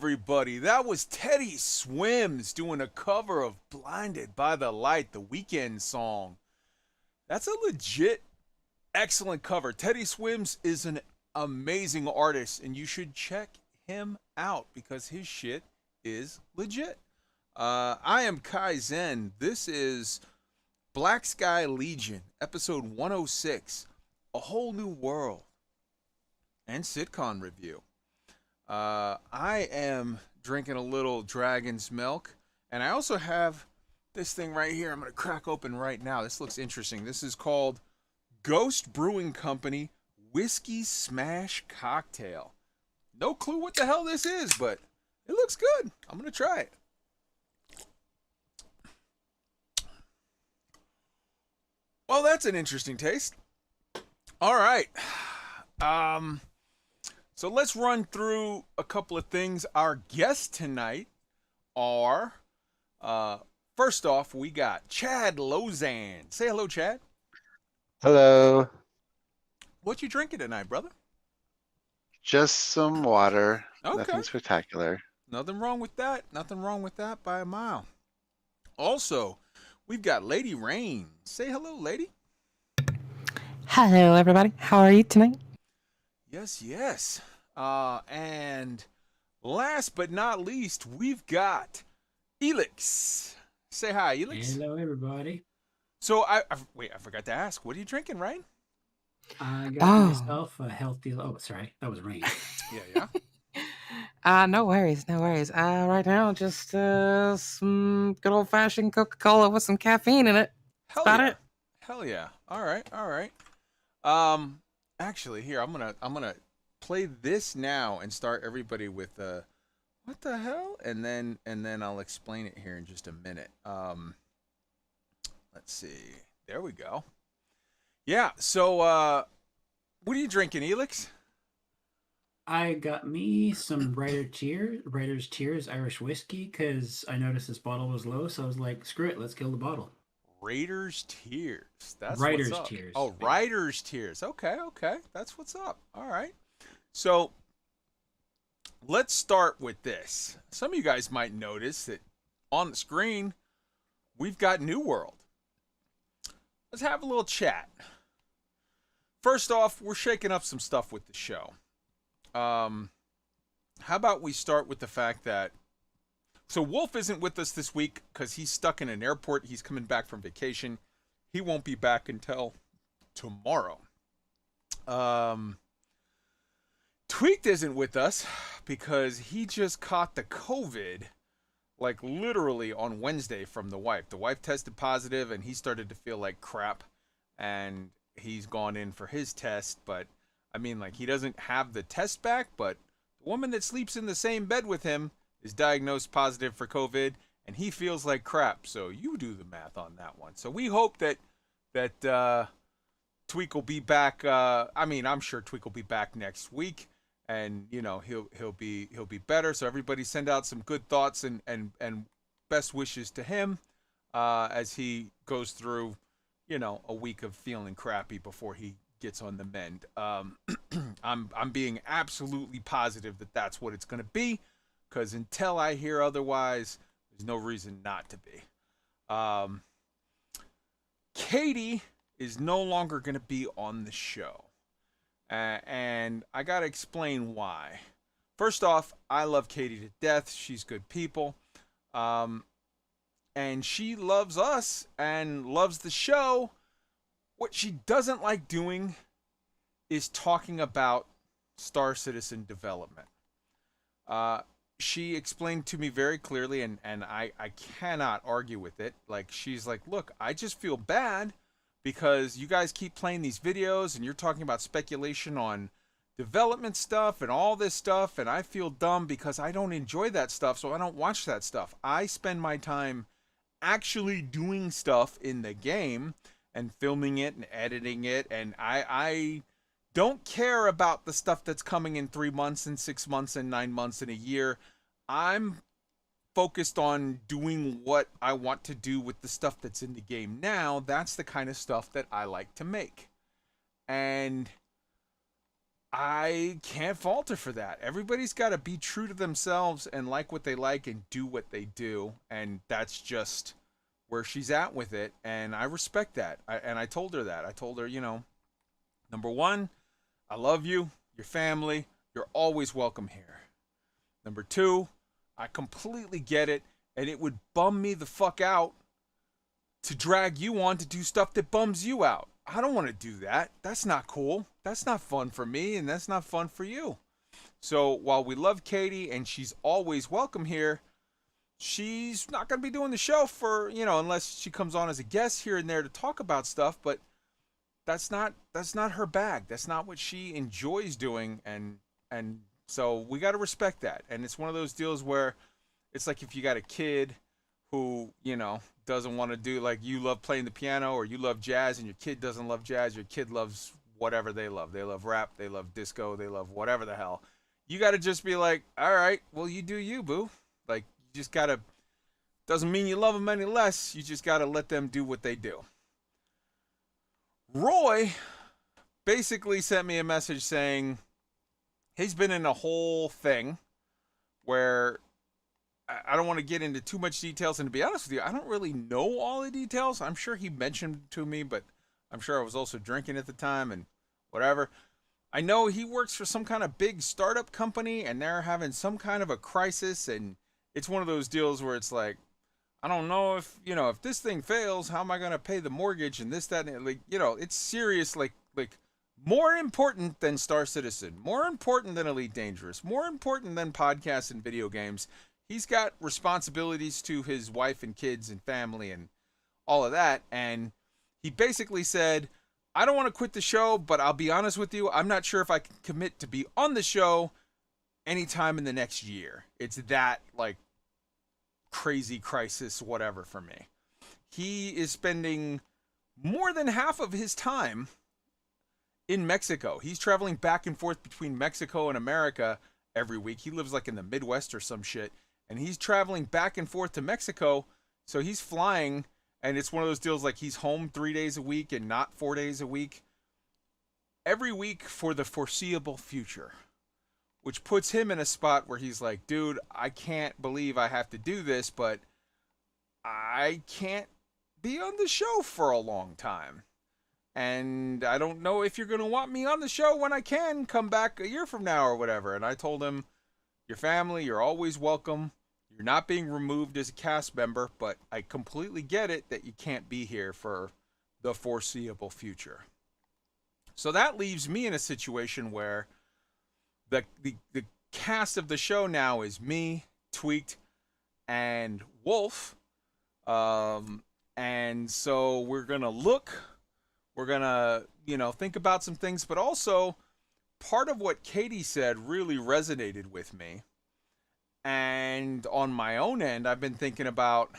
everybody. That was Teddy Swims doing a cover of Blinded by the Light, the Weekend song. That's a legit excellent cover. Teddy Swims is an amazing artist, and you should check him out because his shit is legit. I am Kai Zen. This is Black Sky Legion, episode 106, A Whole New World, and Citcon review. I am drinking a little dragon's milk, and I also have this thing right here. I'm going to crack open right now. This looks interesting. This is called Ghost Brewing Company Whiskey Smash Cocktail. No clue what the hell this is, but it looks good. I'm going to try it. Well, that's an interesting taste. All right. So let's run through a couple of things. Our guests tonight are, first off, we got Chad Lozan. Say hello, Chad. Hello. What you drinking tonight, brother? Just some water. Okay. Nothing spectacular. Nothing wrong with that. Nothing wrong with that by a mile. Also, we've got Lady Rain. Say hello, lady. Hello, everybody. How are you tonight? Yes, yes. And last but not least, we've got Elix. Say hi, Elix. Hello, everybody. So I forgot to ask. What are you drinking, right? I got myself a healthy. Oh, sorry, that was rain. Yeah, yeah. No worries, no worries. Right now, just some good old fashioned Coca-Cola with some caffeine in it. Hell That's about yeah. it. Hell yeah. All right, all right. Actually, here I'm gonna play this now and start everybody with what the hell, and then I'll explain it here in just a minute. Let's see. There we go. Yeah. So, what are you drinking, Elix? I got me some Writer's Tears Irish whiskey because I noticed this bottle was low, so I was like, screw it, let's kill the bottle. Writer's Tears. That's Writer's what's up. Tears. Oh, Writer's Tears. Okay, okay. That's what's up. All right. So let's start with this. Some of you guys might notice that on the screen we've got New World. Let's have a little chat. First off, we're shaking up some stuff with the show. How about we start with the fact that so Wolf isn't with us this week because he's stuck in an airport. He's coming back from vacation. He won't be back until tomorrow. Tweaked isn't with us because he just caught the COVID, like literally on Wednesday from the wife. The wife tested positive and he started to feel like crap, and he's gone in for his test. But I mean, like, he doesn't have the test back, but the woman that sleeps in the same bed with him is diagnosed positive for COVID, and he feels like crap. So you do the math on that one. So we hope that Tweak will be back. I'm sure Tweak will be back next week, and you know he'll be better. So everybody send out some good thoughts and best wishes to him as he goes through, you know, a week of feeling crappy before he gets on the mend. I'm being absolutely positive that that's what it's going to be, because until I hear otherwise, there's no reason not to be. Katie is no longer going to be on the show. And I got to explain why. First off, I love Katie to death. She's good people. And she loves us and loves the show. What she doesn't like doing is talking about Star Citizen development. She explained to me very clearly, and I cannot argue with it. Like, she's like, look, I just feel bad because you guys keep playing these videos and you're talking about speculation on development stuff and all this stuff, and I feel dumb because I don't enjoy that stuff, so I don't watch that stuff. I spend my time actually doing stuff in the game and filming it and editing it, and I don't care about the stuff that's coming in 3 months and 6 months and 9 months and a year. I'm focused on doing what I want to do with the stuff that's in the game now. That's the kind of stuff that I like to make. And I can't fault her for that. Everybody's got to be true to themselves and like what they like and do what they do. And that's just where she's at with it. And I respect that. And I told her that. I told her, you know, number one, I love you, your family. You're always welcome here. Number two, I completely get it. And it would bum me the fuck out to drag you on to do stuff that bums you out. I don't want to do that. That's not cool. That's not fun for me, and that's not fun for you. So while we love Katie and she's always welcome here, she's not going to be doing the show for, you know, unless she comes on as a guest here and there to talk about stuff, but that's not her bag. That's not what she enjoys doing, and so we got to respect that. And it's one of those deals where it's like if you got a kid who, you know, doesn't want to do, like, you love playing the piano or you love jazz and your kid doesn't love jazz, your kid loves whatever they love. They love rap, they love disco, they love whatever the hell. You got to just be like, all right, well, you do you, boo. Like, you just got to, doesn't mean you love them any less. You just got to let them do what they do. Roy basically sent me a message saying he's been in a whole thing where I don't want to get into too much details, and to be honest with you, I don't really know all the details. I'm sure he mentioned it to me, but I'm sure I was also drinking at the time and whatever. I know he works for some kind of big startup company, and they're having some kind of a crisis, and it's one of those deals where it's like, I don't know if, you know, if this thing fails, how am I going to pay the mortgage and this, that, and like, you know, it's serious, like more important than Star Citizen, more important than Elite Dangerous, more important than podcasts and video games. He's got responsibilities to his wife and kids and family and all of that. And he basically said, I don't want to quit the show, but I'll be honest with you, I'm not sure if I can commit to be on the show anytime in the next year. It's that, like, crazy crisis, whatever, for me. He is spending more than half of his time in Mexico. He's traveling back and forth between Mexico and America every week. He lives like in the Midwest or some shit. And he's traveling back and forth to Mexico. So he's flying, and it's one of those deals like he's home 3 days a week and not 4 days a week. Every week for the foreseeable future. Which puts him in a spot where he's like, dude, I can't believe I have to do this, but I can't be on the show for a long time. And I don't know if you're going to want me on the show when I can come back a year from now or whatever. And I told him, your family, you're always welcome. You're not being removed as a cast member, but I completely get it that you can't be here for the foreseeable future. So that leaves me in a situation where the cast of the show now is me, Tweaked, and Wolf. And so we're going to, you know, think about some things, but also part of what Katie said really resonated with me. And on my own end, I've been thinking about,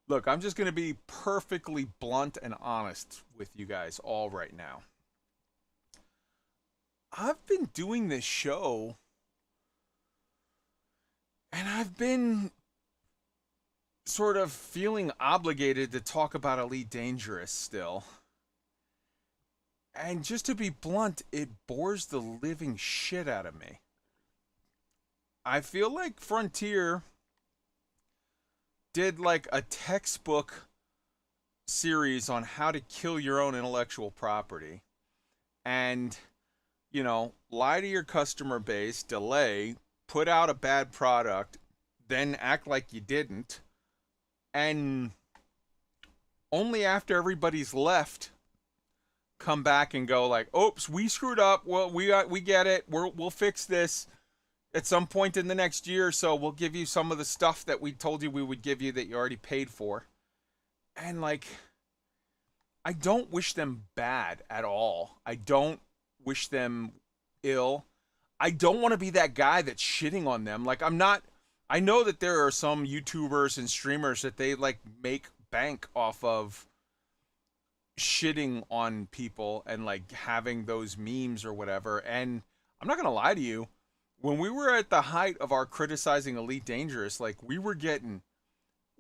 look, I'm just going to be perfectly blunt and honest with you guys all right now. I've been doing this show, and I've been sort of feeling obligated to talk about Elite Dangerous still. And just to be blunt, it bores the living shit out of me. I feel like Frontier did like a textbook series on how to kill your own intellectual property. And, you know, lie to your customer base, delay, put out a bad product, then act like you didn't. And only after everybody's left, come back and go like, oops, we screwed up. Well, we get it. We'll fix this at some point in the next year or so. We'll give you some of the stuff that we told you we would give you that you already paid for. And like, I don't wish them bad at all. I don't wish them ill. I don't want to be that guy that's shitting on them. Like, I know that there are some YouTubers and streamers that they like make bank off of shitting on people and like having those memes or whatever. And I'm not gonna lie to you, when we were at the height of our criticizing Elite Dangerous, like we were getting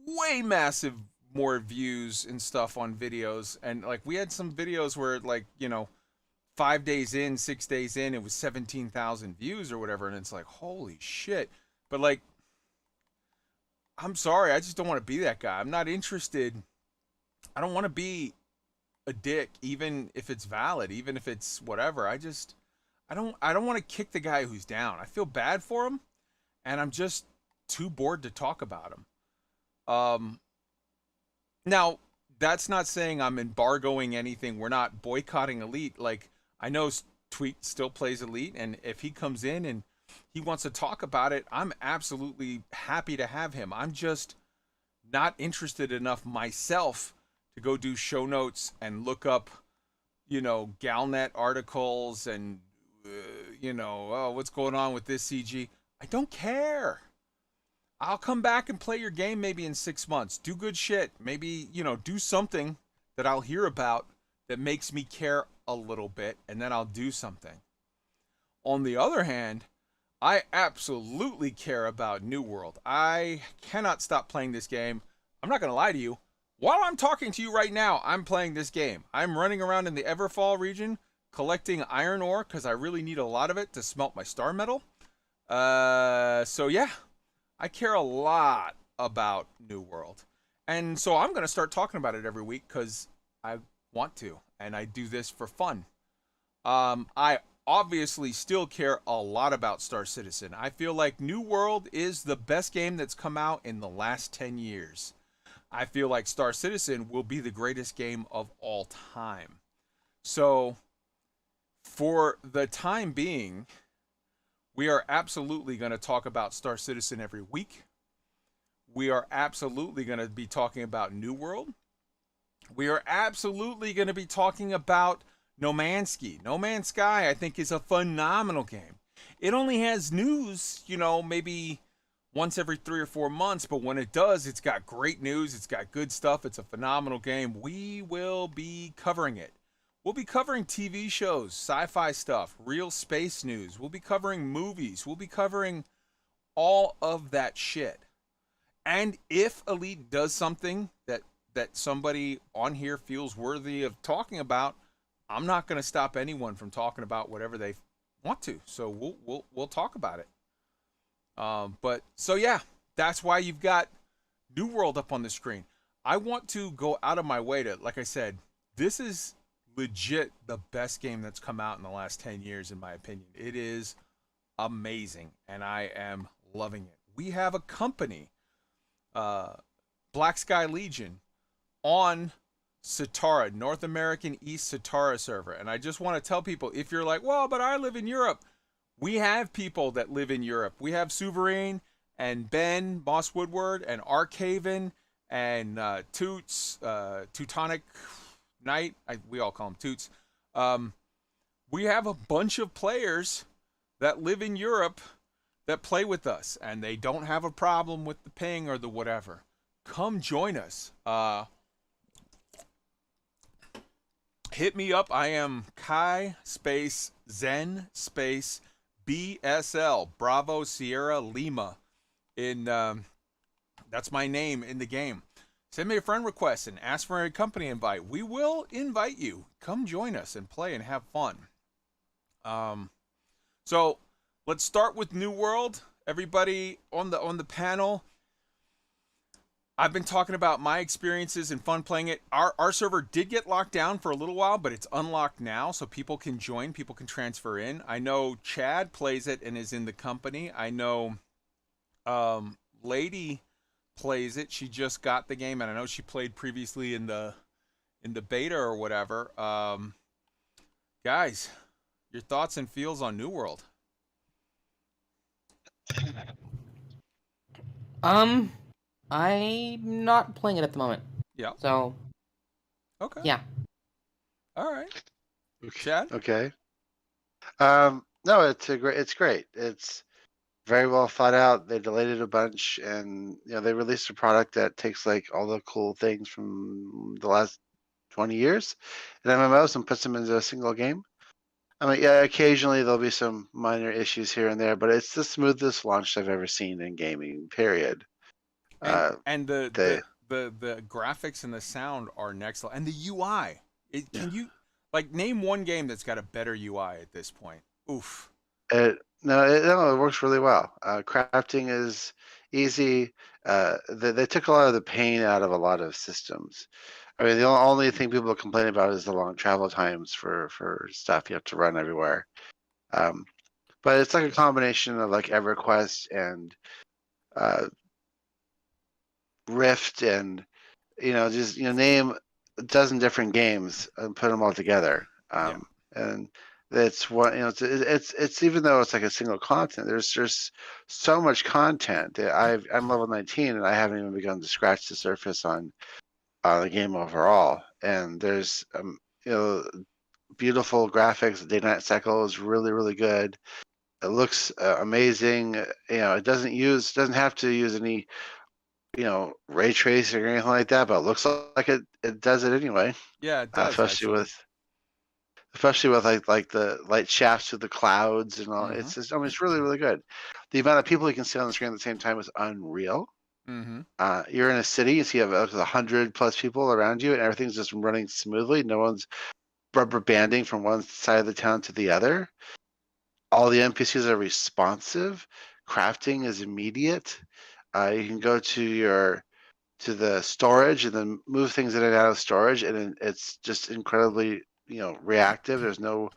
way massive more views and stuff on videos, and like we had some videos where like, you know, 5 days in, 6 days in, it was 17,000 views or whatever, and it's like, holy shit. But like, I'm sorry, I just don't want to be that guy. I'm not interested. I don't want to be a dick, even if it's valid, even if it's whatever. I don't want to kick the guy who's down. I feel bad for him, and I'm just too bored to talk about him. Now that's not saying I'm embargoing anything. We're not boycotting Elite. Like, I know Tweet still plays Elite, and if he comes in and he wants to talk about it, I'm absolutely happy to have him. I'm just not interested enough myself to go do show notes and look up, Galnet articles and, oh, what's going on with this CG. I don't care. I'll come back and play your game maybe in 6 months. Do good shit. Maybe, do something that I'll hear about that makes me care a little bit, and then I'll do something. On the other hand, I absolutely care about New World. I cannot stop playing this game. I'm not going to lie to you. While I'm talking to you right now, I'm playing this game. I'm running around in the Everfall region collecting iron ore because I really need a lot of it to smelt my star metal. So yeah, I care a lot about New World. And so I'm going to start talking about it every week because I want to, and I do this for fun. I obviously still care a lot about Star Citizen. I feel like New World is the best game that's come out in the last 10 years. I feel like Star Citizen will be the greatest game of all time. So, for the time being, we are absolutely going to talk about Star Citizen every week. We are absolutely going to be talking about New World. We are absolutely going to be talking about No Man's Sky. No Man's Sky, I think, is a phenomenal game. It only has news, maybe once every 3 or 4 months, but when it does, it's got great news. It's got good stuff. It's a phenomenal game. We will be covering it. We'll be covering TV shows, sci-fi stuff, real space news. We'll be covering movies. We'll be covering all of that shit. And if Elite does something that somebody on here feels worthy of talking about, I'm not going to stop anyone from talking about whatever they want to. So we'll talk about it. But so yeah, that's why you've got New World up on the screen. I want to go out of my way to, like I said, this is legit the best game that's come out in the last 10 years, in my opinion. It is amazing, and I am loving it. We have a company, Black Sky Legion, on Satara, North American East Satara server. And I just want to tell people, if you're like, well, but I live in Europe, we have people that live in Europe. We have Sovereign and Ben, Boss Woodward, and Arcaven, and Toots, Teutonic Knight. We all call him Toots. We have a bunch of players that live in Europe that play with us, and they don't have a problem with the ping or the whatever. Come join us. Hit me up. I am Kai space Zen space BSL, Bravo Sierra Lima. That's my name in the game. Send me a friend request and ask for a company invite. We will invite you. Come join us and play and have fun. So let's start with New World. Everybody on the panel, I've been talking about my experiences and fun playing it. Our server did get locked down for a little while, but it's unlocked now, so people can join, people can transfer in. I know Chad plays it and is in the company. I know Lady plays it. She just got the game, and I know she played previously in the beta or whatever. Guys, your thoughts and feels on New World? I'm not playing it at the moment. Yeah. So, Okay. yeah. All right. Chad? Okay. No, it's great. It's very well thought out. They delayed it a bunch, and they released a product that takes like all the cool things from the last 20 years in MMOs and puts them into a single game. I mean, yeah, occasionally there'll be some minor issues here and there, but it's the smoothest launch I've ever seen in gaming, period. And the graphics and the sound are next level, and the UI. Can you Like, name one game that's got a better UI at this point. Oof. No, it works really well. Crafting is easy. They took a lot of the pain out of a lot of systems. I mean, the only thing people complain about is the long travel times for stuff you have to run everywhere. But it's like a combination of like EverQuest and uh, Rift and just name a dozen different games and put them all together. Yeah. And it's what it's even though it's like a single content, there's just so much content. I'm level 19 and I haven't even begun to scratch the surface on the game overall. And there's beautiful graphics. The day-night cycle is really, really good. It looks amazing. It doesn't have to use any ray tracing or anything like that, but it looks like it does it anyway. Yeah, it does, especially with like the light shafts through the clouds and all. It's just, I mean, it's really, really good. The amount of people you can see on the screen at the same time is unreal. You're in a city, so you have up to 100+ people around you, and everything's just running smoothly. No one's rubber banding from one side of the town to the other. All the NPCs are responsive. Crafting is immediate. You can go to the storage and then move things in and out of storage, and then it's just incredibly reactive. There's no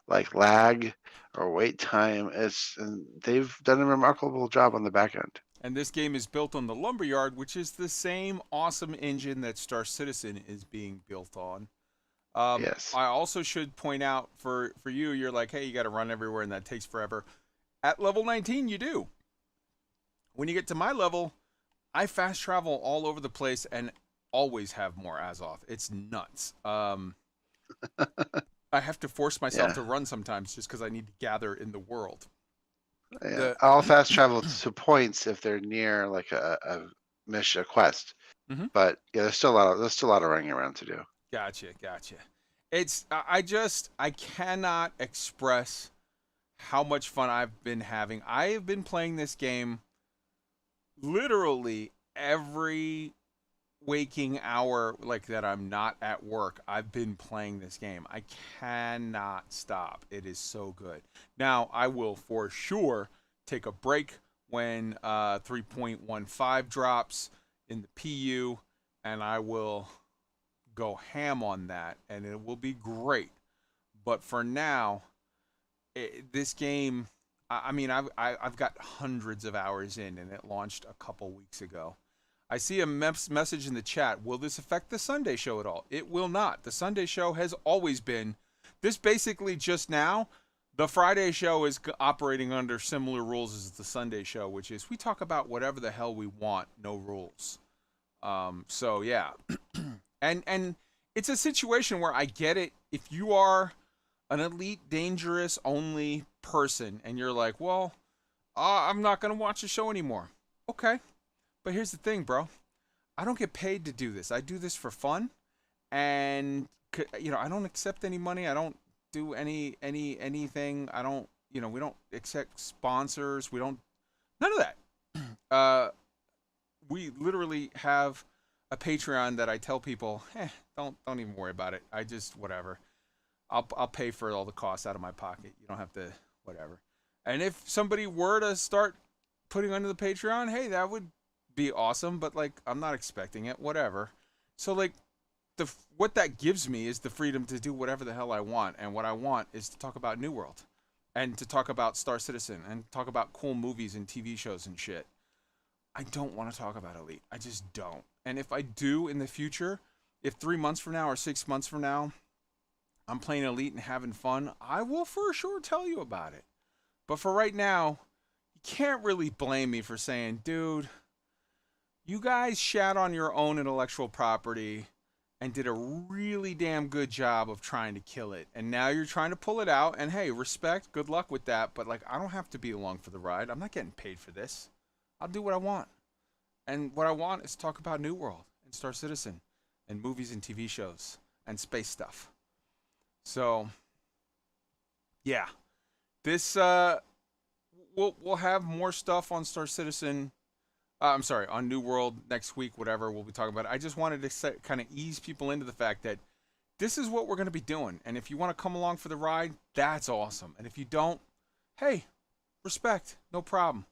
like lag or wait time. And they've done a remarkable job on the back end. And this game is built on the Lumberyard, which is the same awesome engine that Star Citizen is being built on. Yes. I also should point out for you, you're like, hey, you got to run everywhere and that takes forever. At level 19, you do. When you get to my level, I fast travel all over the place and always have more Azoth. It's nuts. I have to force myself to run sometimes just because I need to gather in the world. Yeah. I'll fast travel to points if they're near like a mission, a quest. But yeah, there's still a lot of running around to do. Gotcha. I cannot express how much fun I've been having. I have been playing this game literally every waking hour like that I'm not at work. I've been playing this game. I cannot stop. It is so good. Now, I will for sure take a break when 3.15 drops in the PU, and I will go ham on that, and it will be great. But for now, this game, I mean, I've got hundreds of hours in, and it launched a couple weeks ago. I see a message in the chat. Will this affect the Sunday show at all? It will not. The Sunday show has always been this. Basically, just now, the Friday show is operating under similar rules as the Sunday show, which is we talk about whatever the hell we want, no rules. So yeah. And it's a situation where I get it. If you are an elite dangerous only person and you're like, well, I'm not going to watch the show anymore. Okay. But here's the thing, bro. I don't get paid to do this. I do this for fun. And, I don't accept any money. I don't do anything. I don't, we don't accept sponsors. We don't, none of that. We literally have a Patreon that I tell people, don't even worry about it. I just whatever. I'll pay for all the costs out of my pocket. You don't have to whatever. And if somebody were to start putting under the Patreon, hey, that would be awesome. But like, I'm not expecting it. Whatever. So like, what that gives me is the freedom to do whatever the hell I want. And what I want is to talk about New World, and to talk about Star Citizen, and talk about cool movies and TV shows and shit. I don't want to talk about Elite. I just don't. And if I do in the future, if 3 months from now or 6 months from now, I'm playing Elite and having fun, I will for sure tell you about it. But for right now, you can't really blame me for saying, dude, you guys shat on your own intellectual property and did a really damn good job of trying to kill it. And now you're trying to pull it out. And hey, respect, good luck with that. But like, I don't have to be along for the ride. I'm not getting paid for this. I'll do what I want. And what I want is to talk about New World and Star Citizen and movies and TV shows and space stuff. So, yeah. This, we'll have more stuff on Star Citizen. On New World next week, whatever we'll be talking about. I just wanted to kind of ease people into the fact that this is what we're going to be doing. And if you want to come along for the ride, that's awesome. And if you don't, hey, respect, no problem.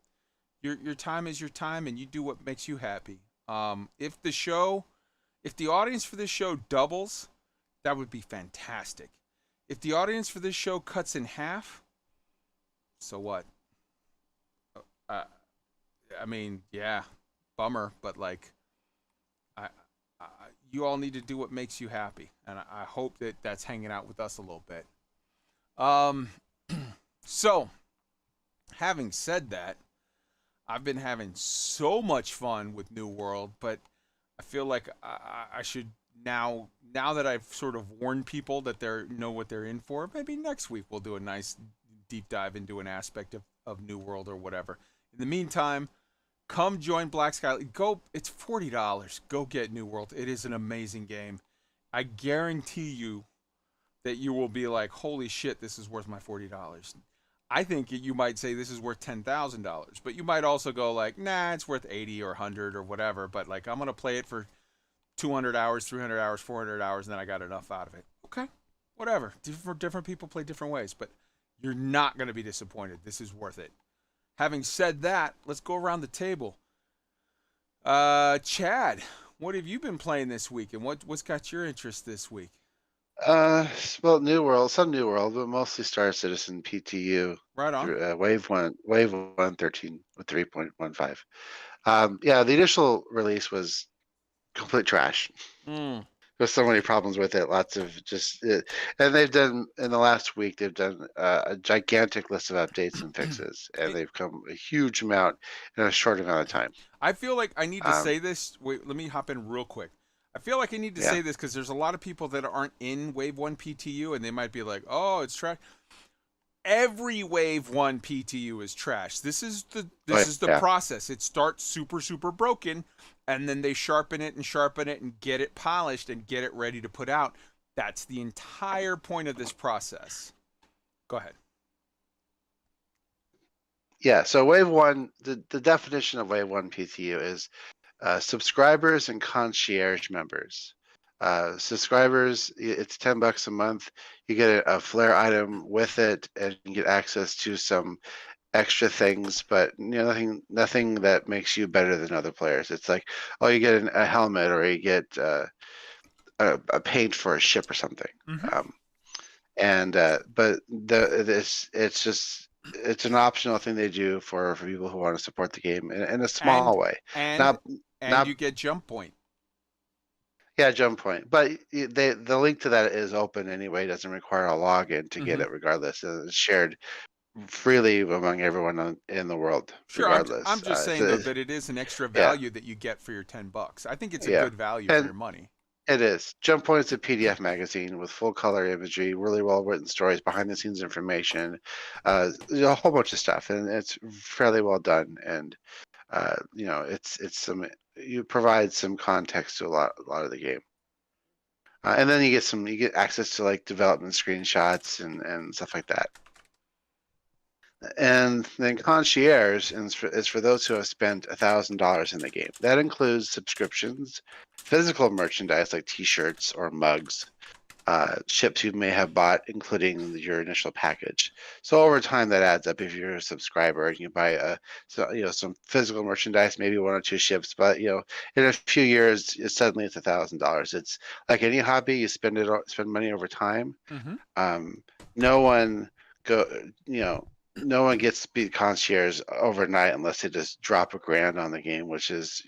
Your time is your time, and you do what makes you happy. If the audience for this show doubles, that would be fantastic. If the audience for this show cuts in half, so what? I mean, yeah, bummer, but like, you all need to do what makes you happy, and I hope that that's hanging out with us a little bit. So, having said that, I've been having so much fun with New World, but I feel like I should now that I've sort of warned people that they know what they're in for. Maybe next week we'll do a nice deep dive into an aspect of New World or whatever. In the meantime, come join Black Sky. Go, it's $40. Go get New World. It is an amazing game. I guarantee you that you will be like, holy shit, this is worth my $40. I think you might say this is worth $10,000, but you might also go like, nah, it's worth 80 or 100 or whatever. But like, I'm gonna play it for 200 hours, 300 hours, 400 hours, and then I got enough out of it. Okay, whatever. Different people play different ways, but you're not gonna be disappointed. This is worth it. Having said that, let's go around the table. Chad, what have you been playing this week, and what's got your interest this week? Well, New World, some New World, but mostly Star Citizen PTU. Right on. Through, Wave 113 with 3.15. Yeah, the initial release was complete trash. There's so many problems with it. Lots of and they've done in the last week. They've done a gigantic list of updates and fixes, and they've come a huge amount in a short amount of time. I feel like I need to say this. Wait, let me hop in real quick. I feel like I need to say this because there's a lot of people that aren't in Wave 1 PTU, and they might be like, "Oh, it's trash." Every Wave 1 PTU is trash. This is the process. It starts super broken, and then they sharpen it and get it polished and get it ready to put out. That's the entire point of this process. Go ahead. Yeah, so Wave 1, the definition of Wave 1 PTU is subscribers and concierge members. Subscribers, it's $10 a month. You get a flare item with it, and you get access to some extra things, but nothing that makes you better than other players. It's like, oh, you get a helmet, or you get a paint for a ship or something. But it's an optional thing they do for people who want to support the game in a small way. And you get jump point. Yeah, jump point. But the link to that is open anyway. It doesn't require a login to get it regardless. It's shared freely among everyone in the world, sure, regardless. I'm just saying, though, that it is an extra value that you get for your $10. I think it's a good value for your money. It is. Jump Point is a PDF magazine with full color imagery, really well written stories, behind the scenes information, a whole bunch of stuff, and it's fairly well done. And you provide some context to a lot of the game, and then you get access to like development screenshots and stuff like that. And then Concierge is for those who have spent $1,000 in the game. That includes subscriptions, physical merchandise like T-shirts or mugs, ships you may have bought, including your initial package. So over time, that adds up. If you're a subscriber and you buy some physical merchandise, maybe 1 or 2 ships, but in a few years, suddenly it's $1,000. It's like any hobby; you spend money over time. No one gets to be concierge overnight unless they just drop $1,000 on the game, which is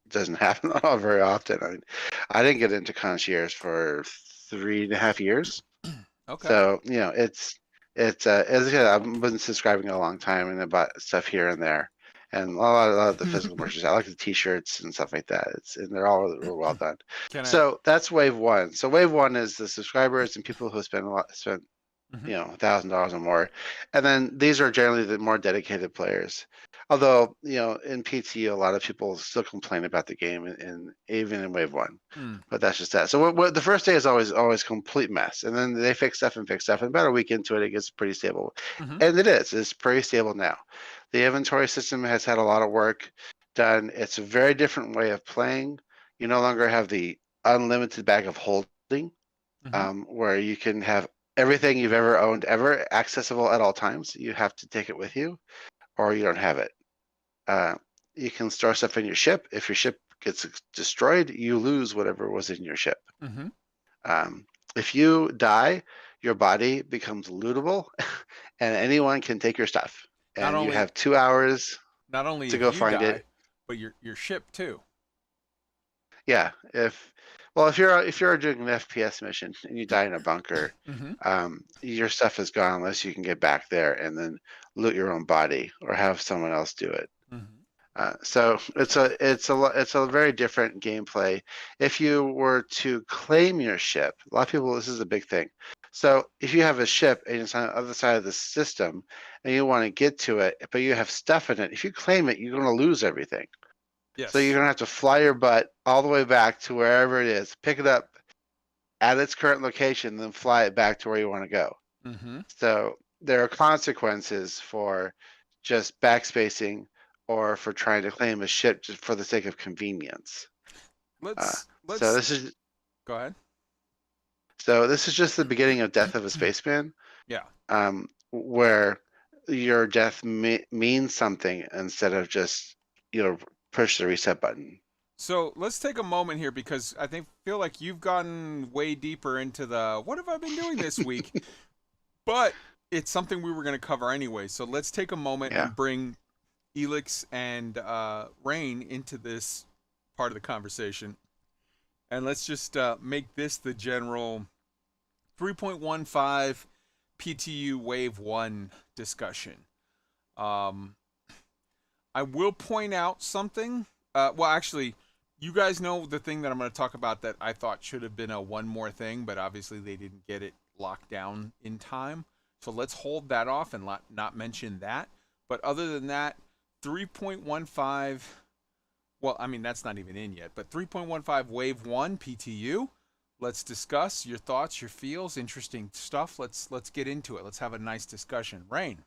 doesn't happen very often. I mean, I didn't get into concierge for 3.5 years. Okay. So it's as I said, I've been subscribing a long time, and I bought stuff here and there, and a lot of the physical merchandise. I like the T-shirts and stuff like that. And they're all really well done. So that's Wave 1. So Wave 1 is the subscribers and people who spend $1,000 or more, and then these are generally the more dedicated players. Although in PTU, a lot of people still complain about the game, even in Wave 1. But that's just that. So the first day is always complete mess, and then they fix stuff. And about a week into it gets pretty stable, and it's pretty stable now. The inventory system has had a lot of work done. It's a very different way of playing. You no longer have the unlimited bag of holding. where you can have everything you've ever owned ever accessible at all times. You have to take it with you, or you don't have it. You can store stuff in your ship. If your ship gets destroyed, you lose whatever was in your ship. If you die, your body becomes lootable, and anyone can take your stuff. And you have 2 hours not only to if go you find die, it. but your ship too. Yeah, if you're doing an FPS mission and you die in a bunker, your stuff is gone unless you can get back there and then loot your own body or have someone else do it. So it's a very different gameplay. If you were to claim your ship, a lot of people, this is a big thing. So if you have a ship and it's on the other side of the system and you want to get to it, but you have stuff in it, if you claim it, you're going to lose everything. Yes. So you're going to have to fly your butt all the way back to wherever it is, pick it up at its current location, then fly it back to where you want to go. So there are consequences for just backspacing or for trying to claim a ship just for the sake of convenience. So this is go ahead. So this is just the beginning of Death of a Spaceman. Yeah. Where your death means something instead of just push the reset button. So let's take a moment here because I feel like you've gotten way deeper into the what have I been doing this week, but it's something we were going to cover anyway. So let's take a moment and bring Elix and Rain into this part of the conversation, and let's just make this the general 3.15 PTU Wave 1 discussion. I will point out something. Well, actually, you guys know the thing that I'm going to talk about that I thought should have been a one more thing, but obviously they didn't get it locked down in time. So let's hold that off and not mention that. But other than that, 3.15, well, I mean, that's not even in yet, but 3.15 Wave 1 PTU. Let's discuss your thoughts, your feels, interesting stuff. Let's get into it. Let's have a nice discussion. Rain.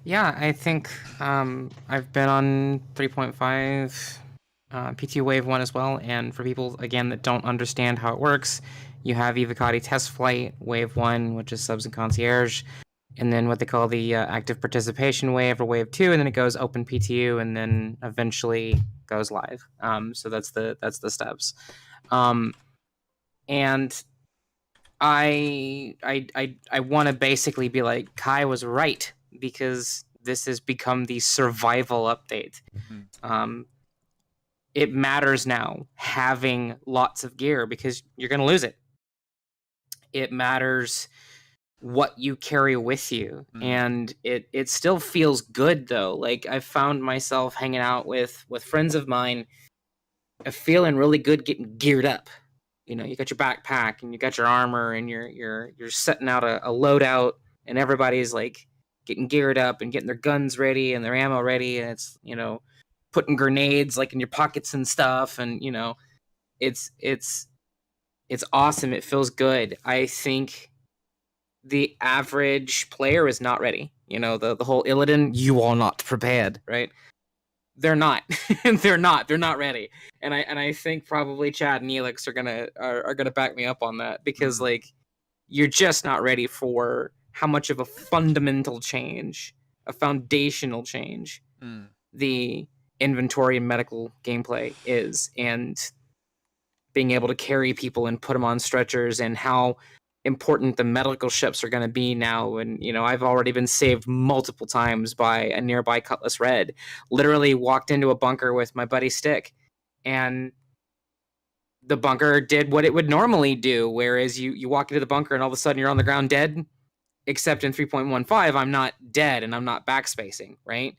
Yeah, I think I've been on 3.5 PTU Wave 1 as well, and for people, again, that don't understand how it works, you have Evocati Test Flight Wave 1, which is Subs and Concierge, and then what they call the Active Participation Wave, or Wave 2, and then it goes Open PTU, and then eventually goes live. So that's the steps. And I want to basically be like, Kai was right, because this has become the survival update. It matters now having lots of gear because you're going to lose it. It matters what you carry with you. And it still feels good though. Like I found myself hanging out with friends of mine, feeling really good getting geared up. You got your backpack and you got your armor and you're setting out a loadout, and everybody's like getting geared up and getting their guns ready and their ammo ready, and it's putting grenades like in your pockets and stuff, and it's awesome. It feels good. I think the average player is not ready. The whole Illidan, you are not prepared, right? They're not. They're not ready. And I think probably Chad and Elix are gonna back me up on that, because like you're just not ready for how much of a fundamental change, a foundational change, the inventory and medical gameplay is, and being able to carry people and put them on stretchers, and how important the medical ships are going to be now. And I've already been saved multiple times by a nearby Cutlass Red. Literally walked into a bunker with my buddy Stick, and the bunker did what it would normally do, whereas you walk into the bunker and all of a sudden you're on the ground dead. Except in 3.15, I'm not dead and I'm not backspacing, right?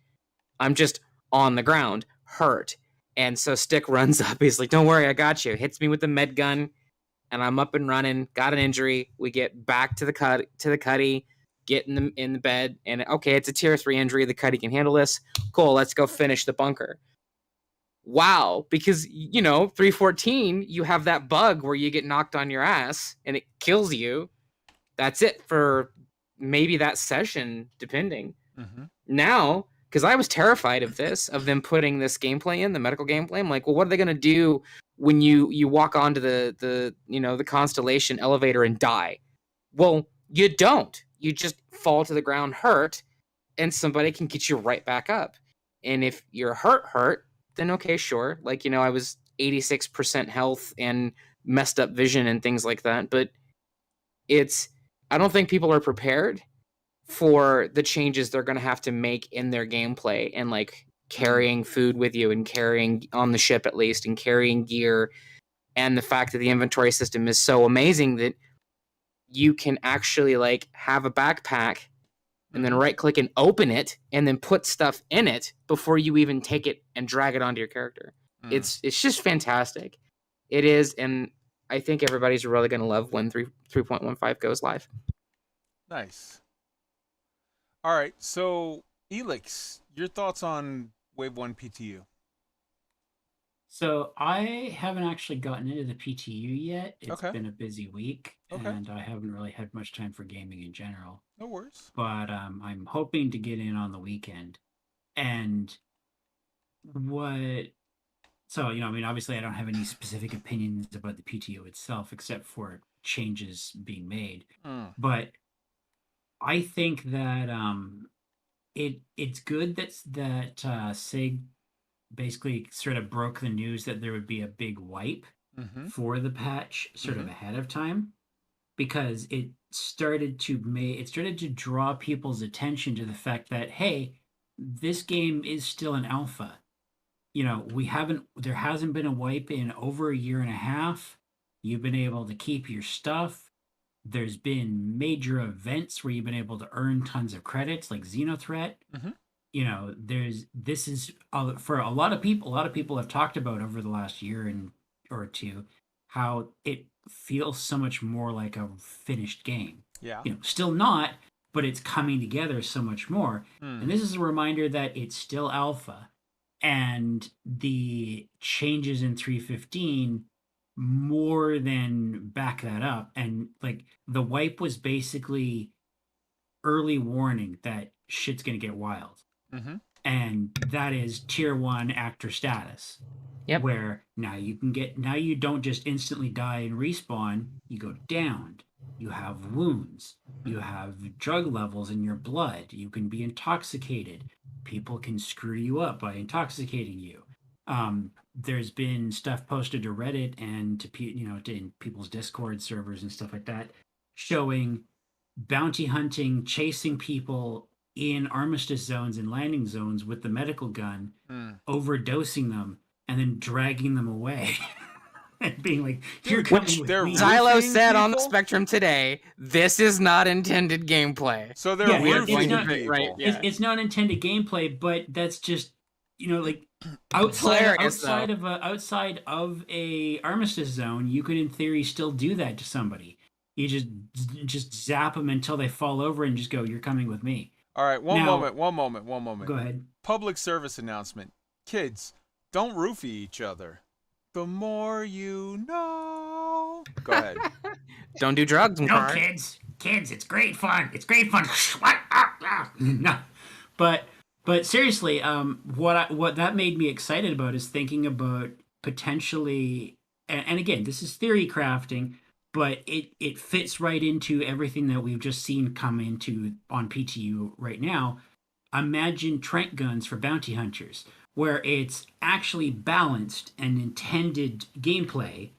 I'm just on the ground, hurt. And so Stick runs up. He's like, "Don't worry, I got you." Hits me with the med gun, and I'm up and running. Got an injury. We get back to the cuddy, get in the bed, and okay, it's a tier 3 injury. The cuddy can handle this. Cool. Let's go finish the bunker. Wow, because 314, you have that bug where you get knocked on your ass and it kills you. That's it for maybe that session, depending. Now, because I was terrified of them putting this gameplay in, the medical gameplay, I'm like, well, what are they going to do when you walk onto the the constellation elevator and die. Well, you don't. You just fall to the ground hurt, and somebody can get you right back up. And if you're hurt, then okay, sure. Like, I was 86% health and messed up vision and things like that. But I don't think people are prepared for the changes they're going to have to make in their gameplay, and like carrying food with you and carrying on the ship at least and carrying gear, and the fact that the inventory system is so amazing that you can actually like have a backpack and then right click and open it and then put stuff in it before you even take it and drag it onto your character. It's just fantastic. It is, and I think everybody's really going to love when 3.15 goes live. Nice. All right, so Elix, your thoughts on Wave 1 PTU? So I haven't actually gotten into the PTU yet. It's Okay. been a busy week, Okay. and I haven't really had much time for gaming in general. No worries. But I'm hoping to get in on the weekend. And so, I mean, obviously I don't have any specific opinions about the PTU itself, except for changes being made. But I think that it's good that SIG basically sort of broke the news that there would be a big wipe for the patch sort of ahead of time, because it started to draw people's attention to the fact that, hey, this game is still an alpha. There hasn't been a wipe in over a year and a half. You've been able to keep your stuff. There's been major events where you've been able to earn tons of credits, like Xenothreat. This is for a lot of people. A lot of people have talked about over the last year or two how it feels so much more like a finished game. Yeah. Still not, but it's coming together so much more. And this is a reminder that it's still alpha, and the changes in 3.15 more than back that up. And like the wipe was basically early warning that shit's gonna get wild. And that is tier 1 actor status. Yep. Where now you don't just instantly die and respawn, you go downed. You have wounds. You have drug levels in your blood. You can be intoxicated. People can screw you up by intoxicating you. There's been stuff posted to Reddit and to in people's Discord servers and stuff like that, showing bounty hunting, chasing people in armistice zones and landing zones with the medical gun, overdosing them, and then dragging them away. And being like, "You're coming with me." Xylo said on the Spectrum today, this is not intended gameplay. So they're roofing people. Right, yeah. It's not intended gameplay, but that's just like outside of a armistice zone, you could in theory still do that to somebody. You just zap them until they fall over and just go, "You're coming with me." All right, one moment. Go ahead. Public service announcement. Kids, don't roofie each other. The more you know. Go ahead. Don't do drugs. No, kids, it's great fun. It's great fun. No, but seriously, what that made me excited about is thinking about potentially, and again, this is theory crafting, but it fits right into everything that we've just seen come into on PTU right now. Imagine trank guns for bounty hunters, where it's actually balanced and intended gameplay.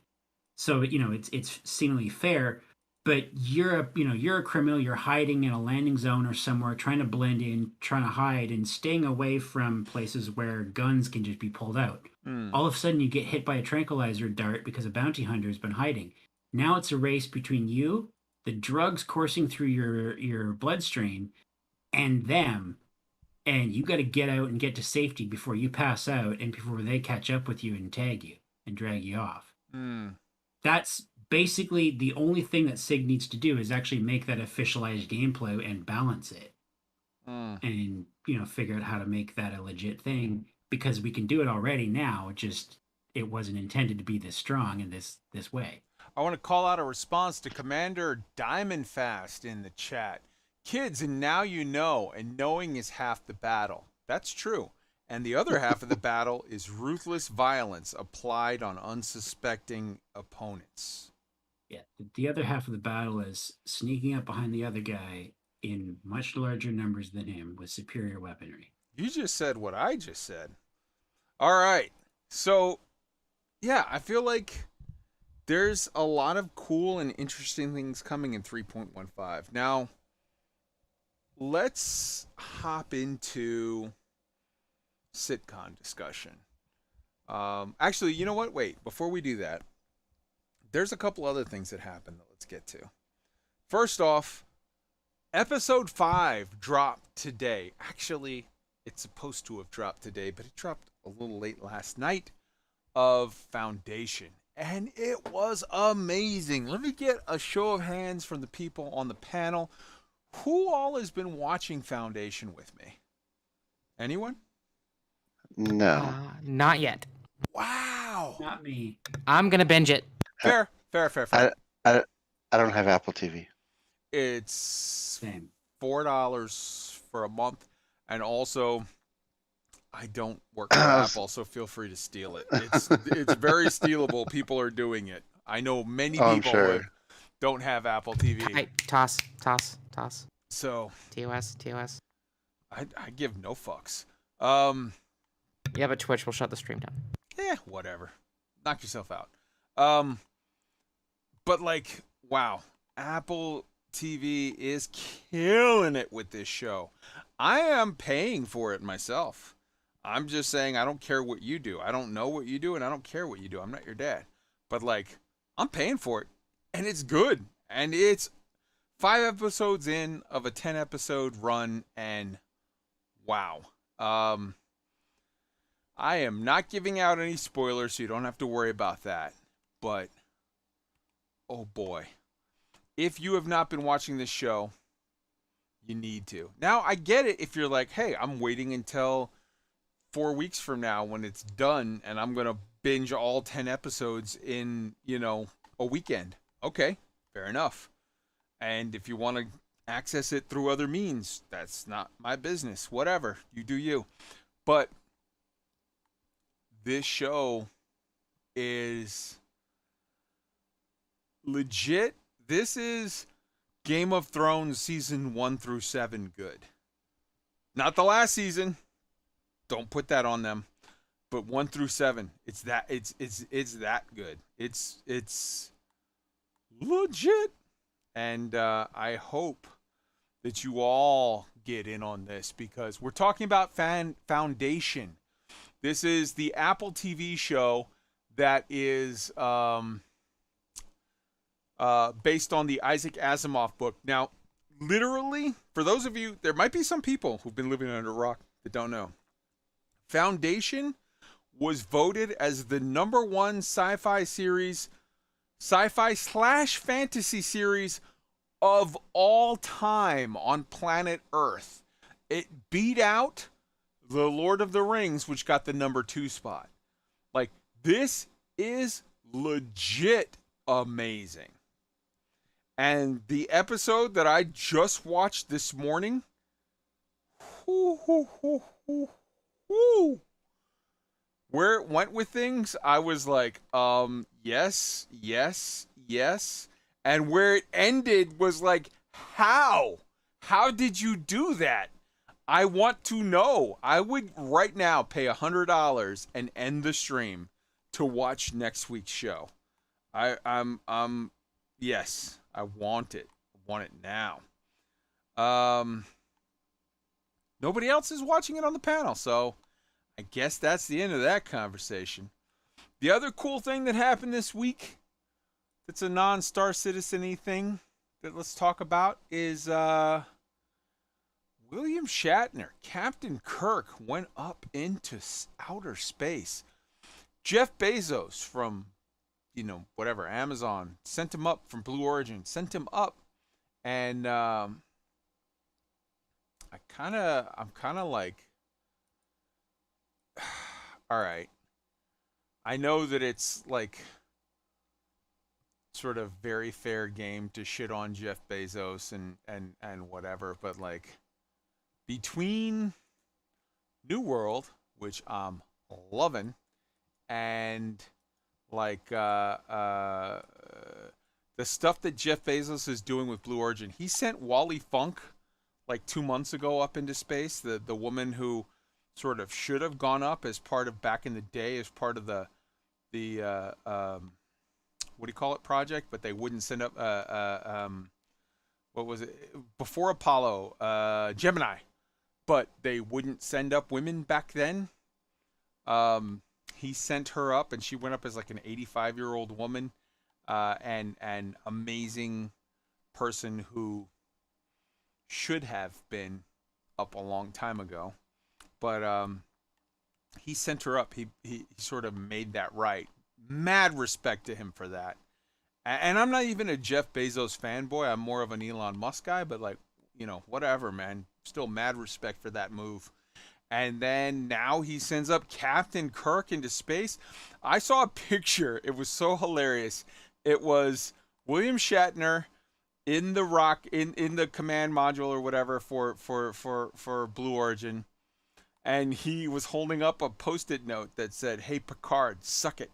So, it's seemingly fair, but you're a criminal, you're hiding in a landing zone or somewhere, trying to blend in, trying to hide, and staying away from places where guns can just be pulled out. All of a sudden you get hit by a tranquilizer dart because a bounty hunter has been hiding. Now it's a race between you, the drugs coursing through your bloodstream, and them. And you got to get out and get to safety before you pass out and before they catch up with you and tag you and drag you off. That's basically the only thing that SIG needs to do, is actually make that officialized gameplay and balance it. And, figure out how to make that a legit thing, because we can do it already now. It wasn't intended to be this strong in this way. I want to call out a response to Commander Diamondfast in the chat. Kids, and now you know, and knowing is half the battle. That's true. And the other half of the battle is ruthless violence applied on unsuspecting opponents. Yeah, the other half of the battle is sneaking up behind the other guy in much larger numbers than him with superior weaponry. You just said what I just said. All right. So, yeah, I feel like there's a lot of cool and interesting things coming in 3.15. Now, let's hop into Citcon discussion. Actually, you know what? Wait, before we do that, there's a couple other things that happened that let's get to. First off, episode 5 dropped today. Actually, it's supposed to have dropped today, but it dropped a little late last night, of Foundation. And it was amazing. Let me get a show of hands from the people on the panel. Who all has been watching Foundation with me? Anyone? No. Not yet. Wow. Not me. I'm gonna binge it. Fair. I don't have Apple TV. It's Same. $4 for a month, and also I don't work for Apple, so feel free to steal it. It's very stealable. People are doing it. I know many people sure. who don't have Apple TV. Right, toss. So TOS. I give no fucks. Yeah, but Twitch will shut the stream down. Whatever. Knock yourself out. But like, wow, Apple TV is killing it with this show. I am paying for it myself. I'm just saying I don't care what you do. I don't know what you do, and I don't care what you do. I'm not your dad. But like, I'm paying for it, and it's good. And it's 5 episodes in of a 10-episode run, and wow. I am not giving out any spoilers, so you don't have to worry about that. But, oh boy. If you have not been watching this show, you need to. Now, I get it if you're like, hey, I'm waiting until 4 weeks from now when it's done, and I'm going to binge all 10 episodes in, a weekend. Okay, fair enough. And if you want to access it through other means, that's not my business. Whatever, you do you. But this show is legit. This is Game of Thrones season 1 through 7 good. Not the last season. Don't put that on them. But 1 through 7, it's that that good. It's legit. And I hope that you all get in on this, because we're talking about Foundation. This is the Apple TV show that is based on the Isaac Asimov book. Now, literally, for those of you, there might be some people who've been living under a rock that don't know. Foundation was voted as the #1 sci-fi /fantasy series of all time on planet Earth. It beat out The Lord of the Rings, which got the #2 spot. Like, this is legit amazing. And the episode that I just watched this morning, where it went with things, I was like, yes. And where it ended was like, how? How did you do that? I want to know. I would right now pay $100 and end the stream to watch next week's show. Yes, I want it. I want it now. Nobody else is watching it on the panel, so I guess that's the end of that conversation. The other cool thing that happened this week, that's a non-Star Citizen-y thing that let's talk about, is William Shatner, Captain Kirk, went up into outer space. Jeff Bezos from, whatever, Amazon, sent him up from Blue Origin, sent him up. And I'm kind of like, all right. I know that it's like sort of very fair game to shit on Jeff Bezos and whatever, but like, between New World, which I'm loving, and like the stuff that Jeff Bezos is doing with Blue Origin. He sent Wally Funk like 2 months ago up into space. The woman who sort of should have gone up as part of back in the day as part of the what do you call it project, but they wouldn't send up what was it before Apollo, Gemini, but they wouldn't send up women back then. He sent her up, and she went up as like an 85-year-old woman, and an amazing person who should have been up a long time ago, but he sent her up. He sort of made that right. Mad respect to him for that. And I'm not even a Jeff Bezos fanboy. I'm more of an Elon Musk guy, but like, whatever, man. Still mad respect for that move. And then now he sends up Captain Kirk into space. I saw a picture. It was so hilarious. It was William Shatner in the in the command module or whatever for Blue Origin, and he was holding up a post-it note that said, "Hey Picard, suck it."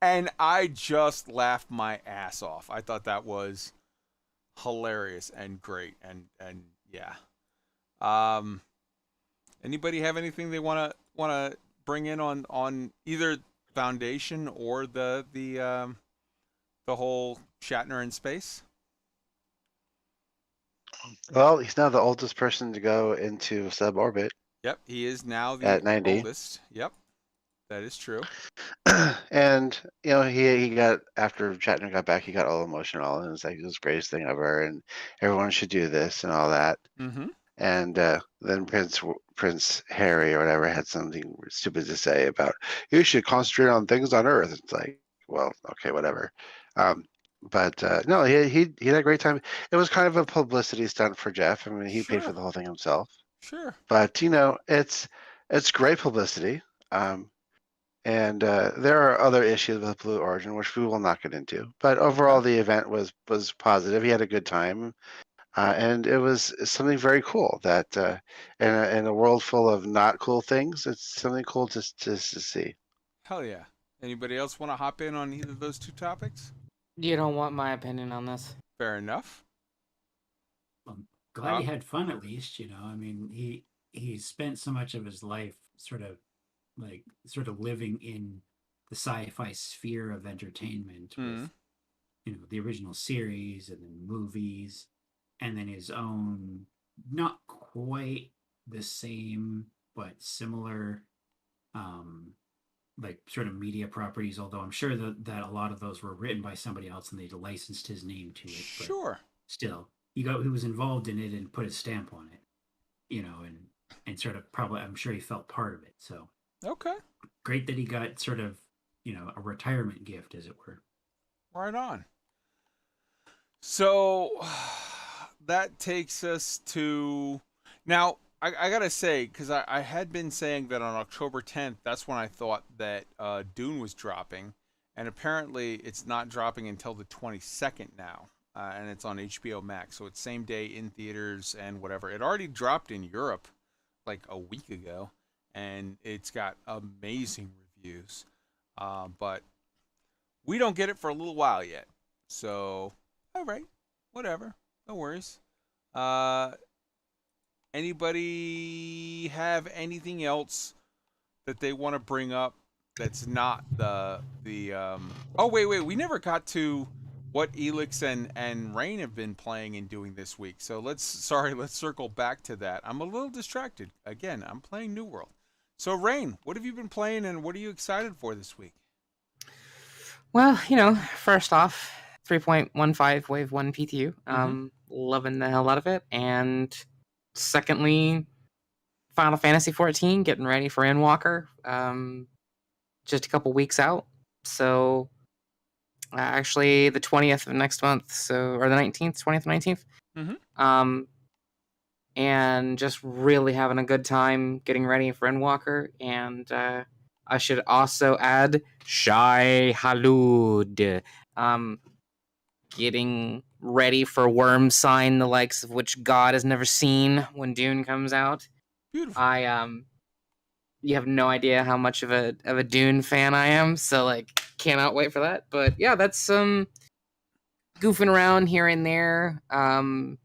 And I just laughed my ass off. I thought that was hilarious and great, and yeah. Anybody have anything they wanna bring in on either Foundation or the whole Shatner in space? Well, he's now the oldest person to go into suborbit Yep, he is now the at 90. oldest. Yep, that is true. And he got, after Shatner got back, he got all emotional, and it was like, it was the greatest thing ever, and everyone should do this and all that. Mm-hmm. And then Prince Harry or whatever had something stupid to say about, you should concentrate on things on Earth. It's like, well, okay, whatever. But no, he had a great time. It was kind of a publicity stunt for Jeff. I mean, he paid for the whole thing himself. Sure. But it's great publicity. And there are other issues with Blue Origin, which we will not get into. But overall, the event was positive. He had a good time, and it was something very cool. That in a world full of not cool things, it's something cool to see. Hell yeah. Anybody else want to hop in on either of those two topics? You don't want my opinion on this. Fair enough. I'm glad he had fun at least. I mean, he spent so much of his life sort of living in the sci-fi sphere of entertainment with the original series and then movies, and then his own not quite the same but similar like sort of media properties, although I'm sure that a lot of those were written by somebody else and they licensed his name to it. But sure. Still, he was involved in it and put his stamp on it, and sort of probably, I'm sure he felt part of it. So Okay. great that he got sort of, a retirement gift, as it were. Right on. So that takes us to now. I gotta say, because I had been saying that on October 10th, that's when I thought that Dune was dropping, and apparently it's not dropping until the 22nd now, and it's on HBO Max, so it's same day in theaters and whatever. It already dropped in Europe like a week ago, and it's got amazing reviews, but we don't get it for a little while yet. So, all right, whatever, no worries. Anybody have anything else that they want to bring up that's not the oh wait, we never got to what Elix and Rain have been playing and doing this week. So let's circle back to that. I'm a little distracted. Again, I'm playing New World. So Rain, what have you been playing and what are you excited for this week? Well, first off, 3.15 Wave 1 PTU. Loving the hell out of it. And secondly, Final Fantasy 14, getting ready for Endwalker. Just a couple weeks out. So actually the 20th of next month, or the 19th, 20th, 19th. And just really having a good time getting ready for Endwalker. And I should also add Shai Halud. Getting ready for Worm Sign, the likes of which God has never seen when Dune comes out. Beautiful. I you have no idea how much of a Dune fan I am. So like, cannot wait for that. But yeah, that's goofing around here and there. And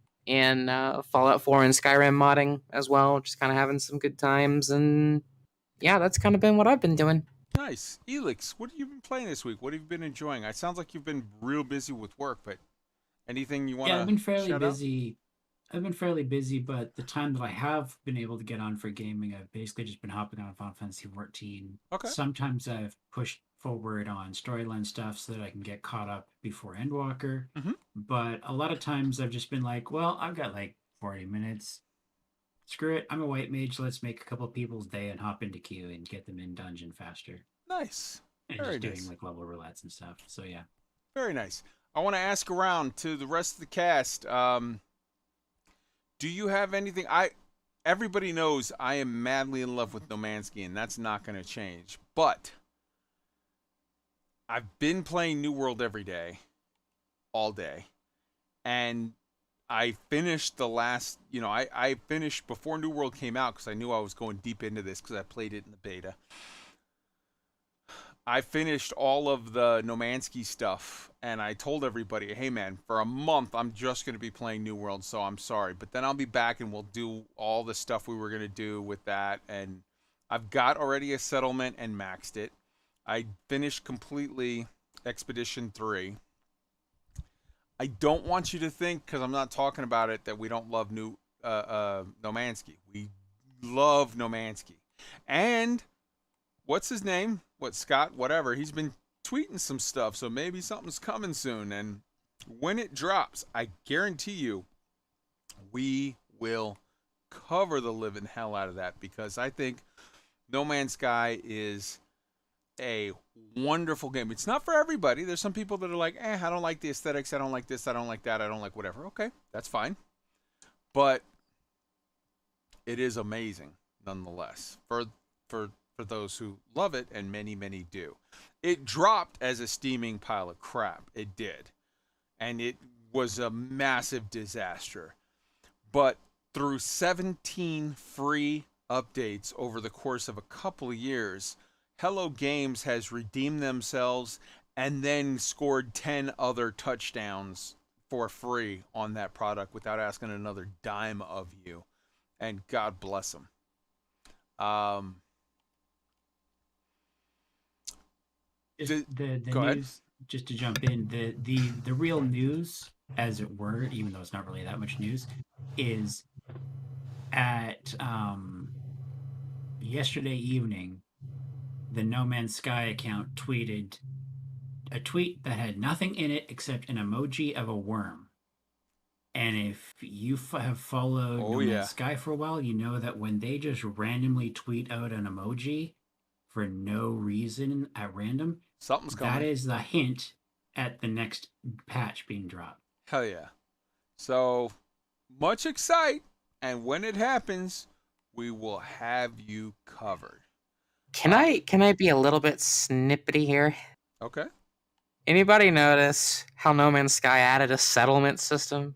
Fallout 4 and Skyrim modding as well, just kind of having some good times. And yeah, that's kind of been what I've been doing. Nice. Elix, what have you been playing this week? What have you been enjoying? It sounds like you've been real busy with work, but anything you want Yeah, to I've been fairly shout out? busy. I've been fairly busy, but the time that I have been able to get on for gaming, I've basically just been hopping on Final Fantasy 14. Okay. Sometimes I've pushed forward on storyline stuff so that I can get caught up before Endwalker. Mhm. But a lot of times I've just been like, well, I've got like 40 minutes. Screw it. I'm a white mage. Let's make a couple people's day and hop into queue and get them in dungeon faster. Nice. And Very just doing nice. like level roulettes and stuff. So yeah. Very nice. I want to ask around to the rest of the cast. Do you have anything? Everybody knows I am madly in love with No Man's Sky, and that's not going to change. But I've been playing New World every day, all day, and I finished the last. I finished before New World came out because I knew I was going deep into this because I played it in the beta. I finished all of the Nomansky stuff, and I told everybody, hey man, for a month I'm just going to be playing New World, so I'm sorry. But then I'll be back and we'll do all the stuff we were going to do with that. And I've got already a settlement and maxed it. I finished completely Expedition 3. I don't want you to think, because I'm not talking about it, that we don't love Nomansky. We love Nomansky. And what's his name? Scott? Whatever. He's been tweeting some stuff, so maybe something's coming soon. And when it drops, I guarantee you, we will cover the living hell out of that because I think No Man's Sky is a wonderful game. It's not for everybody. There's some people that are like, I don't like the aesthetics. I don't like this. I don't like that. I don't like whatever. Okay, that's fine. But it is amazing nonetheless for those who love it, and many, many do. It dropped as a steaming pile of crap. It did. And it was a massive disaster. But through 17 free updates over the course of a couple of years, Hello Games has redeemed themselves and then scored 10 other touchdowns for free on that product without asking another dime of you. And God bless them. The Go ahead. news, just to jump in, the real news, as it were, even though it's not really that much news, is at yesterday evening, the No Man's Sky account tweeted a tweet that had nothing in it except an emoji of a worm. And if you have followed No Man's Sky for a while, you know that when they just randomly tweet out an emoji for no reason at random, something's coming. That is the hint at the next patch being dropped. Hell yeah. So much excite, and when it happens, we will have you covered. Can I be a little bit snippety here? Okay. Anybody notice how No Man's Sky added a settlement system?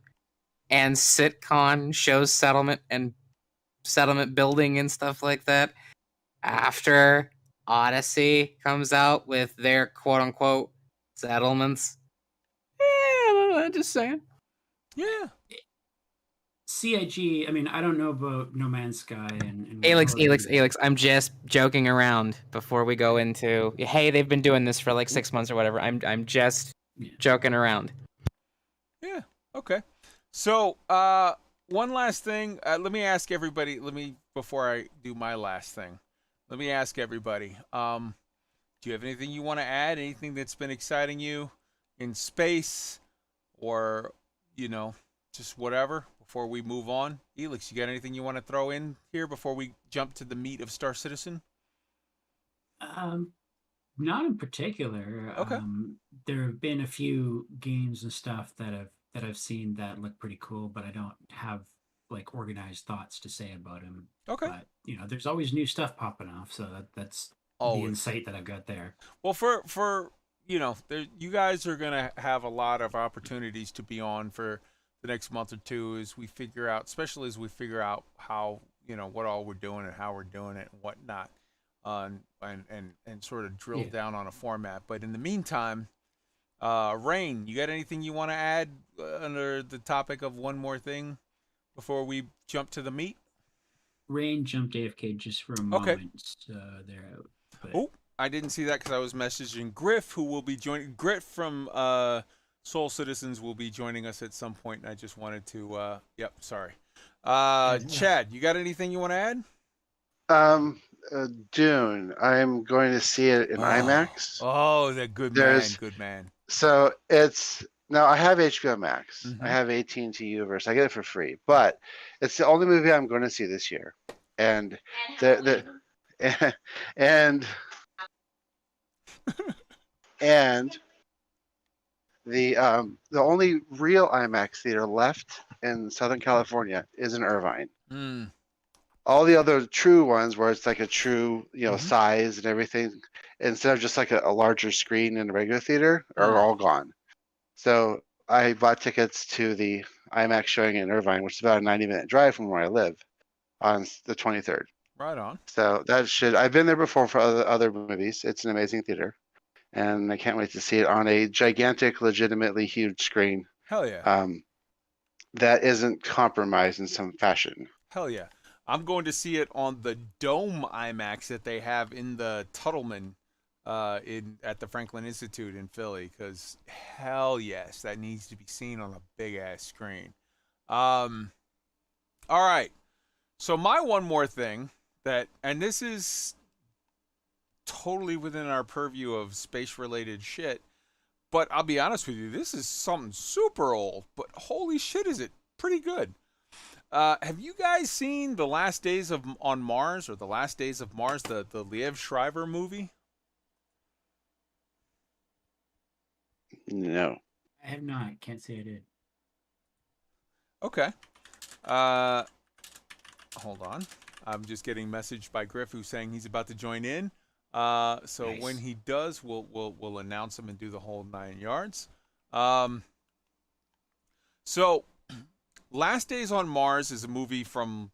And Citcon shows settlement and settlement building and stuff like that after Odyssey comes out with their quote-unquote settlements. Yeah, just saying. Yeah. CIG, I mean, I don't know about No Man's Sky and Alex, I'm just joking around before we go into, hey, they've been doing this for like 6 months or whatever. I'm just joking around. Yeah. Okay. So, one last thing. Let me ask everybody. Before I do my last thing, let me ask everybody. Do you have anything you want to add? Anything that's been exciting you in space, or just whatever? Before we move on, Elix, you got anything you want to throw in here before we jump to the meat of Star Citizen? Not in particular. Okay. There have been a few games and stuff that I've seen that look pretty cool, but I don't have like organized thoughts to say about them. Okay. But there's always new stuff popping off, so that's the insight that I've got there. Well, for you guys are gonna have a lot of opportunities to be on for the next month or two as we figure out, especially as we figure out how what all we're doing and how we're doing it and whatnot. on and sort of drill Yeah. down on a format. But in the meantime, Rain, you got anything you want to add under the topic of one more thing before we jump to the meat? Rain jumped AFK just for a Okay. moment, so they're out. But Oh, I didn't see that because I was messaging Griff, who will be joining. Griff from Soul Citizens will be joining us at some point, and I just wanted to. Yep, sorry. Chad, you got anything you want to add? Dune. I'm going to see it in IMAX. Oh, the good man, good man. So it's now I have HBO Max. Mhm. I have AT&T Universe. I get it for free, but it's the only movie I'm going to see this year, and the and and the only real IMAX theater left in Southern California is in Irvine. Mm. All the other true ones where it's like a true, Mhm. size and everything, instead of just like a larger screen in a regular theater, are all gone. So I bought tickets to the IMAX showing in Irvine, which is about a 90-minute drive from where I live, on the 23rd. Right on. So I've been there before for other movies. It's an amazing theater, and I can't wait to see it on a gigantic, legitimately huge screen. Hell yeah. That isn't compromised in some fashion. Hell yeah. I'm going to see it on the Dome IMAX that they have in the Tuttleman at the Franklin Institute in Philly, because hell yes, that needs to be seen on a big ass screen. All right. So my one more thing and this is totally within our purview of space related shit, but I'll be honest with you, this is something super old, but holy shit, is it pretty good. Have you guys seen The Last Days on Mars, or The Last Days of Mars, the Liev Schreiber movie? No. I have not. Can't say I did. Okay. Hold on. I'm just getting messaged by Griff, who's saying he's about to join in. So Nice. when he does, we'll announce him and do the whole 9 yards. So Last Days on Mars is a movie from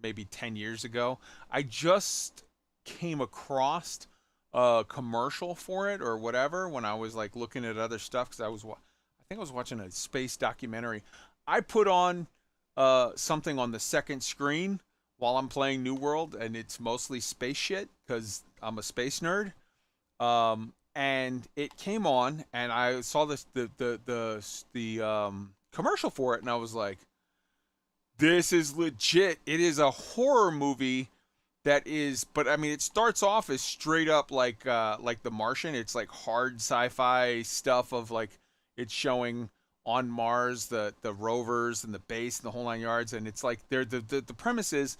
maybe 10 years ago. I just came across a commercial for it or whatever when I was like looking at other stuff, because I think I was watching a space documentary. I put on something on the second screen while I'm playing New World, and it's mostly space shit because I'm a space nerd. And it came on, and I saw the commercial for it, and I was like, this is legit. It is a horror movie that is, but I mean, it starts off as straight up like The Martian. It's like hard sci-fi stuff of like, it's showing on Mars the rovers and the base and the whole 9 yards, and it's like the premise is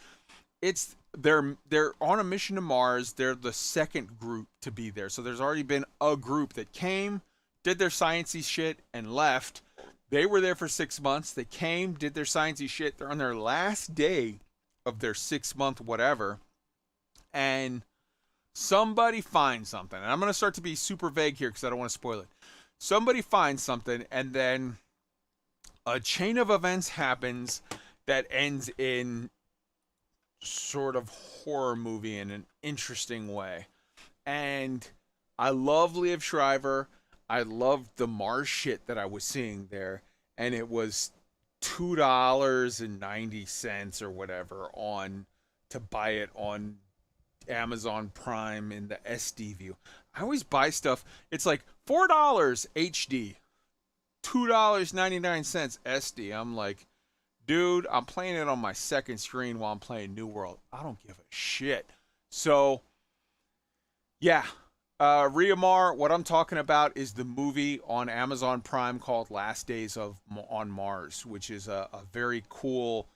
they're on a mission to Mars. They're the second group to be there. So there's already been a group that came, did their sciencey shit, and left. They were there for 6 months. They came, did their sciencey shit. They're on their last day of their 6-month whatever, and somebody finds something. And I'm going to start to be super vague here because I don't want to spoil it. Somebody finds something, and then a chain of events happens that ends in sort of horror movie in an interesting way. And I love Liev Schreiber. I loved the Mars shit that I was seeing there, and it was $2.90 or whatever to buy it on Amazon Prime in the SD view. I always buy stuff. It's like $4 HD, $2.99 SD. I'm like, dude, I'm playing it on my second screen while I'm playing New World. I don't give a shit. So, yeah. Riamar, what I'm talking about is the movie on Amazon Prime called Last Days on Mars, which is a very cool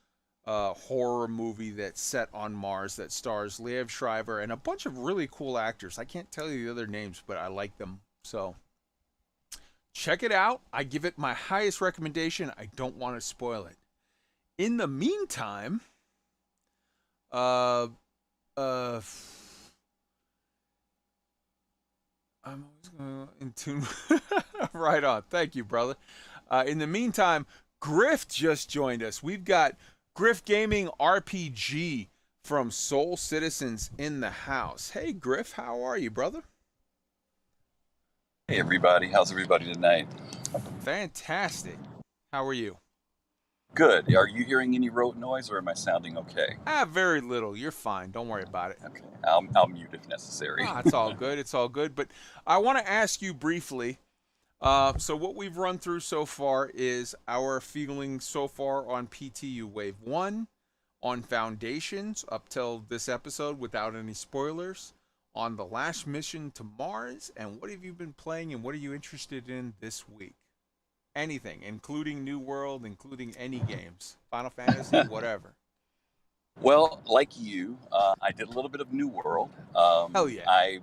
horror movie that's set on Mars that stars Liev Schreiber and a bunch of really cool actors. I can't tell you the other names, but I like them. So check it out. I give it my highest recommendation. I don't want to spoil it. In the meantime, I'm always going in tune. Right on. Thank you, brother. In the meantime, Griff just joined us. We've got Griff Gaming RPG from Soul Citizens in the house. Hey, Griff, how are you, brother? Hey everybody, how's everybody tonight? Fantastic. How are you? Good. Are you hearing any road noise or am I sounding okay? Very little. You're fine. Don't worry about it. Okay, I'll mute if necessary. It's all good. It's all good. But I want to ask you briefly. So what we've run through so far is our feelings so far on PTU Wave 1, on Foundations up till this episode without any spoilers, on the last mission to Mars, and what have you been playing and what are you interested in this week? Anything, including New World, including any games, Final Fantasy, whatever. Well, like you, I did a little bit of New World. Hell yeah. I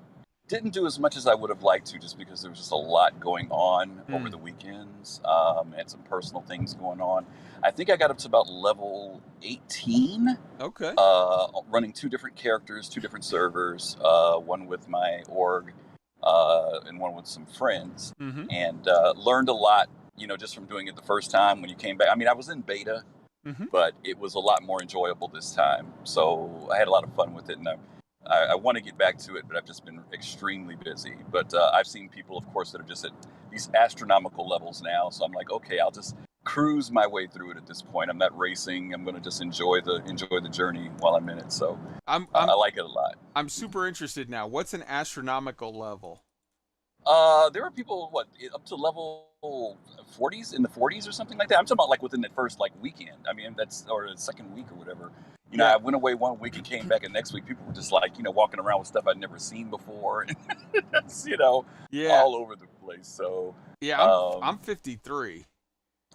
didn't do as much as I would have liked to just because there was just a lot going on over the weekends and some personal things going on. I think I got up to about level 18. Okay. Running 2 different characters, 2 different servers, one with my org and one with some friends, and learned a lot, just from doing it the first time when you came back. I mean, I was in beta, but it was a lot more enjoyable this time. So I had a lot of fun with it, and I want to get back to it, but I've just been extremely busy. But I've seen people, of course, that are just at these astronomical levels now. So I'm like, okay, I'll just cruise my way through it at this point. I'm not racing. I'm going to just enjoy the journey while I'm in it. So I like it a lot. I'm super interested now. What's an astronomical level? There are people up to level 40s, in the 40s or something like that. I'm talking about like within the first weekend. I mean, or the second week or whatever. I went away one week and came back, and next week people were just walking around with stuff I'd never seen before. It's, all over the place. So yeah, I'm 53.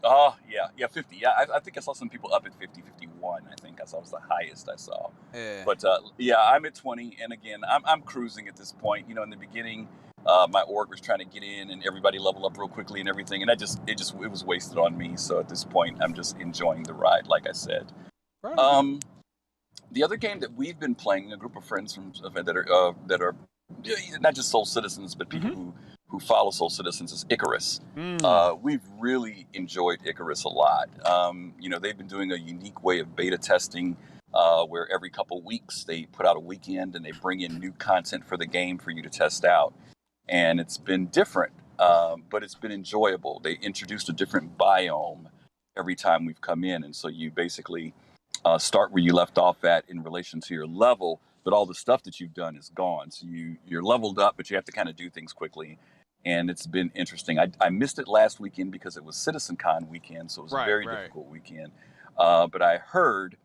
Oh, yeah, 50. Yeah, I think I saw some people up at 50, 51. I think I saw was the highest I saw. Yeah. But I'm at 20, and again, I'm cruising at this point. In the beginning, my org was trying to get in, and everybody leveled up real quickly and everything, and it was wasted on me. So at this point, I'm just enjoying the ride, like I said. Right. The other game that we've been playing, a group of friends that are not just Soul Citizens, but people who follow Soul Citizens, is Icarus. We've really enjoyed Icarus a lot. They've been doing a unique way of beta testing where every couple weeks they put out a weekend and they bring in new content for the game for you to test out. And it's been different, but it's been enjoyable. They introduced a different biome every time we've come in. And so you basically start where you left off at in relation to your level, but all the stuff that you've done is gone. So you're leveled up, but you have to kind of do things quickly. And it's been interesting. I missed it last weekend because it was Citcon weekend, so it was a very difficult weekend. But I heard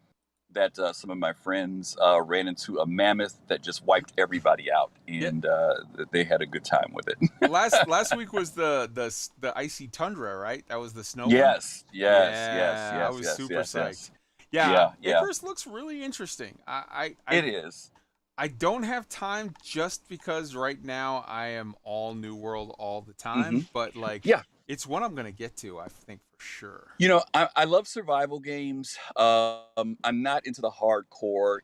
that some of my friends ran into a mammoth that just wiped everybody out, and they had a good time with it. Last week was the icy tundra, right? That was the snow. Yes. I was super psyched. Yeah. Icarus looks really interesting. It is. I don't have time just because right now I am all New World all the time, but it's one I'm gonna get to, I think, for sure. I love survival games. I'm not into the hardcore,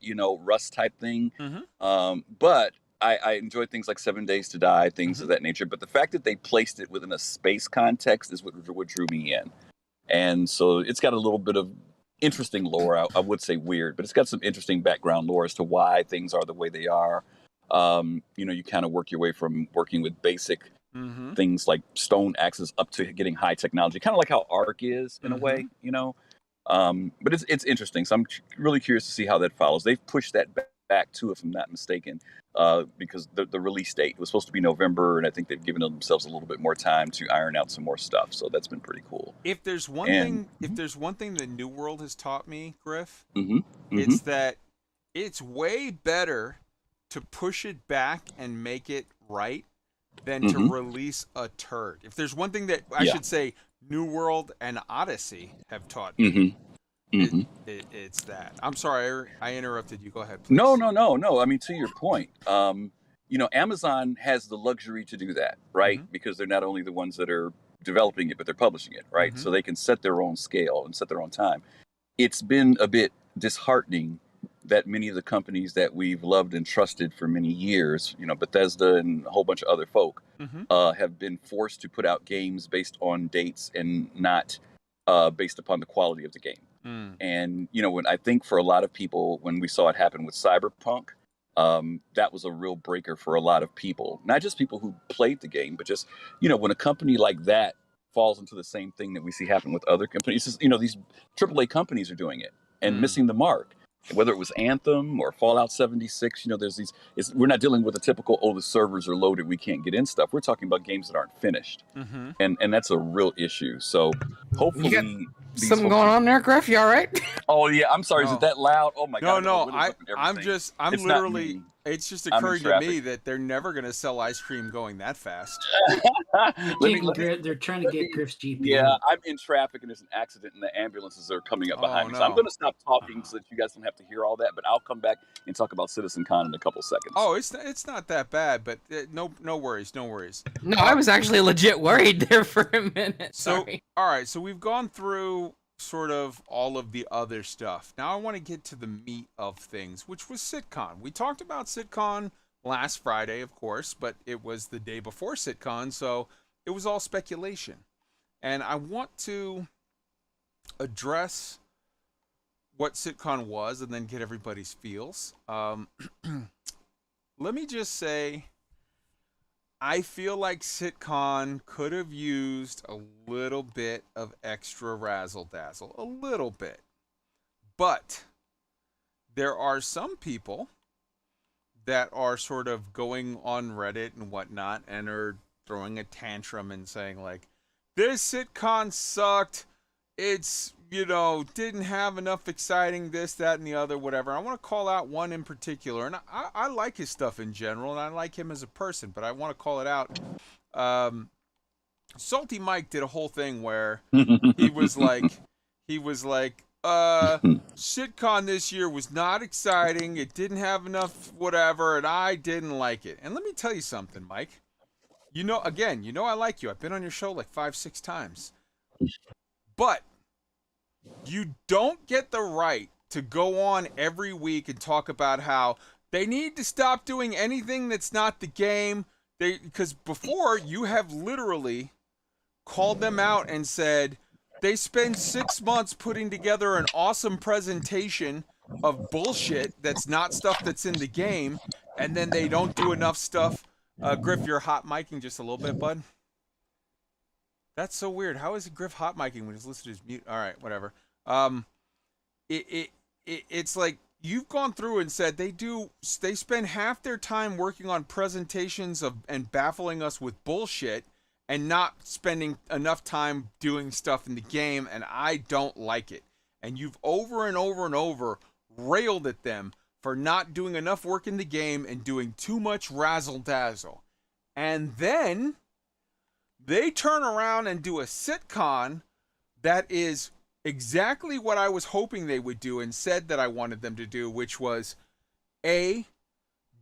Rust type thing. But I enjoy things like 7 Days to Die, things of that nature. But the fact that they placed it within a space context is what drew me in. And so it's got a little bit of interesting lore. I would say weird, but it's got some interesting background lore as to why things are the way they are. You kind of work your way from working with basic things like stone axes up to getting high technology, kind of like how Ark is in a way, but it's interesting. So I'm really curious to see how that follows. They've pushed that back too, if I'm not mistaken, because the release date was supposed to be November, and I think they've given themselves a little bit more time to iron out some more stuff. So that's been pretty cool. If there's one thing that New World has taught me, Griff, it's that it's way better to push it back and make it right than to release a turd. If there's one thing that I should say New World and Odyssey have taught me, it's that. I'm sorry, I interrupted you. Go ahead, please. No. I mean, to your point, Amazon has the luxury to do that, right? Because they're not only the ones that are developing it, but they're publishing it, right? So they can set their own scale and set their own time. It's been a bit disheartening that many of the companies that we've loved and trusted for many years, Bethesda and a whole bunch of other folk, have been forced to put out games based on dates and not based upon the quality of the game. And when I think for a lot of people, when we saw it happen with Cyberpunk, that was a real breaker for a lot of people, not just people who played the game, but just when a company like that falls into the same thing that we see happen with other companies. These AAA companies are doing it and missing the mark. Whether it was Anthem or Fallout 76, there's these. We're not dealing with the typical, the servers are loaded, we can't get in stuff. We're talking about games that aren't finished, and that's a real issue. So hopefully, You got something going on there, Griff? You all right? Oh yeah, I'm sorry. Is Oh. it that loud? Oh my god! No, I'm It's literally. not me. It's just I'm in occurring to me traffic. that they're never going to sell ice cream going that fast. They're trying to get Griff's GPU. Yeah, I'm in traffic and there's an accident and the ambulances are coming up behind me. So I'm no. going to stop talking so that you guys don't have to hear all that. But I'll come back and talk about Citcon in a couple seconds. Oh, it's not that bad, but no worries. No, I was actually legit worried there for a minute. So, Sorry. all right, so we've gone through sort of all of the other stuff. Now I want to get to the meat of things, which was Citcon. We talked about Citcon last Friday, of course, but it was the day before Citcon, so it was all speculation. And I want to address what Citcon was and then get everybody's feels. Let me just say, I feel like Citcon could have used a little bit of extra razzle dazzle, a little bit. But there are some people that are sort of going on Reddit and whatnot and are throwing a tantrum and saying like, this Citcon sucked. It's, didn't have enough exciting this, that, and the other, whatever. I want to call out one in particular, and I like his stuff in general, and I like him as a person, but I want to call it out. Salty Mike did a whole thing where he was like, Citcon this year was not exciting. It didn't have enough whatever, and I didn't like it. And let me tell you something, Mike. I like you. I've been on your show like 5-6 times. But you don't get the right to go on every week and talk about how they need to stop doing anything that's not the game. Because before, you have literally called them out and said they spend 6 months putting together an awesome presentation of bullshit that's not stuff that's in the game, and then they don't do enough stuff. Griff, you're hot micing just a little bit, bud. That's so weird. How is Griff hot micing when he's listed as mute? All right, whatever. It's like you've gone through and said they spend half their time working on presentations and baffling us with bullshit and not spending enough time doing stuff in the game, and I don't like it. And you've over and over and over railed at them for not doing enough work in the game and doing too much razzle dazzle. And then they turn around and do a Citcon that is exactly what I was hoping they would do and said that I wanted them to do, which was, A,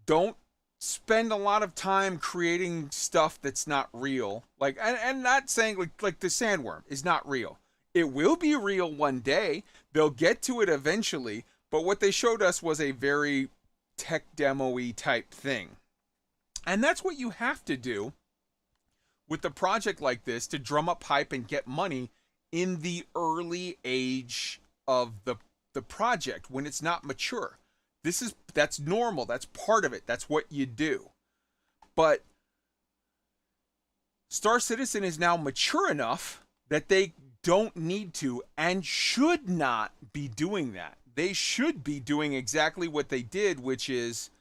don't spend a lot of time creating stuff that's not real. Like, and not saying like the sandworm is not real. It will be real one day. They'll get to it eventually. But what they showed us was a very tech demo-y type thing. And that's what you have to do with a project like this to drum up hype and get money in the early age of the project when it's not mature. That's normal. That's part of it. That's what you do. But Star Citizen is now mature enough that they don't need to and should not be doing that. They should be doing exactly what they did, which is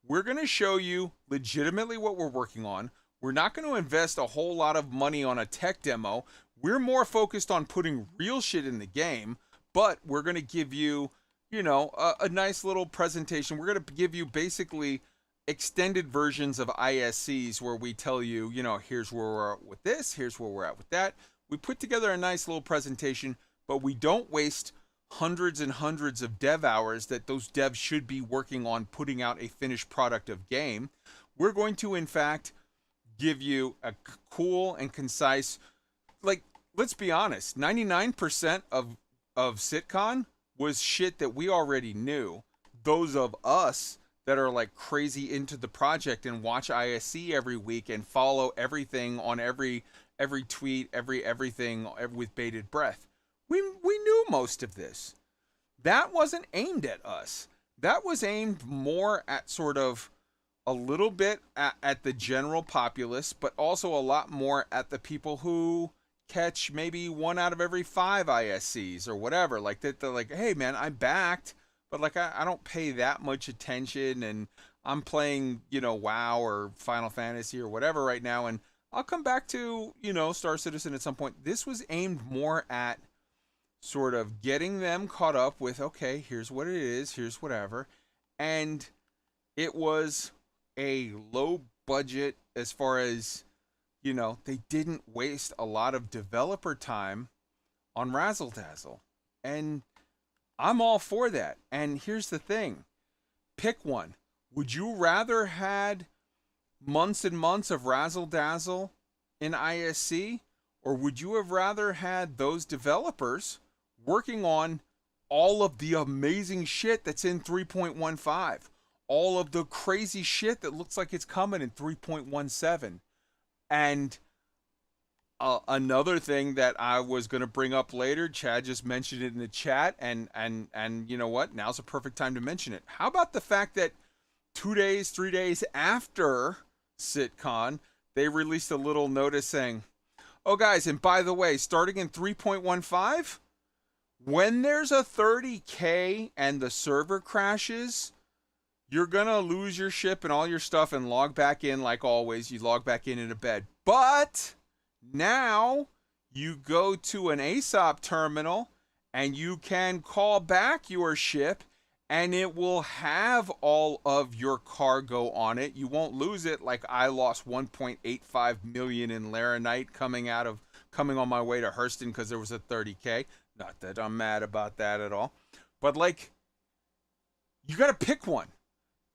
we're going to show you legitimately what we're working on. We're not going to invest a whole lot of money on a tech demo. We're more focused on putting real shit in the game, but we're going to give you, a nice little presentation. We're going to give you basically extended versions of ISCs where we tell you, here's where we're at with this, here's where we're at with that. We put together a nice little presentation, but we don't waste hundreds and hundreds of dev hours that those devs should be working on putting out a finished product of game. We're going to, in fact, give you a cool and concise, let's be honest, 99% of Citcon was shit that we already knew. Those of us that are like crazy into the project and watch ISC every week and follow everything on every tweet, everything with bated breath. We knew most of this. That wasn't aimed at us. That was aimed more at sort of a little bit at the general populace, but also a lot more at the people who catch maybe 1 out of every 5 ISCs or whatever. Like that, they're like, hey man, I backed, but like I don't pay that much attention, and I'm playing, WoW or Final Fantasy or whatever right now, and I'll come back to, Star Citizen at some point. This was aimed more at sort of getting them caught up with, okay, here's what it is, here's whatever. And it was a low budget as far as, they didn't waste a lot of developer time on Razzle Dazzle. And I'm all for that. And here's the thing. Pick one. Would you rather had months and months of Razzle Dazzle in ISC? Or would you have rather had those developers working on all of the amazing shit that's in 3.15? All of the crazy shit that looks like it's coming in 3.17. And another thing that I was going to bring up later, Chad just mentioned it in the chat, and you know what? Now's a perfect time to mention it. How about the fact that 2 days, 3 days after Citcon, they released a little notice saying, oh guys, and by the way, starting in 3.15, when there's a 30K and the server crashes, you're going to lose your ship and all your stuff and log back in like always. You log back in a bed. But now you go to an ASOP terminal and you can call back your ship and it will have all of your cargo on it. You won't lose it like I lost 1.85 million in Laranite coming on my way to Hurston because there was a 30K. Not that I'm mad about that at all. But like, you got to pick one.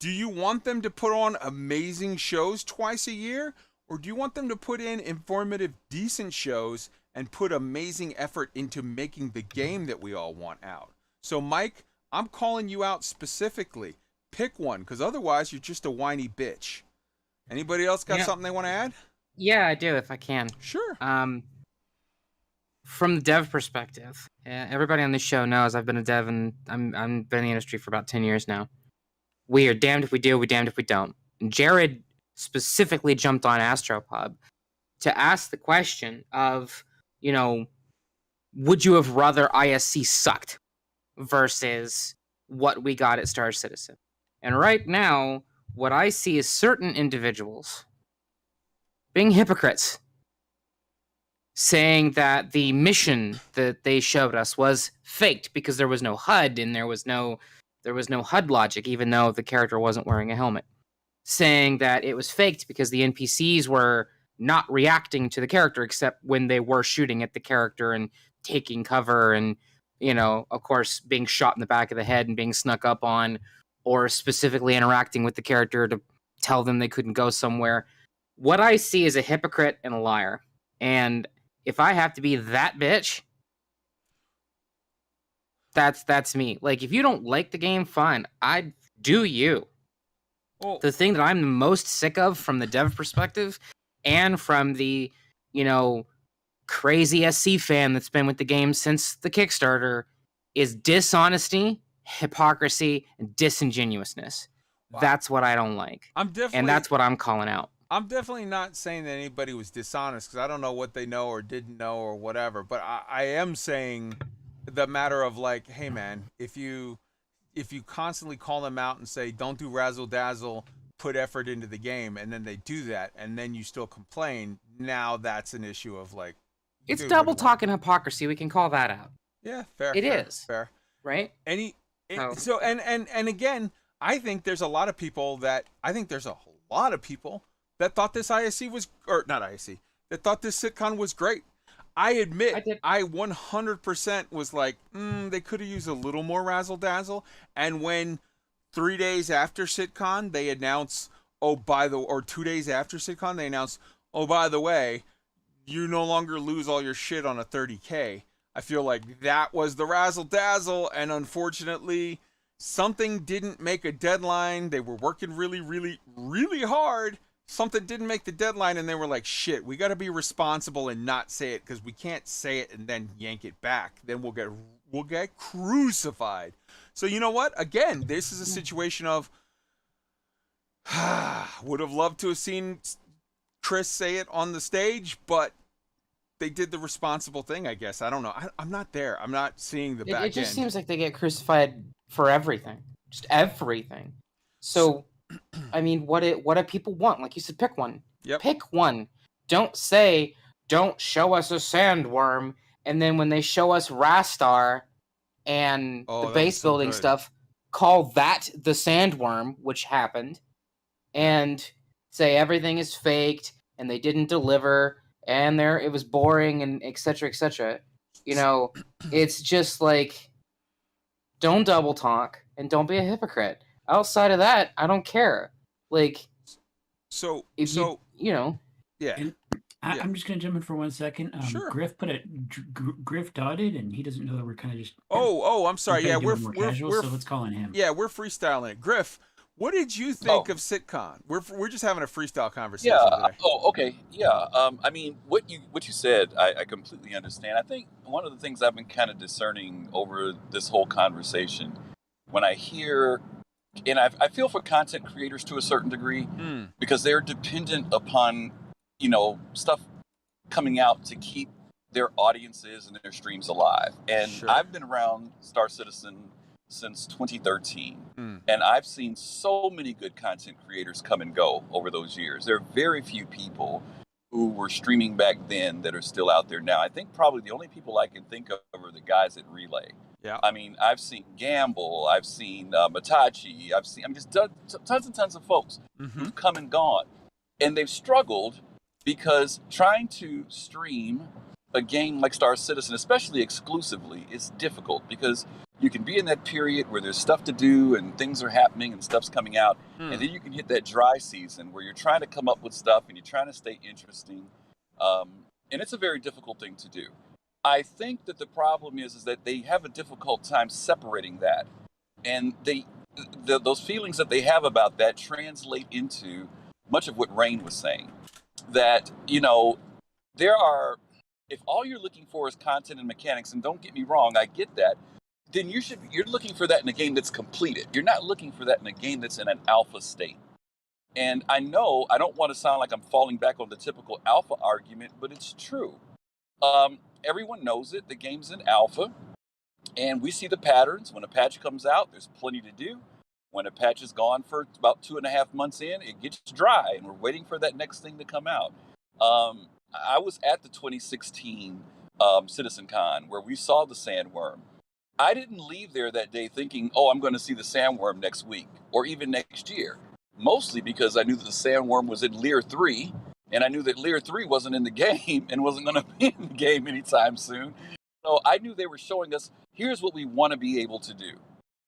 Do you want them to put on amazing shows twice a year? Or do you want them to put in informative, decent shows and put amazing effort into making the game that we all want out? So, Mike, I'm calling you out specifically. Pick one, because otherwise you're just a whiny bitch. Anybody else got something they want to add? Yeah, I do, if I can. Sure. From the dev perspective, everybody on this show knows I've been a dev and I'm been in the industry for about 10 years now. We are damned if we do, we're damned if we don't. And Jared specifically jumped on Astropub to ask the question of, would you have rather ISC sucked versus what we got at Star Citizen? And right now, what I see is certain individuals being hypocrites, saying that the mission that they showed us was faked because there was no HUD and there was no HUD logic, even though the character wasn't wearing a helmet. Saying that it was faked because the NPCs were not reacting to the character except when they were shooting at the character and taking cover and, of course, being shot in the back of the head and being snuck up on, or specifically interacting with the character to tell them they couldn't go somewhere. What I see is a hypocrite and a liar. And if I have to be that bitch, that's me. Like, if you don't like the game, fine. I do you. Well, the thing that I'm the most sick of from the dev perspective and from the, crazy SC fan that's been with the game since the Kickstarter is dishonesty, hypocrisy, and disingenuousness. Wow. That's what I don't like. And that's what I'm calling out. I'm definitely not saying that anybody was dishonest because I don't know what they know or didn't know or whatever. But I am saying the matter of like, hey man, if you constantly call them out and say, don't do razzle dazzle, put effort into the game, and then they do that, and then you still complain, now that's an issue of like, it's double talk and hypocrisy. We can call that out. Yeah, fair. It is fair, right? So again, I think there's a lot of people that thought this ISC was, or not ISC, that thought this Citcon was great. I admit, I 100% was like, they could have used a little more razzle dazzle. And when 3 days after Citcon, they announce, or 2 days after Citcon, they announce, oh, by the way, you no longer lose all your shit on a 30K. I feel like that was the razzle dazzle. And unfortunately, something didn't make a deadline. They were working really, really, really hard. something didn't make the deadline, and they were like, shit, we got to be responsible and not say it, because we can't say it and then yank it back. Then we'll get crucified. So you know what? Again, this is a situation of would have loved to have seen Chris say it on the stage, but they did the responsible thing, I guess. I don't know. I'm not there. I'm not seeing the back end. It just seems like they get crucified for everything. Just everything. So, I mean, what do people want? Like you said, pick one. Yep. Pick one. Don't show us a sandworm, and then when they show us Rastar and the base building stuff, call that the sandworm, which happened, and say everything is faked, and they didn't deliver, and it was boring, and etc. etc. You know, it's just like, don't double talk and don't be a hypocrite. Outside of that, I don't care. Like, you know. Yeah. And I'm just gonna jump in for 1 second. Sure. Griff dotted, and he doesn't know that we're kind of just. I'm sorry. Yeah, we're casual, so let's call on him. Yeah, we're freestyling it. Griff, what did you think of Citcon? We're just having a freestyle conversation today. Okay. Yeah. I mean, what you said, I completely understand. I think one of the things I've been kind of discerning over this whole conversation, when I hear, and I feel for content creators to a certain degree, because they're dependent upon, stuff coming out to keep their audiences and their streams alive. And Sure. I've been around Star Citizen since 2013, and I've seen so many good content creators come and go over those years. There are very few people who were streaming back then that are still out there now. I think probably the only people I can think of are the guys at Relay. Yeah. I mean, I've seen Gamble, I've seen Matachi, tons and tons of folks who've come and gone, and they've struggled because trying to stream a game like Star Citizen, especially exclusively, is difficult, because you can be in that period where there's stuff to do and things are happening and stuff's coming out, and then you can hit that dry season where you're trying to come up with stuff and you're trying to stay interesting, and it's a very difficult thing to do. I think that the problem is that they have a difficult time separating that, and those feelings that they have about that translate into much of what Rain was saying, that if all you're looking for is content and mechanics, and don't get me wrong, I get that, then you're looking for that in a game that's completed. You're not looking for that in a game that's in an alpha state. And I know I don't want to sound like I'm falling back on the typical alpha argument, but it's true. Everyone knows it. The game's in alpha, and we see the patterns. When a patch comes out, there's plenty to do. When a patch is gone for about 2.5 months in, it gets dry, and we're waiting for that next thing to come out. I was at the 2016 Citcon where we saw the sandworm. I didn't leave there that day thinking, I'm going to see the sandworm next week or even next year. Mostly because I knew that the sandworm was in Lear 3, and I knew that Lear 3 wasn't in the game and wasn't going to be in the game anytime soon. So I knew they were showing us, here's what we want to be able to do.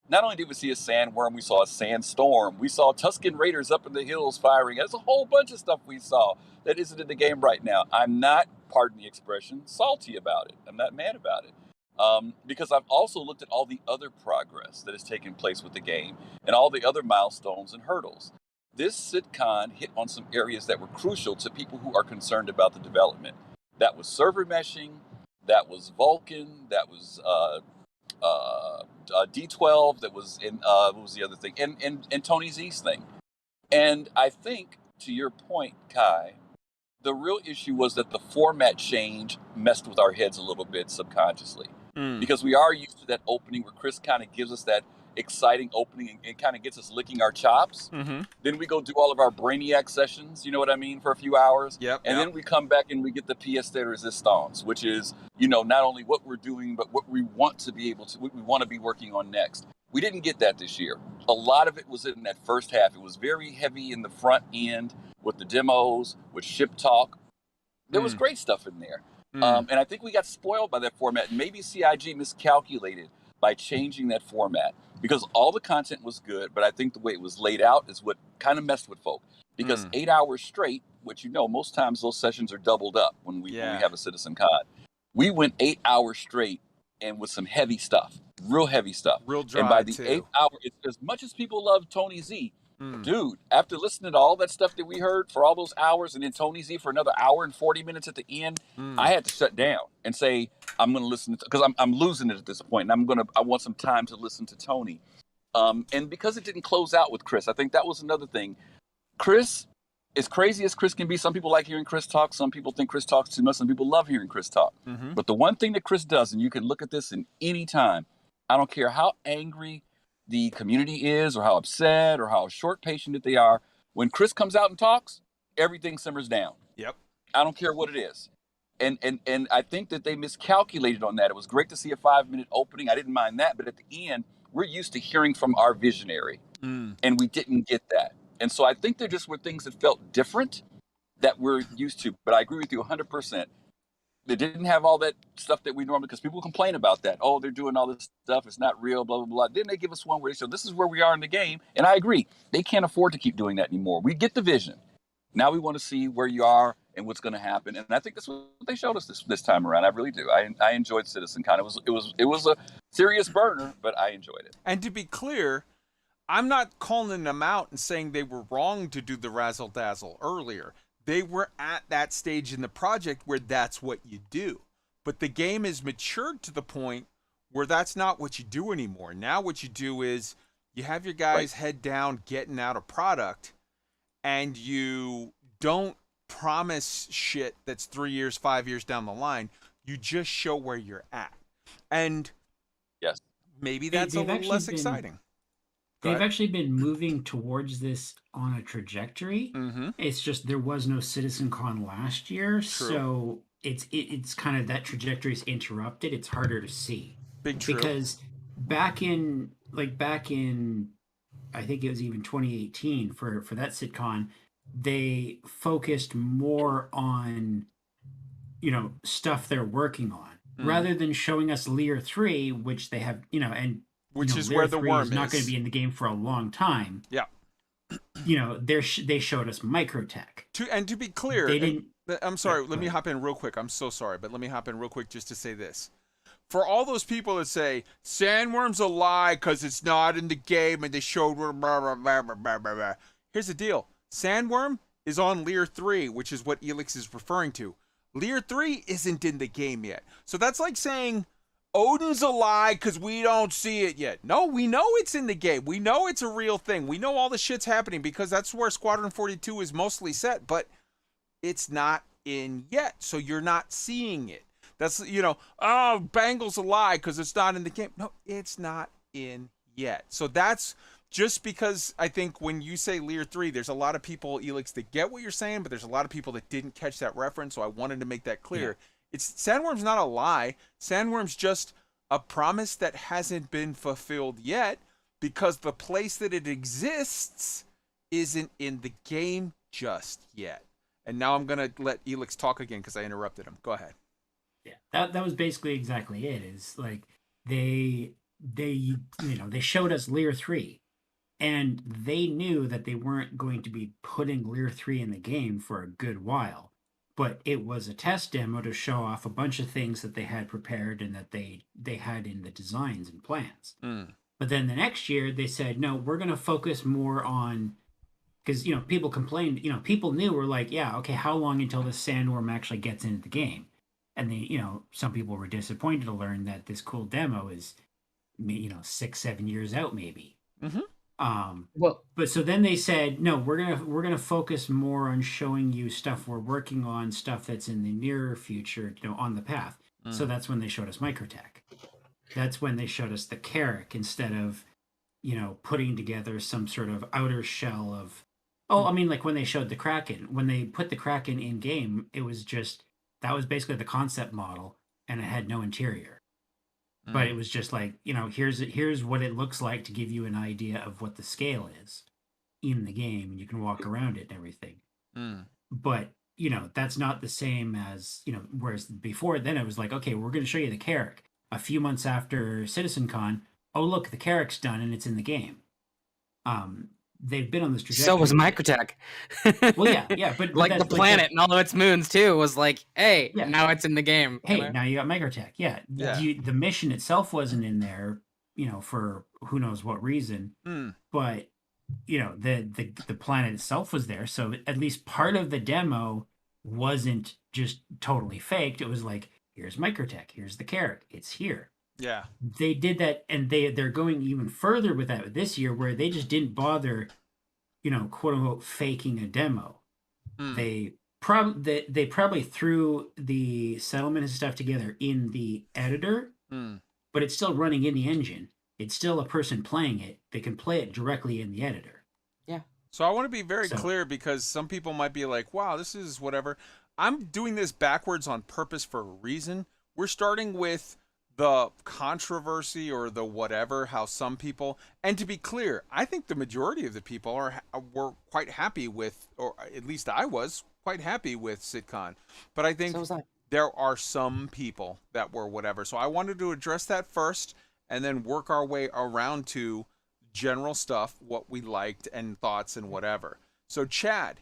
Not only did we see a sandworm, we saw a sandstorm. We saw Tusken Raiders up in the hills firing. There's a whole bunch of stuff we saw that isn't in the game right now. I'm not, pardon the expression, salty about it. I'm not mad about it. Because I've also looked at all the other progress that has taken place with the game and all the other milestones and hurdles. This Citcon hit on some areas that were crucial to people who are concerned about the development. That was server meshing, that was Vulkan, that was D12, that was in what was the other thing, and Tony Z's thing. And I think, to your point, Kai, the real issue was that the format change messed with our heads a little bit subconsciously. Because we are used to that opening where Chris kind of gives us that exciting opening and kind of gets us licking our chops. Then we go do all of our Brainiac sessions, you know what I mean, for a few hours. Then we come back and we get the pièce de résistance, which is, not only what we're doing, but what we want to be able to, what we want to be working on next. We didn't get that this year. A lot of it was in that first half. It was very heavy in the front end with the demos, with ship talk. There was great stuff in there. And I think we got spoiled by that format. Maybe CIG miscalculated by changing that format, because all the content was good, but I think the way it was laid out is what kind of messed with folk. Because 8 hours straight, which most times those sessions are doubled up when we have a Citcon. We went 8 hours straight and with some heavy stuff, real heavy stuff. Real dry, and by the too. 8th hour, as much as people love Tony Z, Dude, after listening to all that stuff that we heard for all those hours, and then Tony Z for another hour and 40 minutes at the end, I had to shut down and say, I'm going to listen to, because I'm losing it at this point, and I want some time to listen to Tony. And because it didn't close out with Chris, I think that was another thing. Chris, as crazy as Chris can be, some people like hearing Chris talk. Some people think Chris talks too much. Some people love hearing Chris talk. But the one thing that Chris does, and you can look at this in any time, I don't care how angry the community is or how upset or how short-patient that they are, when Chris comes out and talks, everything simmers down. Yep. I don't care what it is. And I think that they miscalculated on that. It was great to see a 5-minute opening. I didn't mind that. But at the end, we're used to hearing from our visionary. And we didn't get that. And so I think there just were things that felt different that we're used to. But I agree with you 100%. They didn't have all that stuff that we normally, because people complain about that. Oh, they're doing all this stuff. It's not real, blah, blah, blah. Then they give us one where they say, this is where we are in the game. And I agree. They can't afford to keep doing that anymore. We get the vision. Now we want to see where you are and what's going to happen. And I think that's what they showed us this time around. I really do. I enjoyed Citcon. It was a serious burner, but I enjoyed it. And to be clear, I'm not calling them out and saying they were wrong to do the razzle dazzle earlier. They were at that stage in the project where that's what you do. But the game is matured to the point where that's not what you do anymore. Now what you do is you have your guys head down getting out a product, and you don't promise shit that's 3 years, 5 years down the line. You just show where you're at. And yes, maybe that's a little less exciting. They've actually been moving towards this on a trajectory. It's just there was no Citcon last year, so it's kind of that trajectory is interrupted. It's harder to see. Because back in I think it was even 2018 for that Citcon, they focused more on stuff they're working on rather than showing us Lear 3, which they have and which is Lear where the 3 worm is not going to be in the game for a long time. Yeah. They showed us Microtech. To be clear, they didn't. I'm sorry. Let me hop in real quick. I'm so sorry, but let me hop in real quick just to say this. For all those people that say Sandworm's a lie because it's not in the game and they showed blah, blah, blah, blah, blah, blah. Here's the deal. Sandworm is on Lear 3, which is what Elix is referring to. Lear 3 isn't in the game yet. So that's like saying Odin's a lie because we don't see it yet. No, we know it's in the game. We know it's a real thing. We know all the shit's happening because that's where Squadron 42 is mostly set, but it's not in yet. So you're not seeing it. That's, Bangle's a lie because it's not in the game. No, it's not in yet. So that's just because I think when you say Lear 3, there's a lot of people, Elix, that get what you're saying, but there's a lot of people that didn't catch that reference. So I wanted to make that clear. Yeah. Sandworm's not a lie. Sandworm's just a promise that hasn't been fulfilled yet because the place that it exists isn't in the game just yet. And now I'm going to let Elix talk again because I interrupted him. Go ahead. Yeah, that was basically exactly it. Is like they showed us Lear 3, and they knew that they weren't going to be putting Lear 3 in the game for a good while. But it was a test demo to show off a bunch of things that they had prepared and that they had in the designs and plans. But then the next year they said, no, we're going to focus more on, because, people complained, people knew, were like, yeah, okay, how long until the Sandworm actually gets into the game? And they, some people were disappointed to learn that this cool demo is, 6-7 years out maybe. But so then they said, no, we're gonna focus more on showing you stuff we're working on, stuff that's in the near future, on the path. So that's when they showed us Microtech. That's when they showed us the Carrack instead of, putting together some sort of outer shell of. Like when they showed the Kraken, when they put the Kraken in game, it was just that was basically the concept model, and it had no interior. But it was just like, here's what it looks like to give you an idea of what the scale is in the game, and you can walk around it and everything. But, that's not the same as, whereas before then it was like, okay, we're going to show you the Carrack. A few months after Citcon, oh, look, the Carrack's done and it's in the game. They've been on this trajectory. So was Microtech. Well, yeah, but like the planet and all of its moons too was like, hey, now it's in the game. Hey, now you got Microtech. Yeah. The mission itself wasn't in there, for who knows what reason. But the planet itself was there. So at least part of the demo wasn't just totally faked. It was like, here's Microtech, here's the carrot, it's here. Yeah. They did that, and they're going even further with that this year, where they just didn't bother, quote unquote, faking a demo. They probably threw the settlement and stuff together in the editor, but it's still running in the engine. It's still a person playing it. They can play it directly in the editor. Yeah. So I want to be very clear, because some people might be like, wow, this is whatever. I'm doing this backwards on purpose for a reason. We're starting with the controversy or the whatever, how some people, and to be clear, I think the majority of the people were quite happy with, or at least I was quite happy with Citcon. But I think there are some people that were whatever. So I wanted to address that first and then work our way around to general stuff, what we liked and thoughts and whatever. So Chad,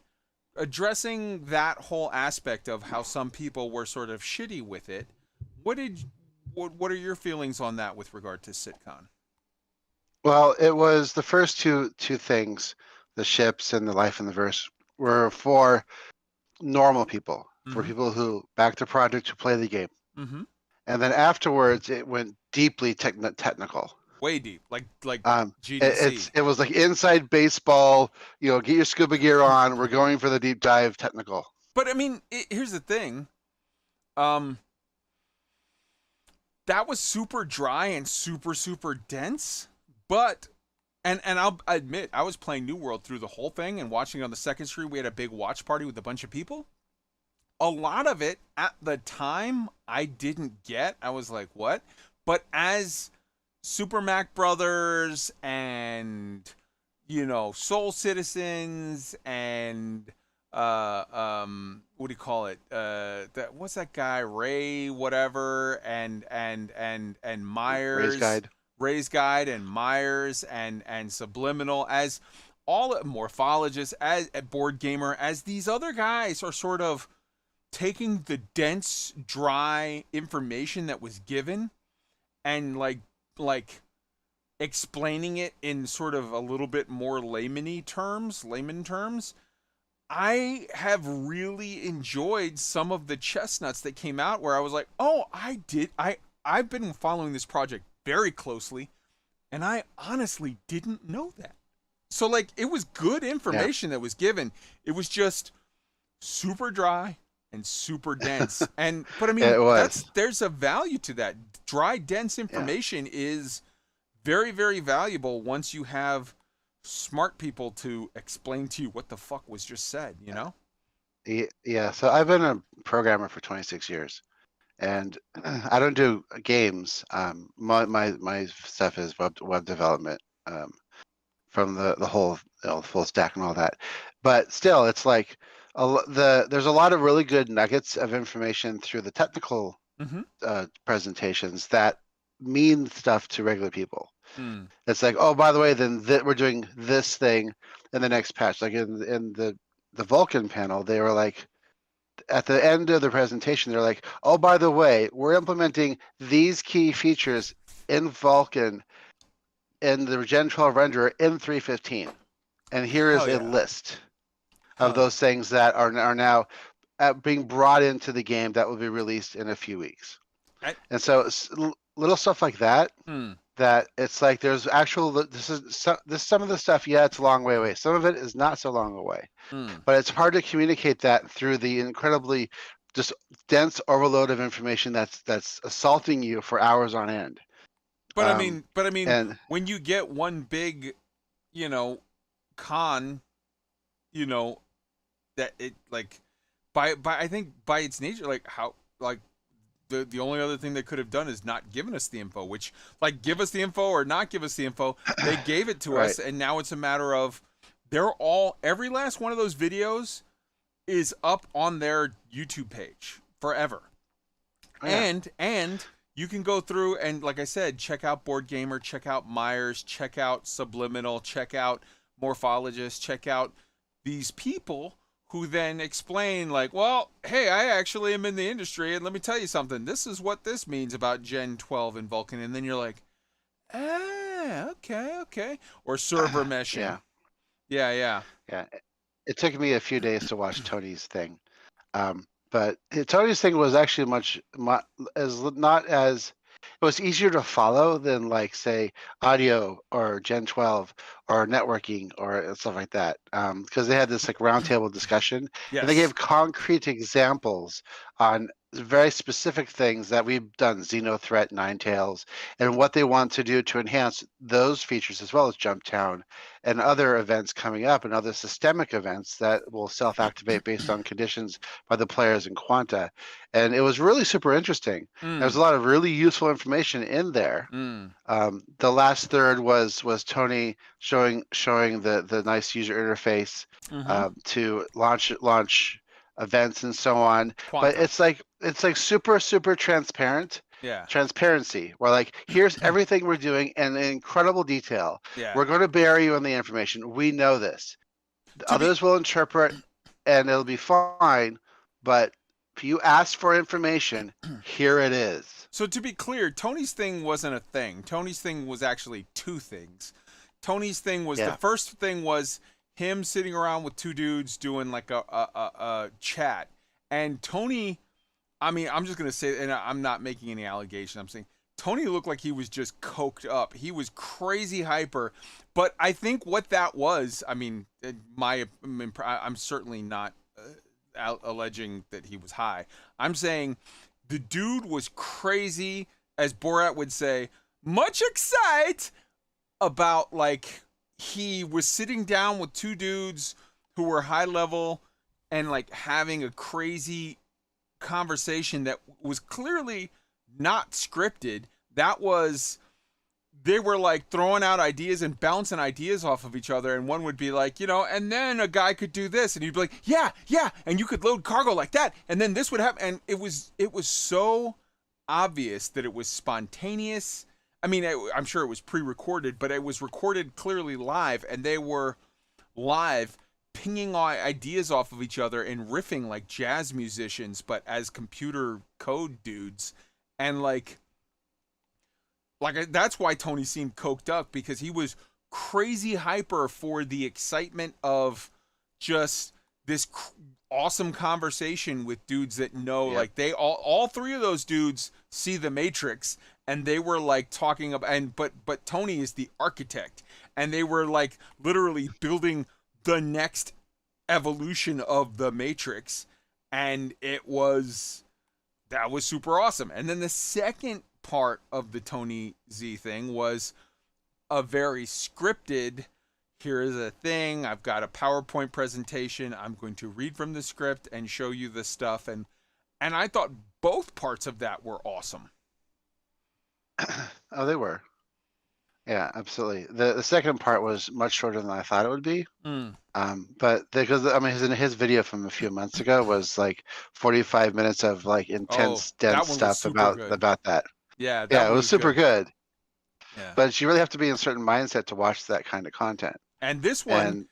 addressing that whole aspect of how some people were sort of shitty with it, what are your feelings on that with regard to Citcon? Well, it was the first two things, the ships and the life in the verse, were for normal people, for people who back the project, who play the game. And then afterwards, it went deeply technical. Way deep, like GDC. It was like inside baseball. Get your scuba gear on. We're going for the deep dive technical. But I mean, here's the thing. That was super dry and super, super dense. But, and I'll admit, I was playing New World through the whole thing and watching it on the second screen. We had a big watch party with a bunch of people. A lot of it, at the time, I didn't get. I was like, what? But as Super Mac Brothers and, Soul Citizens and what do you call it? What's that guy? Ray whatever and Myers. Ray's Guide and Myers and Subliminal, as all Morphologist, as Board Gamer, as these other guys are sort of taking the dense, dry information that was given and like explaining it in sort of a little bit more layman terms. I have really enjoyed some of the chestnuts that came out where I was like, oh, I've been following this project very closely, and I honestly didn't know that. So like, it was good information that was given. It was just super dry and super dense. But I mean, there's a value to that. Dry, dense information is very, very valuable once you have smart people to explain to you what the fuck was just said, Yeah, so I've been a programmer for 26 years, and I don't do games. My stuff is web development, from the whole full stack and all that. But still, it's like there's a lot of really good nuggets of information through the technical presentations that mean stuff to regular people. It's like, oh, by the way, then we're doing this thing in the next patch. Like in the Vulkan panel, they were like, at the end of the presentation, they're like, oh, by the way, we're implementing these key features in Vulkan in the Gen 12 renderer in 3.15. And here is a list of those things that are now being brought into the game that will be released in a few weeks. And so little stuff like that, that it's like there's actual, this some of the stuff, it's a long way away. Some of it is not so long away. But it's hard to communicate that through the incredibly just dense overload of information that's assaulting you for hours on end. But I mean, when you get one big, con, that it like by I think by its nature, like how like the only other thing they could have done is not given us the info, which like give us the info or not give us the info. They gave it to us, and now it's a matter of every last one of those videos is up on their YouTube page forever. And you can go through and, like I said, check out Board Gamer, check out Myers, check out Subliminal, check out Morphologist, check out these people who then explain like, well, hey, I actually am in the industry, and let me tell you something. This is what this means about Gen 12 and Vulkan. And then you're like, okay. Or server meshing. Yeah. Yeah, it took me a few days to watch Tony's thing, but Tony's thing was actually not as it was easier to follow than like say audio or Gen 12 or networking or stuff like that, because they had this like roundtable discussion and they Yes. gave concrete examples on very specific things that we've done, Xenothreat, Ninetales, and what they want to do to enhance those features as well as Jumptown and other events coming up and other systemic events that will self-activate based on conditions by the players in Quanta. And it was really super interesting. There's a lot of really useful information in there. The last third was Tony showing the nice user interface to launch events and so on. Quanta. But it's like super transparent. Yeah. Transparency, where like here's everything we're doing in incredible detail. Yeah. We're going to bury you in the information. We know this. Others will interpret, and it'll be fine. But if you ask for information, here it is. So to be clear, Tony's thing wasn't a thing. Tony's thing was actually two things. Tony's thing was the first thing was him sitting around with two dudes doing like a chat. And Tony, I mean, I'm just going to say, and I'm not making any allegation. I'm saying Tony looked like he was just coked up. He was crazy hyper. But I think what that was, I mean, I'm certainly not alleging that he was high. I'm saying the dude was crazy, as Borat would say, much excite about like he was sitting down with two dudes who were high level and like having a crazy conversation that was clearly not scripted. That was, they were like throwing out ideas and bouncing ideas off of each other, and one would be like, you know, and then a guy could do this, and he'd be like, yeah, and you could load cargo like that, and then this would happen, and it was so obvious that it was spontaneous. I mean, I'm sure it was pre-recorded, but it was recorded clearly live, and they were live pinging ideas off of each other and riffing like jazz musicians, but as computer code dudes. And like that's why Tony seemed coked up, because he was crazy hyper for the excitement of just this awesome conversation with dudes that know, like they all three of those dudes see the Matrix, and they were like talking about, and but Tony is the architect, and they were like literally building the next evolution of the Matrix, and that was super awesome. And then the second part of the Tony Z thing was a very scripted, here is a thing, I've got a PowerPoint presentation, I'm going to read from the script and show you the stuff, and I thought both parts of that were awesome. Oh, they were. Yeah, absolutely. The second part was much shorter than I thought it would be. But because I mean, his video from a few months ago was like 45 minutes of like intense, dense stuff about that. Yeah, it was super good. Yeah. But you really have to be in a certain mindset to watch that kind of content. And this one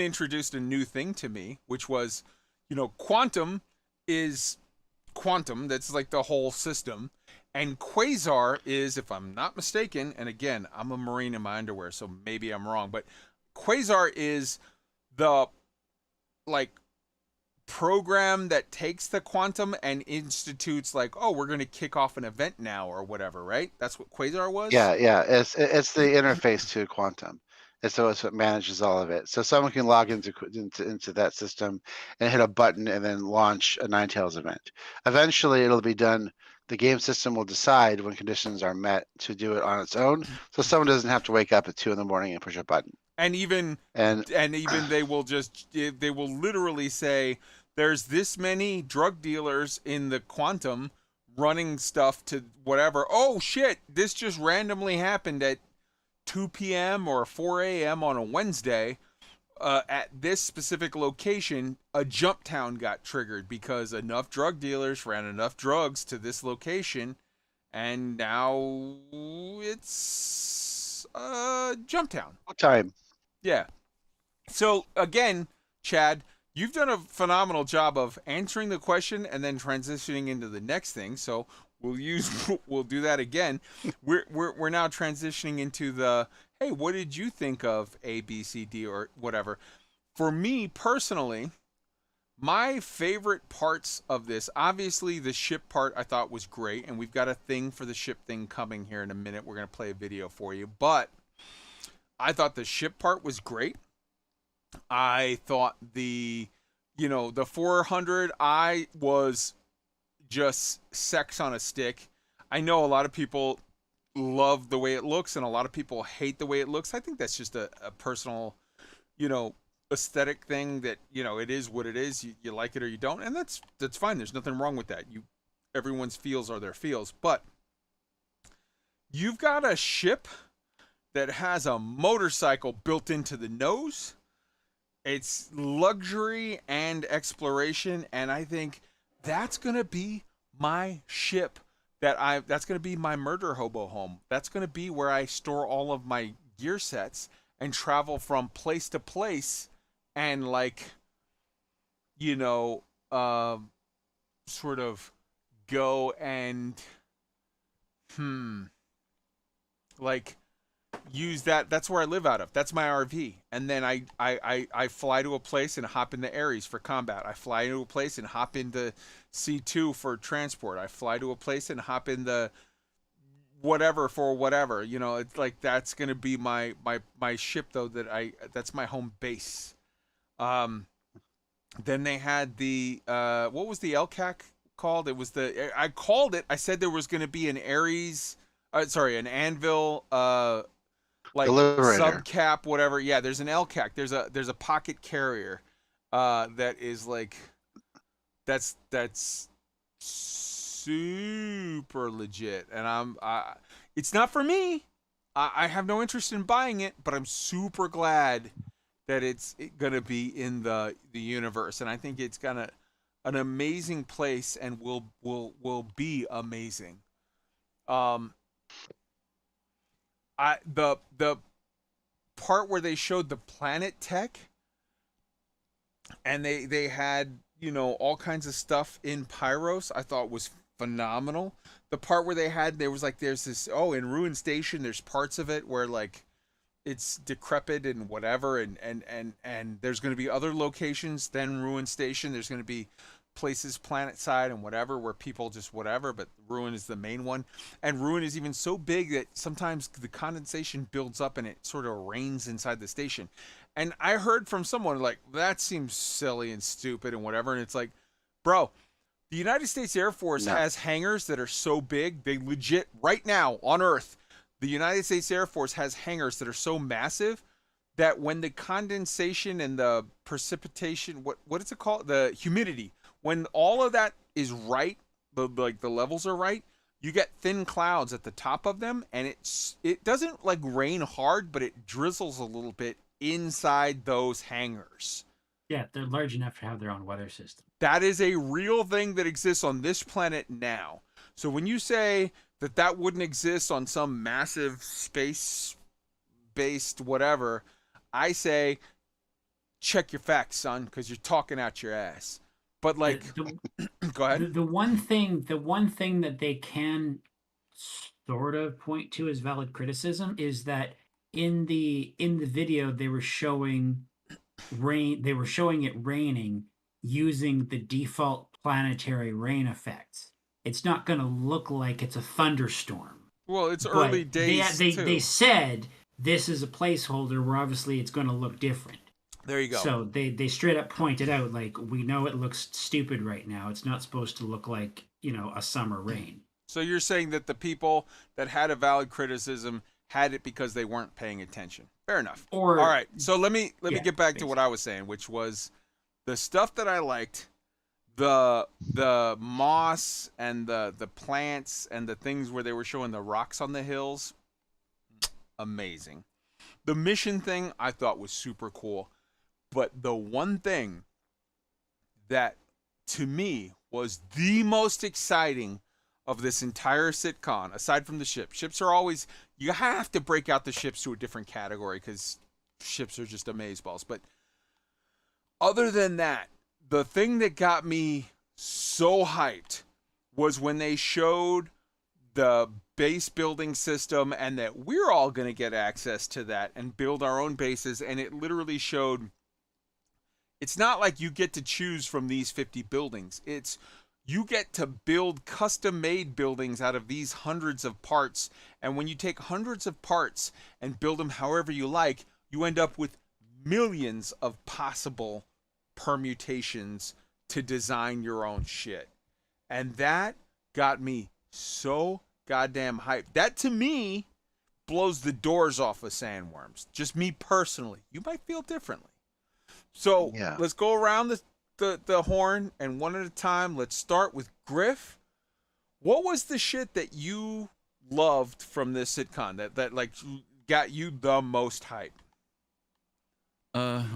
introduced a new thing to me, which was, you know, quantum is quantum. That's like the whole system. And quasar is, if I'm not mistaken, and again, I'm a Marine in my underwear, so maybe I'm wrong, but quasar is the like program that takes the quantum and institutes like, oh, we're going to kick off an event now or whatever, right? That's what quasar was? Yeah. It's the interface to quantum. And so it's what manages all of it. So someone can log into that system and hit a button and then launch a Ninetales event. Eventually, it'll be done. The game system will decide when conditions are met to do it on its own, so someone doesn't have to wake up at 2 a.m. and push a button. And even they will literally say, there's this many drug dealers in the quantum running stuff to whatever. Oh shit, this just randomly happened at 2 p.m. or 4 a.m. on a Wednesday. At this specific location, a Jumptown got triggered because enough drug dealers ran enough drugs to this location, and now it's Jumptown. Time. Yeah. So again, Chad, you've done a phenomenal job of answering the question and then transitioning into the next thing. So we'll do that again. We're now transitioning into the, hey, what did you think of A, B, C, D, or whatever? For me personally, my favorite parts of this, obviously the ship part I thought was great, and we've got a thing for the ship thing coming here in a minute. We're going to play a video for you, but I thought the ship part was great. I thought the 400 I was just sex on a stick. I know a lot of people love the way it looks and a lot of people hate the way it looks. I think that's just a personal, aesthetic thing that, it is what it is. You like it or you don't, and that's fine. There's nothing wrong with that. Everyone's feels are their feels, but you've got a ship that has a motorcycle built into the nose. It's luxury and exploration, and I think that's gonna be my ship. That's gonna be my murder hobo home. That's gonna be where I store all of my gear sets and travel from place to place, and sort of go and use that's where I live out of. That's my RV. And then I fly to a place and hop into Ares for combat. I fly to a place and hop into C2 for transport. I fly to a place and hop in the whatever for whatever. It's like that's gonna be my ship though, that's my home base. Then they had the what was the LCAC called? It was I said there was gonna be an Ares an anvil Deliberator. subcap, whatever. Yeah, there's an LCAC. There's a pocket carrier that is that's super legit, and it's not for me. I have no interest in buying it, but I'm super glad that it's gonna be in the universe, and I think it's gonna an amazing place and will be amazing. The part where they showed the planet tech and they had all kinds of stuff in Pyros, I thought was phenomenal. The part where there's this in Ruin Station, there's parts of it where it's decrepit and whatever, and there's going to be other locations than Ruin Station. There's going to be places planet side and whatever where people just whatever, but Ruin is the main one, and Ruin is even so big that sometimes the condensation builds up and it sort of rains inside the station. And I heard from someone that seems silly and stupid and whatever, and it's like, bro, the United States Air Force has hangars that are so big, they legit right now on Earth, the United States Air Force has hangars that are so massive that when the condensation and the precipitation, what is it called, the humidity, when all of that is right, the levels are right, you get thin clouds at the top of them, and it doesn't rain hard, but it drizzles a little bit inside those hangars. Yeah, they're large enough to have their own weather system. That is a real thing that exists on this planet now. So when you say that wouldn't exist on some massive space-based whatever, I say check your facts, son, because you're talking out your ass. But go ahead. The one thing that they can sort of point to as valid criticism is that in the video they were showing it raining using the default planetary rain effects. It's not going to look like it's a thunderstorm. Well, it's early days. They said this is a placeholder where obviously it's going to look different. There you go. So they straight up pointed out, we know it looks stupid right now. It's not supposed to look like, a summer rain. So you're saying that the people that had a valid criticism had it because they weren't paying attention. Fair enough. All right. So let me get back to what I was saying, which was the stuff that I liked, the moss and the plants and the things where they were showing the rocks on the hills. Amazing. The mission thing I thought was super cool. But the one thing that, to me, was the most exciting of this entire Citcon, aside from the ships are always, you have to break out the ships to a different category because ships are just amazeballs. But other than that, the thing that got me so hyped was when they showed the base building system and that we're all going to get access to that and build our own bases. And it literally showed it's not like you get to choose from these 50 buildings. It's you get to build custom made buildings out of these hundreds of parts. And when you take hundreds of parts and build them however you like, you end up with millions of possible permutations to design your own shit. And that got me so goddamn hyped. That to me blows the doors off of Sandworms. Just me personally. You might feel differently. So Yeah. let's go around the horn and one at a time. Let's start with Griff. What was the shit that you loved from this Citcon that like got you the most hype?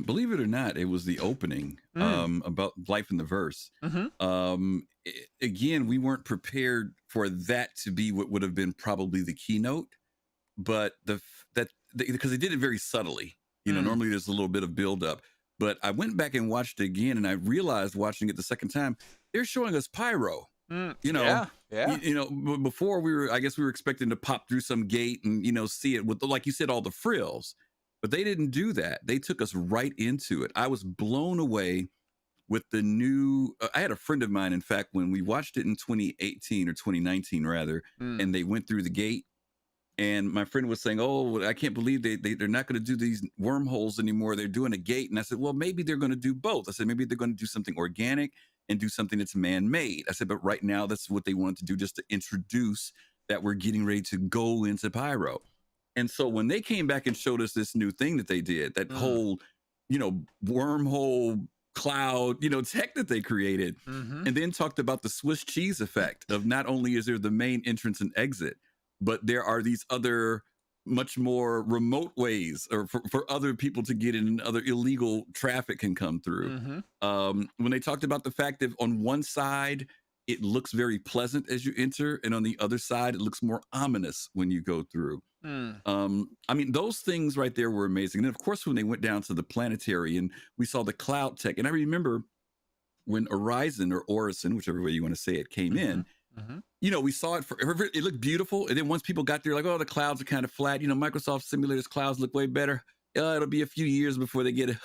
Believe it or not, it was the opening about life in the verse. Again, we weren't prepared for that to be what would have been probably the keynote, but because they did it very subtly. You know, normally there's a little bit of buildup, but I went back and watched it again, and I realized watching it the second time, they're showing us pyro. You know, you know, before I guess we were expecting to pop through some gate and, you know, see it with, like you said, all the frills. But they didn't do that. They took us right into it. I was blown away with the new. I had a friend of mine, in fact, when we watched it in 2018 or 2019, rather, and they went through the gate. And my friend was saying, "Oh, I can't believe they're not going to do these wormholes anymore. They're doing a gate." And I said, "Well, maybe they're going to do both." I said, "Maybe they're going to do something organic and do something that's man-made." I said, "But right now, that's what they wanted to do, just to introduce that we're getting ready to go into pyro." And so when they came back and showed us this new thing that they did, that whole, you know, wormhole cloud, you know, tech that they created, and then talked about the Swiss cheese effect of not only is there the main entrance and exit, but there are these other much more remote ways or for other people to get in and other illegal traffic can come through. When they talked about the fact that on one side, it looks very pleasant as you enter, and on the other side, it looks more ominous when you go through. I mean, those things right there were amazing. And then, of course, when they went down to the planetary and we saw the cloud tech, and I remember when Horizon or Orison, whichever way you want to say it, came in, you know, we saw it it looked beautiful. And then once people got there, like, oh, the clouds are kind of flat. You know, Microsoft Simulator's clouds look way better. It'll be a few years before they get it.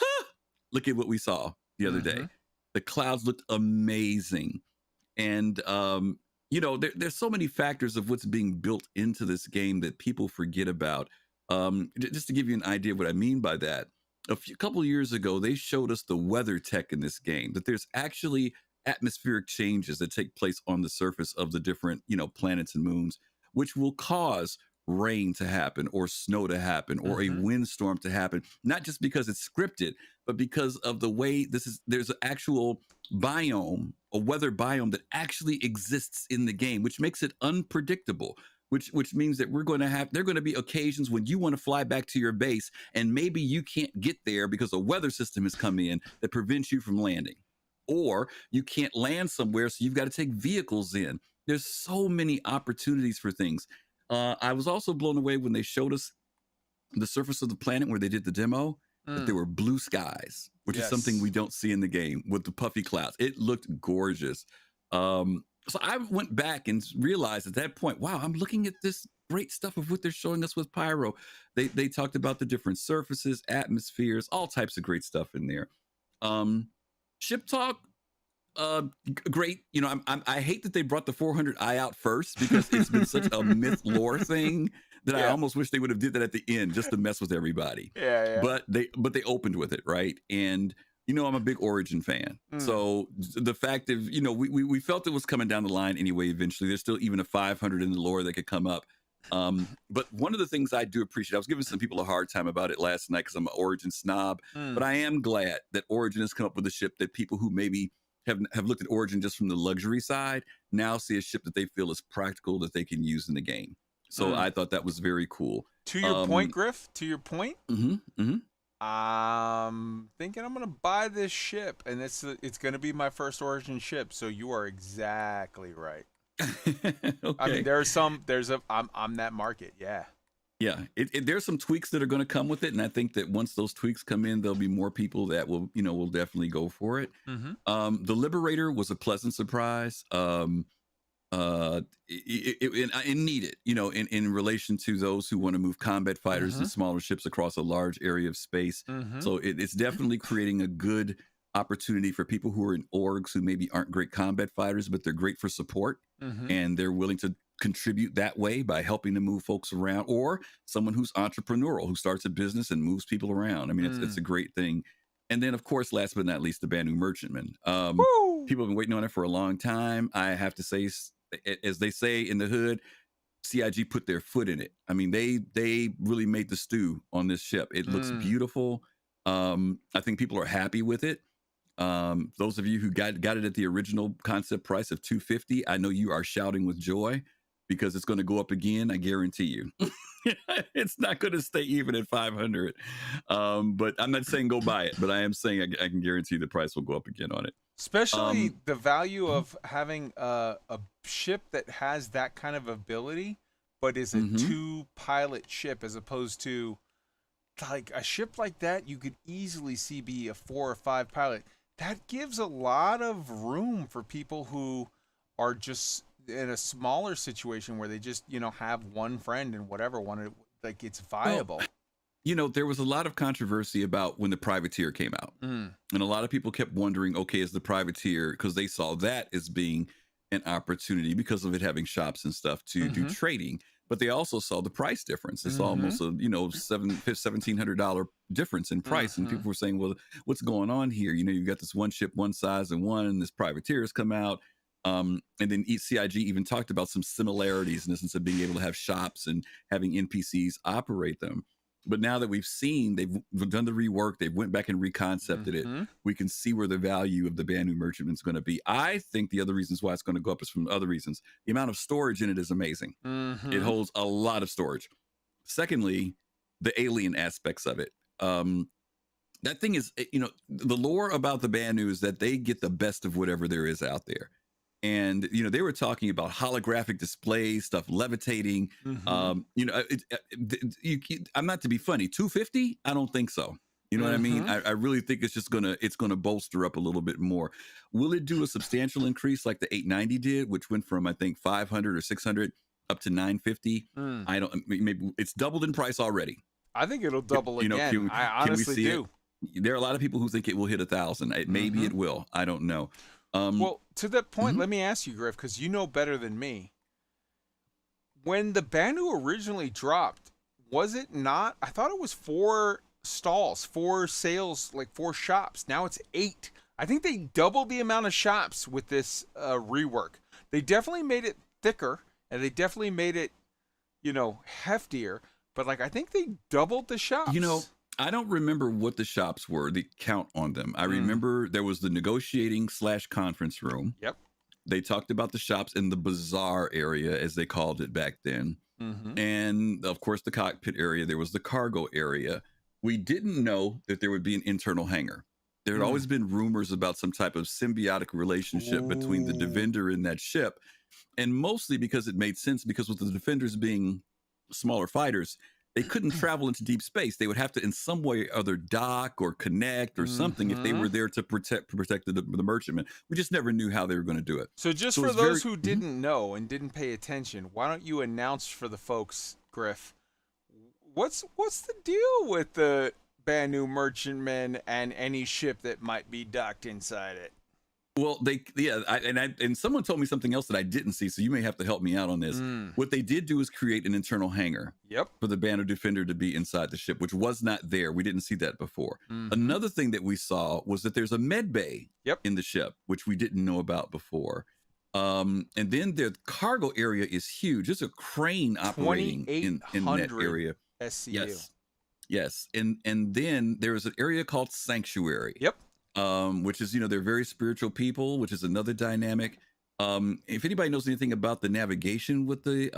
Look at what we saw the other day. The clouds looked amazing. And, you know, there's so many factors of what's being built into this game that people forget about. Just to give you an idea of what I mean by that, couple of years ago, they showed us the weather tech in this game, that there's actually atmospheric changes that take place on the surface of the different, you know, planets and moons, which will cause rain to happen or snow to happen or a windstorm to happen, not just because it's scripted, but because of the way there's an actual biome, a weather biome that actually exists in the game, which makes it unpredictable, which means that there are going to be occasions when you want to fly back to your base and maybe you can't get there because a weather system has come in that prevents you from landing, or you can't land somewhere, so you've got to take vehicles in. There's so many opportunities for things. I was also blown away when they showed us the surface of the planet where they did the demo, that there were blue skies, which is something we don't see in the game with the puffy clouds. It looked gorgeous. So I went back and realized at that point, wow, I'm looking at this great stuff of what they're showing us with pyro. They talked about the different surfaces, atmospheres, all types of great stuff in there. Ship talk, great. You know, I hate that they brought the 400i out first, because it's been such a myth lore thing that I almost wish they would have did that at the end just to mess with everybody. But they opened with it, right? And you know, I'm a big Origin fan. So the fact of, you know, we felt it was coming down the line anyway. Eventually, there's still even a 500 in the lore that could come up. But one of the things I do appreciate, I was giving some people a hard time about it last night because I'm an Origin snob, but I am glad that Origin has come up with a ship that people who maybe have looked at Origin just from the luxury side now see a ship that they feel is practical that they can use in the game. So I thought that was very cool. To your point, Griff, to your point, I'm thinking I'm gonna buy this ship, and it's gonna be my first Origin ship. So you are exactly right. Okay. I mean, I'm that market. Yeah. There's some tweaks that are going to come with it, and I think that once those tweaks come in, there'll be more people that will definitely go for it. The Liberator was a pleasant surprise. and need it, in relation to those who want to move combat fighters and smaller ships across a large area of space. So it's definitely creating a good opportunity for people who are in orgs who maybe aren't great combat fighters, but they're great for support, and they're willing to contribute that way by helping to move folks around, or someone who's entrepreneurial, who starts a business and moves people around. I mean, it's a great thing. And then, of course, last but not least, the Banu Merchantman. People have been waiting on it for a long time. I have to say, as they say in the hood, CIG put their foot in it. I mean, they really made the stew on this ship. It looks beautiful. I think people are happy with it. Those of you who got it at the original concept price of $250, I know you are shouting with joy, because it's going to go up again. I guarantee you. It's not going to stay even at 500. But I'm not saying go buy it, but I am saying I can guarantee the price will go up again on it. Especially the value of having a ship that has that kind of ability, but is a 2-pilot ship, as opposed to like a ship like that you could easily see be a 4 or 5 pilot. That gives a lot of room for people who are just in a smaller situation where they just, have one friend and whatever, like it's viable. Well, there was a lot of controversy about when the privateer came out. And a lot of people kept wondering, okay, is the privateer, because they saw that as being an opportunity because of it having shops and stuff to do trading. But they also saw the price difference. They saw almost a, $1,700 difference in price. And people were saying, well, what's going on here? You've got this one ship, one size and one, and this privateer has come out. And then CIG even talked about some similarities in the sense of being able to have shops and having NPCs operate them. But now that we've seen, they've done the rework, they went back and reconcepted it, we can see where the value of the Banu Merchantman is going to be. I think the other reasons why it's going to go up is from other reasons. The amount of storage in it is amazing. It holds a lot of storage. Secondly, the alien aspects of it. That thing is, the lore about the Banu is that they get the best of whatever there is out there. And, they were talking about holographic displays, stuff levitating. I'm not to be funny. 250? I don't think so. You know what I mean? I really think it's just it's gonna bolster up a little bit more. Will it do a substantial increase like the 890 did, which went from, I think, 500 or 600 up to 950? Maybe it's doubled in price already. I think it'll double again. I honestly do. There are a lot of people who think it will hit 1,000. Maybe it will. I don't know. Well, to that point, let me ask you, Griff, because you know better than me. When the Banu originally dropped, was it not? I thought it was 4 stalls, 4 sales, like 4 shops. Now it's 8. I think they doubled the amount of shops with this rework. They definitely made it thicker, and they definitely made it, heftier. But I think they doubled the shops. I don't remember what the shops were, the count on them. I remember there was the negotiating / conference room. Yep. They talked about the shops in the bazaar area, as they called it back then. And of course, the cockpit area. There was the cargo area. We didn't know that there would be an internal hangar. There had always been rumors about some type of symbiotic relationship between the Defender and that ship. And mostly because it made sense, because with the Defenders being smaller fighters, they couldn't travel into deep space. They would have to in some way or other dock or connect or something if they were there to protect the merchantman. We just never knew how they were going to do it. So just for those who didn't know and didn't pay attention, why don't you announce for the folks, Griff, what's the deal with the Banu Merchantman and any ship that might be docked inside it? Well, and someone told me something else that I didn't see, so you may have to help me out on this. What they did do is create an internal hangar for the Banu Defender to be inside the ship, which was not there. We didn't see that before. Another thing that we saw was that there's a med bay in the ship, which we didn't know about before. And then the cargo area is huge. There's a crane operating in that area. SCU. Yes. And then there is an area called Sanctuary. Which is, they're very spiritual people, which is another dynamic. If anybody knows anything about the navigation with the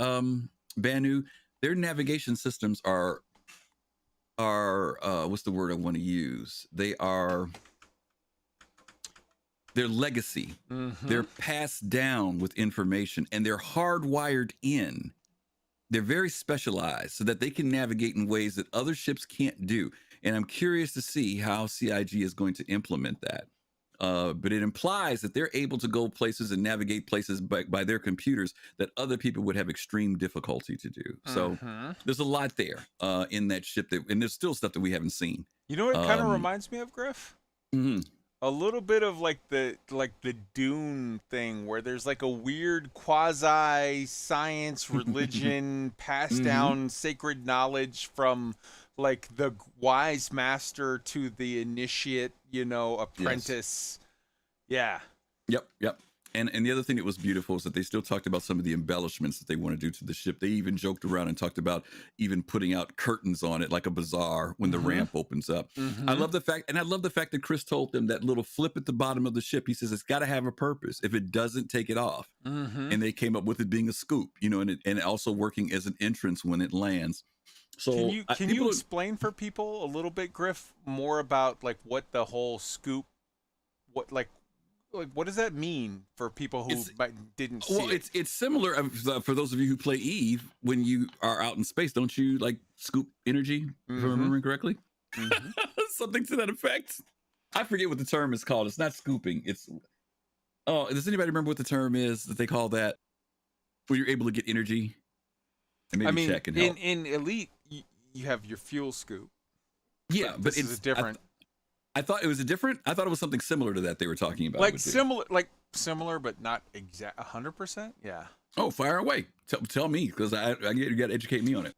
Banu, their navigation systems are what's the word I want to use? They're legacy. They're passed down with information, and they're hardwired in. They're very specialized so that they can navigate in ways that other ships can't do. And I'm curious to see how CIG is going to implement that. but it implies that they're able to go places and navigate places by their computers that other people would have extreme difficulty to do. So there's a lot there in that ship, and there's still stuff that we haven't seen. You know what it kind of reminds me of, Griff? A little bit of like the Dune thing, where there's like a weird quasi science religion passed down sacred knowledge from like the wise master to the initiate, apprentice. Yes. Yeah. Yep. And the other thing that was beautiful is that they still talked about some of the embellishments that they want to do to the ship. They even joked around and talked about even putting out curtains on it like a bazaar when the ramp opens up. I love the fact that Chris told them that little flip at the bottom of the ship. He says it's got to have a purpose. If it doesn't, take it off. And they came up with it being a scoop, and also working as an entrance when it lands. So can you explain for people a little bit, Griff, more about like what the whole scoop, what does that mean for people who didn't see it? It's similar for those of you who play Eve. When you are out in space, don't you like scoop energy? If I'm remembering correctly, something to that effect. I forget what the term is called. It's not scooping. Does anybody remember what the term is that they call that? Where you're able to get energy. And maybe check and help. In Elite, you have your fuel scoop. Yeah, but it's different. I thought it was I thought it was something similar to that they were talking about. Like similar, but not exact 100%. Yeah. Oh, fire away! Tell me, because you got to educate me on it.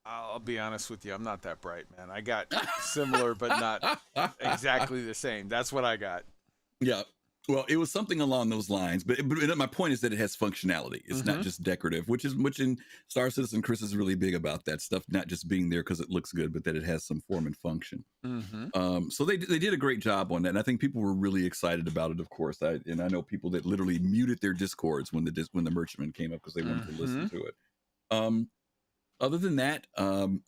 I'll be honest with you. I'm not that bright, man. I got similar, but not exactly the same. That's what I got. Yeah. Well, it was something along those lines, but my point is that it has functionality. It's not just decorative, which in Star Citizen, Chris is really big about that stuff, not just being there because it looks good, but that it has some form and function. So they did a great job on that, and I think people were really excited about it. Of course, I know people that literally muted their Discords when the Merchantman came up because they wanted to listen to it. Other than that,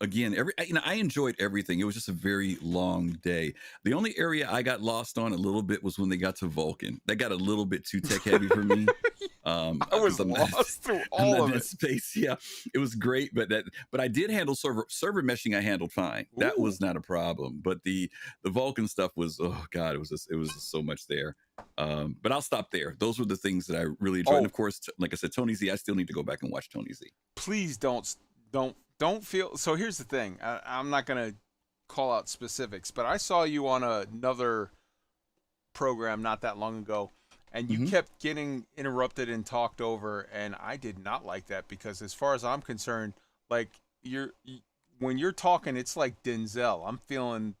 again, I enjoyed everything. It was just a very long day. The only area I got lost on a little bit was when they got to Vulcan. That got a little bit too tech heavy for me. I was lost through all of it. Space, yeah, it was great, but I did handle server meshing. I handled fine. Ooh. That was not a problem. But the Vulcan stuff was, oh god, it was just so much there. But I'll stop there. Those were the things that I really enjoyed. And of course, like I said, Tony Z. I still need to go back and watch Tony Z. Please don't feel. So here's the thing. I'm not gonna call out specifics, but I saw you on another program not that long ago, and you kept getting interrupted and talked over, and I did not like that, because as far as I'm concerned, like when you're talking, it's like Denzel. I'm feeling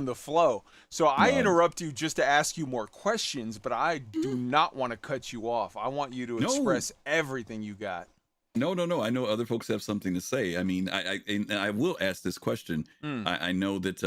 the flow. So I interrupt you just to ask you more questions, but I do not want to cut you off. I want you to express everything you got. No. I know other folks have something to say. I mean, I will ask this question. I know that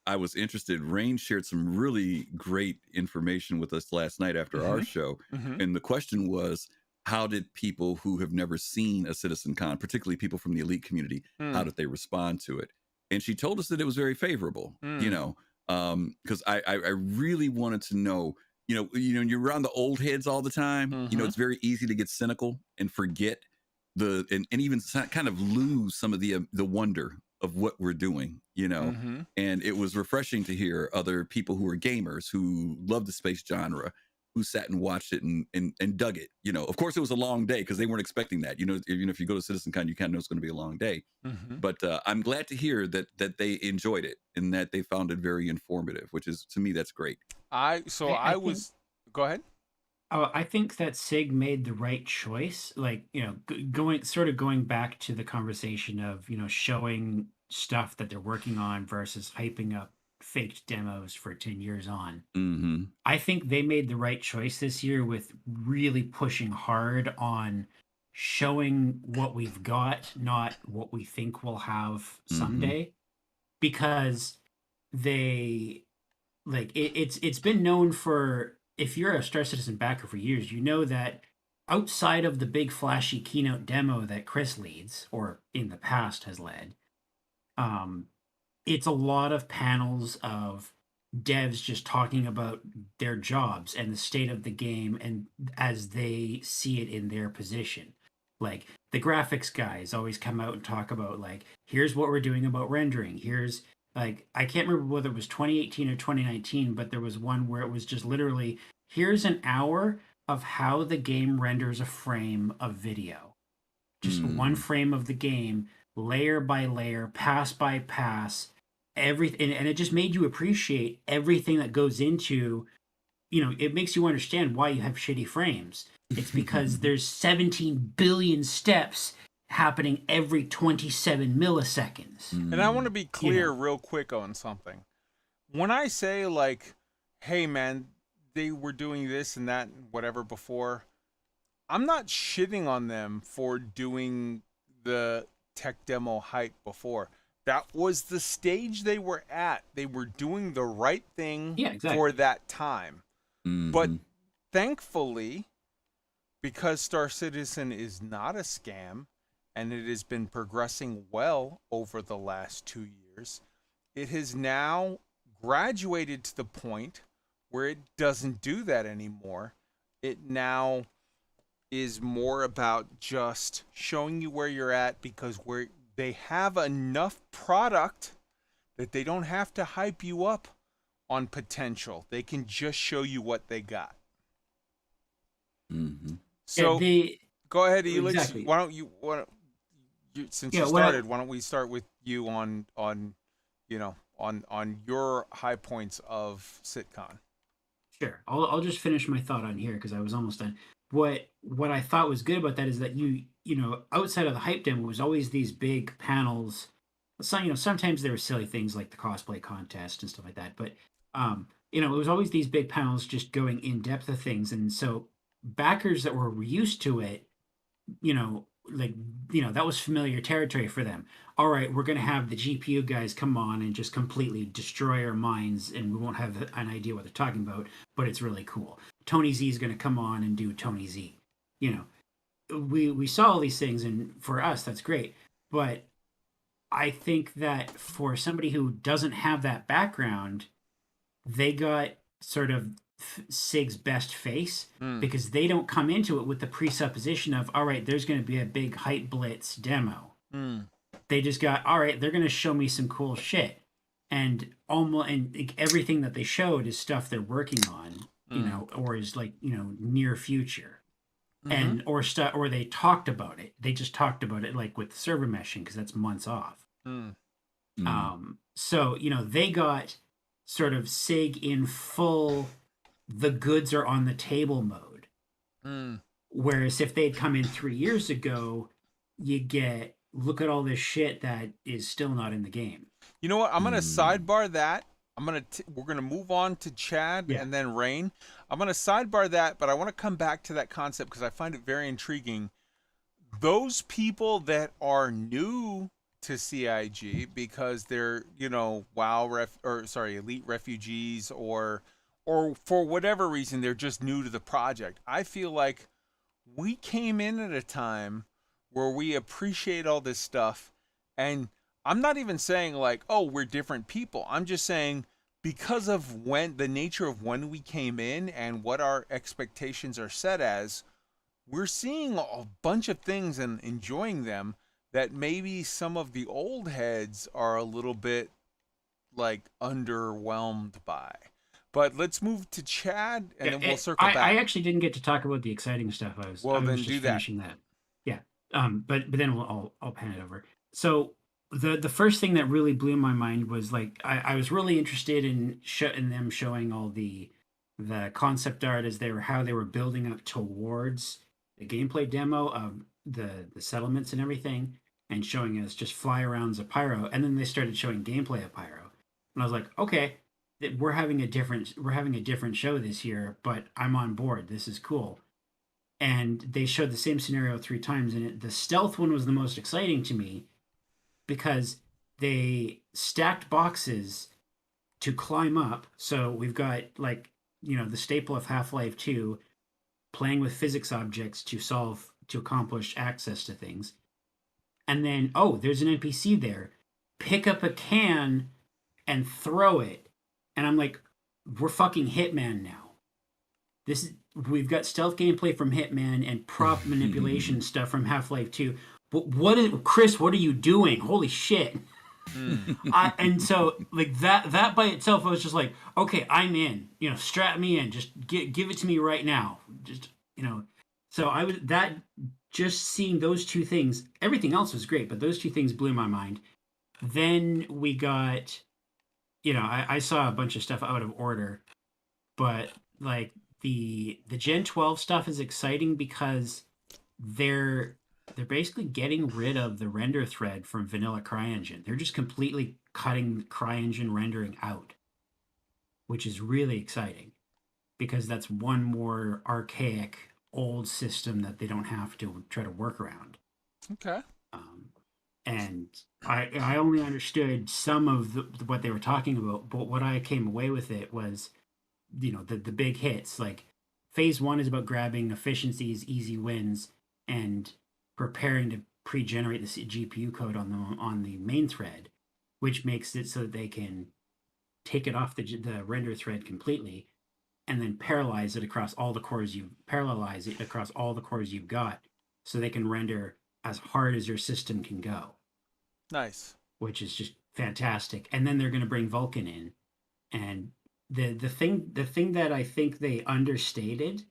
I was interested. Rain shared some really great information with us last night after our show. And the question was, how did people who have never seen a Citcon, particularly people from the elite community, how did they respond to it? And she told us that it was very favorable, because I really wanted to know, you're around the old heads all the time. It's very easy to get cynical and forget and even kind of lose some of the wonder of what we're doing, and it was refreshing to hear other people who are gamers, who love the space genre, who sat and watched it and dug it. Of course, it was a long day because they weren't expecting that. Even if you go to Citcon, you kind of know it's going to be a long day. But I'm glad to hear that they enjoyed it and that they found it very informative, which is, to me, that's great. Go ahead. I think that SIG made the right choice. Like, going back to the conversation of, showing stuff that they're working on versus hyping up faked demos for 10 years on. I think they made the right choice this year with really pushing hard on showing what we've got, not what we think we'll have someday, because it's been known for, if you're a Star Citizen backer for years, you know that outside of the big flashy keynote demo that Chris leads, or in the past has led, it's a lot of panels of devs just talking about their jobs and the state of the game and as they see it in their position. Like, the graphics guys always come out and talk about, like, here's what we're doing about rendering. Here's Like, I can't remember whether it was 2018 or 2019, but there was one where it was just literally, here's an hour of how the game renders a frame of video. Just one frame of the game, layer by layer, pass by pass, everything. And it just made you appreciate everything that goes into, it makes you understand why you have shitty frames. It's because there's 17 billion steps happening every 27 milliseconds. And I want to be clear real quick on something. When I say, like, hey, man, they were doing this and that and whatever before, I'm not shitting on them for doing the tech demo hype before. That was the stage they were at. They were doing the right thing for that time. But thankfully, because Star Citizen is not a scam and it has been progressing well over the last 2 years, it has now graduated to the point where it doesn't do that anymore. It now is more about just showing you where you're at, because they have enough product that they don't have to hype you up on potential. They can just show you what they got. So go ahead, Elix. Exactly. Why don't you since you started, why don't we start with you on your high points of Citcon? Sure. I'll just finish my thought on here because I was almost done. What I thought was good about that is that outside of the hype demo was always these big panels. Sometimes there were silly things like the cosplay contest and stuff like that, but it was always these big panels just going in depth of things, and so backers that were used to it, that was familiar territory for them. All right, we're going to have the GPU guys come on and just completely destroy our minds, and we won't have an idea what they're talking about, but it's really cool. Tony Z is going to come on and do Tony Z. We saw all these things, and for us, that's great. But I think that for somebody who doesn't have that background, they got sort of SIG's best face because they don't come into it with the presupposition of, all right, there's going to be a big hype blitz demo. They just got, all right, they're going to show me some cool shit, and everything that they showed is stuff they're working on, or is like near future, and or they talked about it. They just talked about it like with server meshing because that's months off. So they got sort of SIG in full, the goods are on the table mode. Whereas if they'd come in 3 years ago, you get, look at all this shit that is still not in the game. You know what? I'm going to sidebar that. We're going to move on to Chad and then Rain. I'm going to sidebar that, but I want to come back to that concept because I find it very intriguing. Those people that are new to CIG because they're, elite refugees or for whatever reason, they're just new to the project. I feel like we came in at a time where we appreciate all this stuff, and I'm not even saying like, oh, we're different people. I'm just saying because of the nature of when we came in and what our expectations are set as, we're seeing a bunch of things and enjoying them that maybe some of the old heads are a little bit like underwhelmed by. But let's move to Chad, and then we'll circle back. I actually didn't get to talk about the exciting stuff. I was just finishing that. Yeah. But then I'll pan it over. So the first thing that really blew my mind was like I was really interested in them showing all the concept art as how they were building up towards the gameplay demo of the settlements and everything, and showing us just fly arounds of Pyro, and then they started showing gameplay of Pyro, and I was like, okay, we're having a different show this year, but I'm on board. This is cool. And they showed the same scenario 3 times, and the stealth one was the most exciting to me because they stacked boxes to climb up. So we've got the staple of Half-Life 2, playing with physics objects to accomplish access to things. And then, there's an NPC there. Pick up a can and throw it. And I'm like, we're fucking Hitman now. We've got stealth gameplay from Hitman and prop manipulation stuff from Half-Life 2. But Chris, what are you doing? Holy shit. And so like that by itself, I was just like, okay, I'm in. Strap me in. Just give it to me right now. Just So I was that just seeing those two things. Everything else was great, but those two things blew my mind. Then we got, I saw a bunch of stuff out of order, but like the Gen 12 stuff is exciting because they're basically getting rid of the render thread from vanilla CryEngine. They're just completely cutting CryEngine rendering out, which is really exciting because that's one more archaic old system that they don't have to try to work around. Okay. And I only understood some of what they were talking about, but what I came away with it was, the big hits. Like phase 1 is about grabbing efficiencies, easy wins, and preparing to pre-generate the GPU code on the main thread, which makes it so that they can take it off the render thread completely, and then parallelize it across all the cores you've got, so they can render as hard as your system can go. Nice. Which is just fantastic. And then they're going to bring Vulkan in, and the thing that I think they understated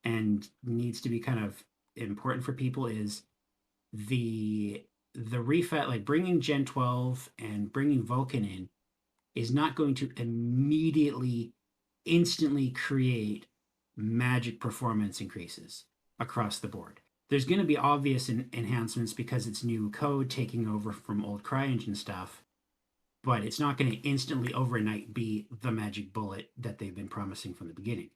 and needs to be kind of important for people is the refat, like bringing Gen 12 and bringing Vulkan in is not going to instantly create magic performance increases across the board. There's going to be obvious enhancements because it's new code taking over from old CryEngine stuff, but it's not going to instantly overnight be the magic bullet that they've been promising from the beginning.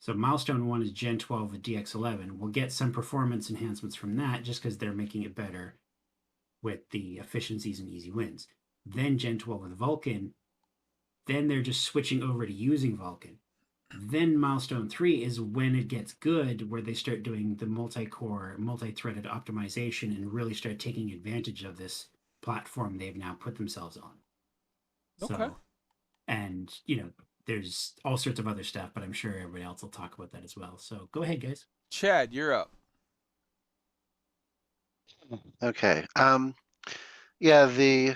So milestone 1 is Gen 12 with DX11. We'll get some performance enhancements from that just because they're making it better with the efficiencies and easy wins. Then Gen 12 with Vulkan. Then they're just switching over to using Vulkan. Then milestone 3 is when it gets good, where they start doing the multi-core, multi-threaded optimization and really start taking advantage of this platform they've now put themselves on. Okay. So, and, there's all sorts of other stuff, but I'm sure everybody else will talk about that as well. So go ahead, guys. Chad, you're up. Okay. Yeah,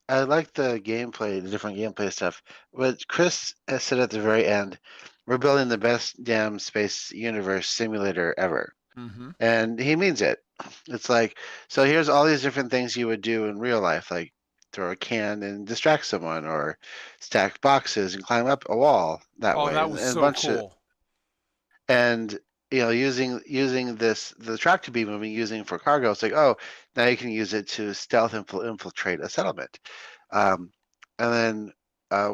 I like the gameplay, the different gameplay stuff. What Chris has said at the very end, we're building the best damn space universe simulator ever. Mm-hmm. And he means it. It's like, so here's all these different things you would do in real life, like throw a can and distract someone, or stack boxes and climb up a wall that way. That was and so a bunch cool. And using the tractor beam we've been using for cargo, it's like, oh, now you can use it to stealth infiltrate a settlement. And then I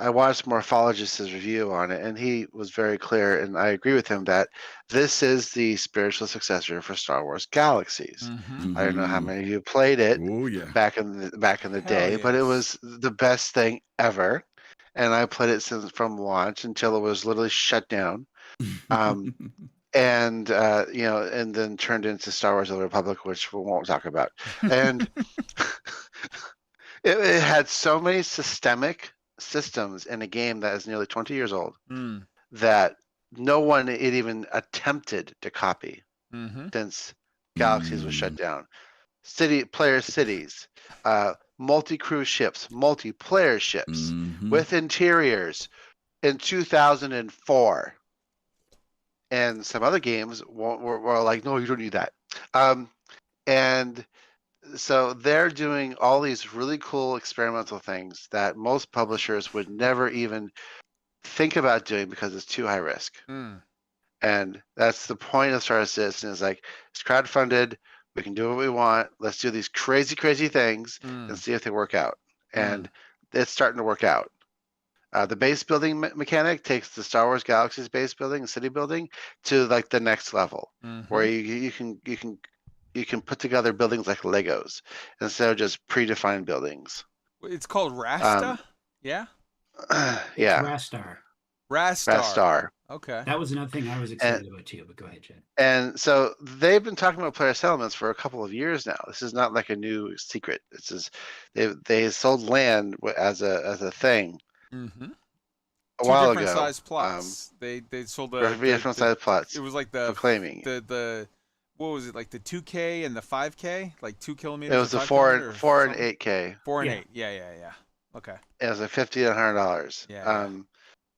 watched Morphologist's review on it, and he was very clear, and I agree with him that this is the spiritual successor for Star Wars Galaxies. Mm-hmm. I don't know how many of you played it Oh yeah. back in the day, but it yes. was the best thing ever. And I played it from launch until it was literally shut down. And and then turned into Star Wars: The Republic, which we won't talk about. And it had so many systemic systems in a game that is nearly 20 years old that no one had even attempted to copy since Galaxies was shut down. Cities, multi-crew ships, multiplayer ships with interiors in 2004. And some other games were like, no, you don't need that. And so they're doing all these really cool experimental things that most publishers would never even think about doing because it's too high risk. And that's the point of Star Citizen, is like, it's crowdfunded. We can do what we want. Let's do these crazy, crazy things and see if they work out. And it's starting to work out. The base building mechanic takes the Star Wars Galaxies base building and city building to like the next level, where you can put together buildings like Legos instead of just predefined buildings. It's called Rasta? Yeah? Yeah. Rastar. Okay. That was another thing I was excited about too, but go ahead, Chad. And so they've been talking about player settlements for a couple of years now. This is not like a new secret. This is they sold land as a thing. A while ago. Size plots. They sold different size plots. It was like proclaiming the what was it, like the 2K and the 5K, like 2 kilometers? It was and the 5 4 kilometer or and 4 and something? 8K. 4 and Yeah. 8. Yeah. Okay. It was like $50 and $100. Yeah.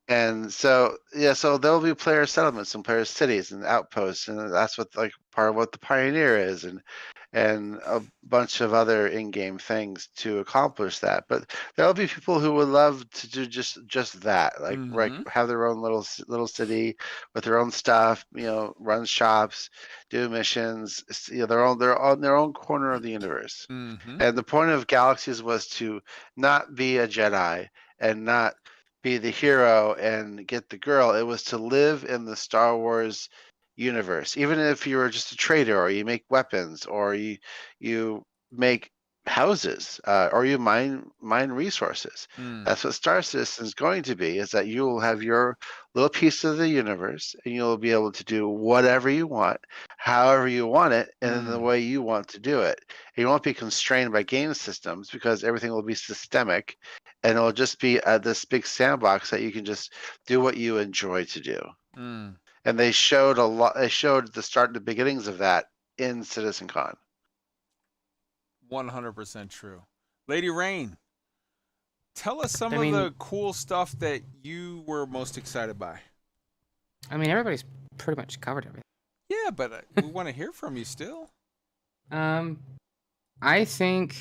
And so so there'll be player settlements and player cities and outposts, and that's what like part of what the Pioneer is, and a bunch of other in-game things to accomplish that. But there'll be people who would love to do just that, like have their own little city with their own stuff, run shops, do missions, they're on their own corner of the universe. And the point of Galaxies was to not be a Jedi and not be the hero and get the girl. It was to live in the Star Wars universe. Even if you were just a trader, or you make weapons, or you make houses, or you mine resources. That's what Star Citizen is going to be, is that you will have your little piece of the universe, and you'll be able to do whatever you want, however you want it, and in the way you want to do it. And you won't be constrained by game systems, because everything will be systemic, and it'll just be this big sandbox that you can just do what you enjoy to do. And they showed a lot. They showed the beginnings of that in Citcon. 100% true. Lady Rain, tell us some of the cool stuff that you were most excited by. I mean, everybody's pretty much covered everything. Yeah, but we want to hear from you still. I think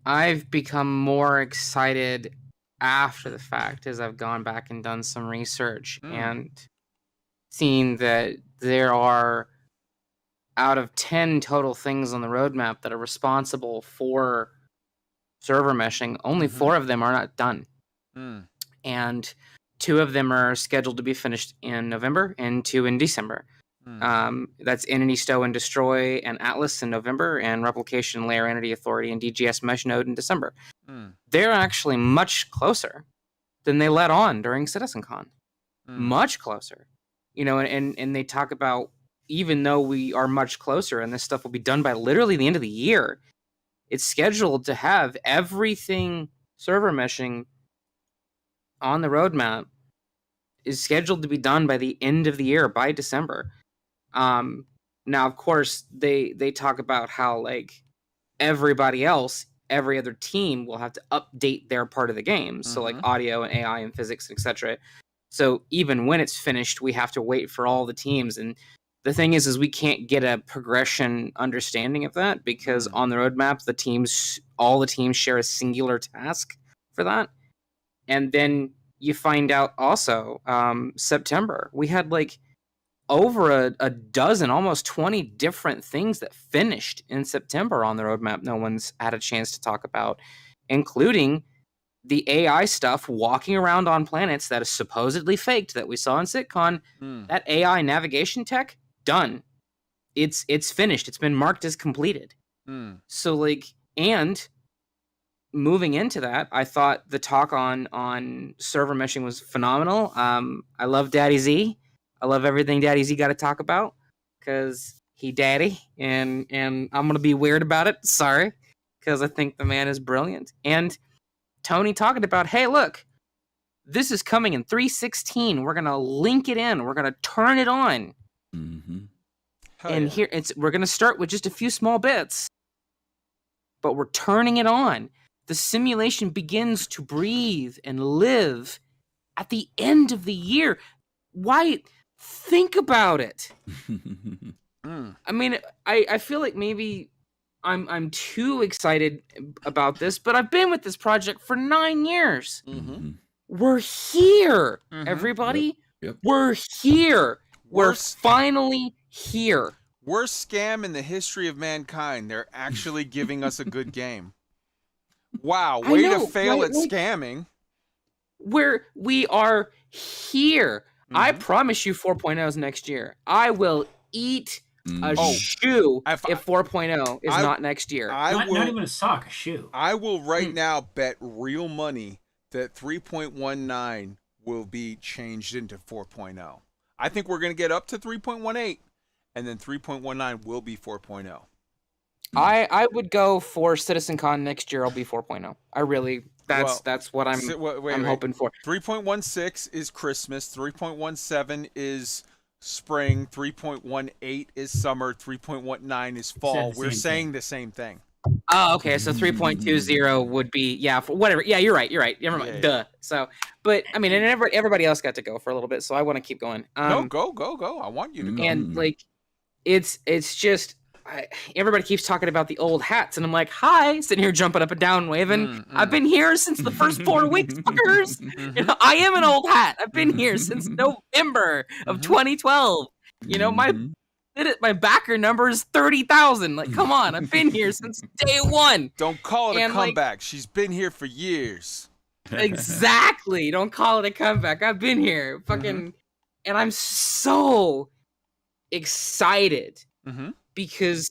I've become more excited after the fact as I've gone back and done some research and seen that there are, out of 10 total things on the roadmap that are responsible for server meshing, only 4 of them are not done. And 2 of them are scheduled to be finished in November and 2 in December. That's Entity Stow and Destroy and Atlas in November, and Replication Layer Entity Authority and DGS Mesh Node in December. They're actually much closer than they let on during Citcon. Much closer. And they talk about, even though we are much closer and this stuff will be done by literally the end of the year, it's scheduled to have everything server meshing on the roadmap is scheduled to be done by the end of the year, by December. Now, of course, they talk about how, like, everybody else, every other team will have to update their part of the game. So, like, audio and AI and physics, etc. So even when it's finished, we have to wait for all the teams. And the thing is we can't get a progression understanding of that, because on the roadmap, all the teams share a singular task for that. And then you find out also, September, we had like over a dozen, almost 20 different things that finished in September on the roadmap no one's had a chance to talk about, including the AI stuff walking around on planets that is supposedly faked that we saw in Citcon. That AI navigation tech, done. It's finished. It's been marked as completed. So, like, and moving into that, I thought the talk on server meshing was phenomenal. I love Daddy Z. I love everything Daddy Z got to talk about, because he daddy, and I'm going to be weird about it. Sorry, because I think the man is brilliant. And Tony talking about, hey, look, this is coming in 3.16. We're going to link it in. We're going to turn it on. And here we're going to start with just a few small bits, but we're turning it on. The simulation begins to breathe and live at the end of the year. Why? Think about it. I mean, I feel like maybe I'm too excited about this, but I've been with this project for 9 years. We're here, everybody. Yep. We're here. We're finally here. Worst scam in the history of mankind. They're actually giving us a good game. Wow, way to fail at scamming. We are here. I promise you 4.0 is next year. I will eat a shoe if 4.0 is not next year. Not even a sock, a shoe. I will right now bet real money that 3.19 will be changed into 4.0. I think we're going to get up to 3.18, and then 3.19 will be 4.0. I would go for Citcon next year. I'll be 4.0. I really, that's what I'm hoping for. 3.16 is Christmas. 3.17 is spring, 3.18 is summer, 3.19 is fall. the We're same saying thing. the same thing. Oh, okay. So 3.20 would be for whatever. Yeah, you're right. Never mind. Yeah. Duh. So, but I mean, and everybody else got to go for a little bit, so I want to keep going. No, go. I want you to go. And like, it's just everybody keeps talking about the old hats, and I'm like, hi, sitting here jumping up and down, waving. I've been here since the first 4 weeks, fuckers. You know, I am an old hat. I've been here since November of 2012. You know, my backer number is 30,000. Like, come on, I've been here since day one. Don't call it And, a comeback. She's been here for years. Exactly. Don't call it a comeback. I've been here, fucking, and I'm so excited because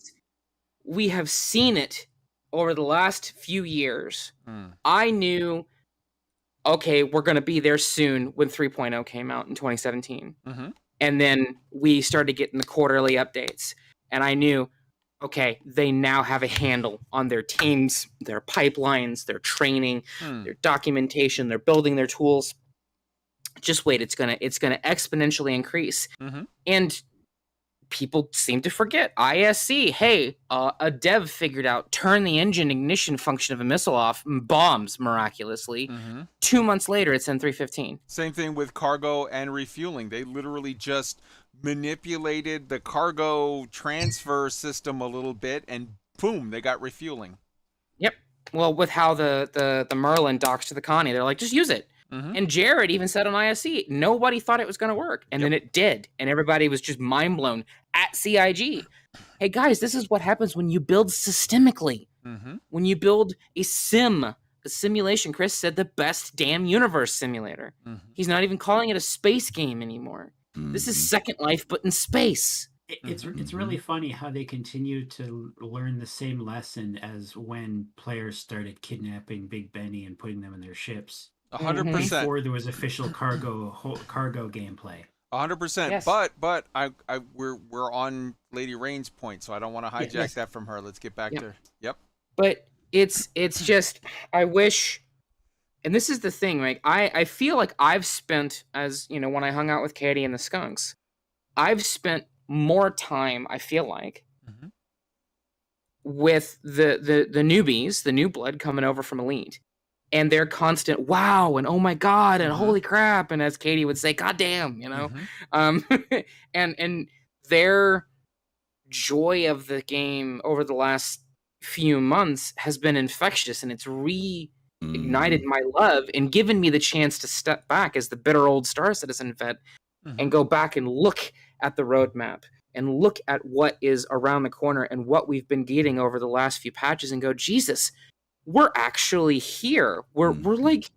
we have seen it over the last few years. I knew, okay, we're going to be there soon when 3.0 came out in 2017. And then we started getting the quarterly updates. And I knew, okay, they now have a handle on their teams, their pipelines, their training, their documentation, they're building their tools. Just wait, it's gonna exponentially increase. And people seem to forget. ISC, hey, a dev figured out turn the engine ignition function of a missile off, bombs miraculously. 2 months later, it's in 3.15. Same thing with cargo and refueling. They literally just manipulated the cargo transfer system a little bit, and boom, they got refueling. Yep. Well, with how the Merlin docks to the Connie, they're like, just use it. And Jared even said on ISC, nobody thought it was going to work. And then it did. And everybody was just mind blown at CIG. Hey, guys, this is what happens when you build systemically. When you build a simulation. Chris said the best damn universe simulator. He's not even calling it a space game anymore. This is Second Life, but in space. It's really funny how they continue to learn the same lesson as when players started kidnapping Big Benny and putting them in their ships. 100%. Before there was official cargo gameplay. 100%. Yes. But we're on Lady Rain's point, so I don't want to hijack that from her. Let's get back to. But it's just, I wish, and this is the thing, like I feel like I've spent, as you know, when I hung out with Katie and the Skunks, I've spent more time, I feel like, with the newbies, the new blood coming over from Elite. And their constant wow and oh my god and holy crap, and as Katie would say, god damn, you know, and their joy of the game over the last few months has been infectious, and it's reignited my love and given me the chance to step back as the bitter old Star Citizen vet and go back and look at the roadmap and look at what is around the corner and what we've been getting over the last few patches and go, Jesus, we're actually here. We're like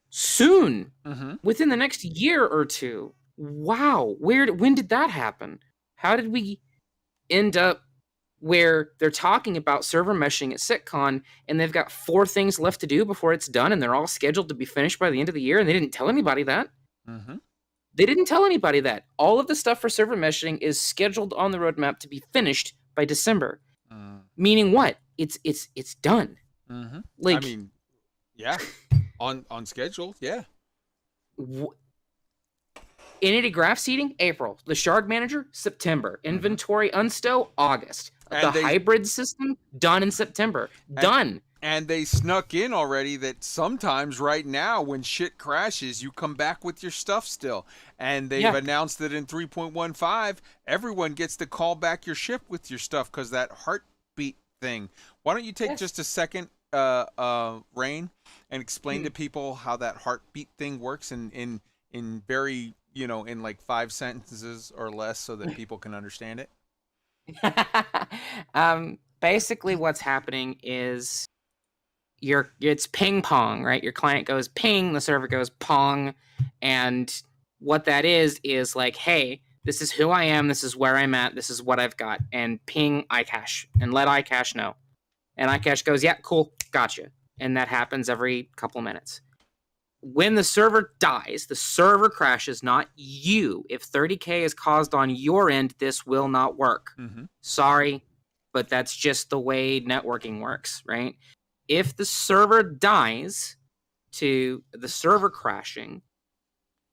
soon, within the next year or two. Wow, when did that happen? How did we end up where they're talking about server meshing at Citcon and they've got 4 things left to do before it's done and they're all scheduled to be finished by the end of the year and they didn't tell anybody that? They didn't tell anybody that. All of the stuff for server meshing is scheduled on the roadmap to be finished by December. Meaning what? It's done. Like, I mean, yeah, on schedule, yeah. Entity graph seeding, April. The Shard Manager, September. Inventory unstow, August. The hybrid system, done in September. Done. And they snuck in already that sometimes right now when shit crashes, you come back with your stuff still. And they've announced that in 3.15, everyone gets to call back your ship with your stuff because that heartbeat thing. Why don't you take just a second, Rain, and explain to people how that heartbeat thing works in very, you know, in like 5 sentences or less so that people can understand it? Basically what's happening is it's ping pong, right? Your client goes ping, the server goes pong, and what that is like, hey, this is who I am, this is where I'm at, this is what I've got, and ping iCache, and let iCache know. And iCache goes, yeah, cool, gotcha. And that happens every couple of minutes. When the server dies, the server crashes, not you. If 30K is caused on your end, this will not work. Sorry, but that's just the way networking works, right? If the server dies to the server crashing,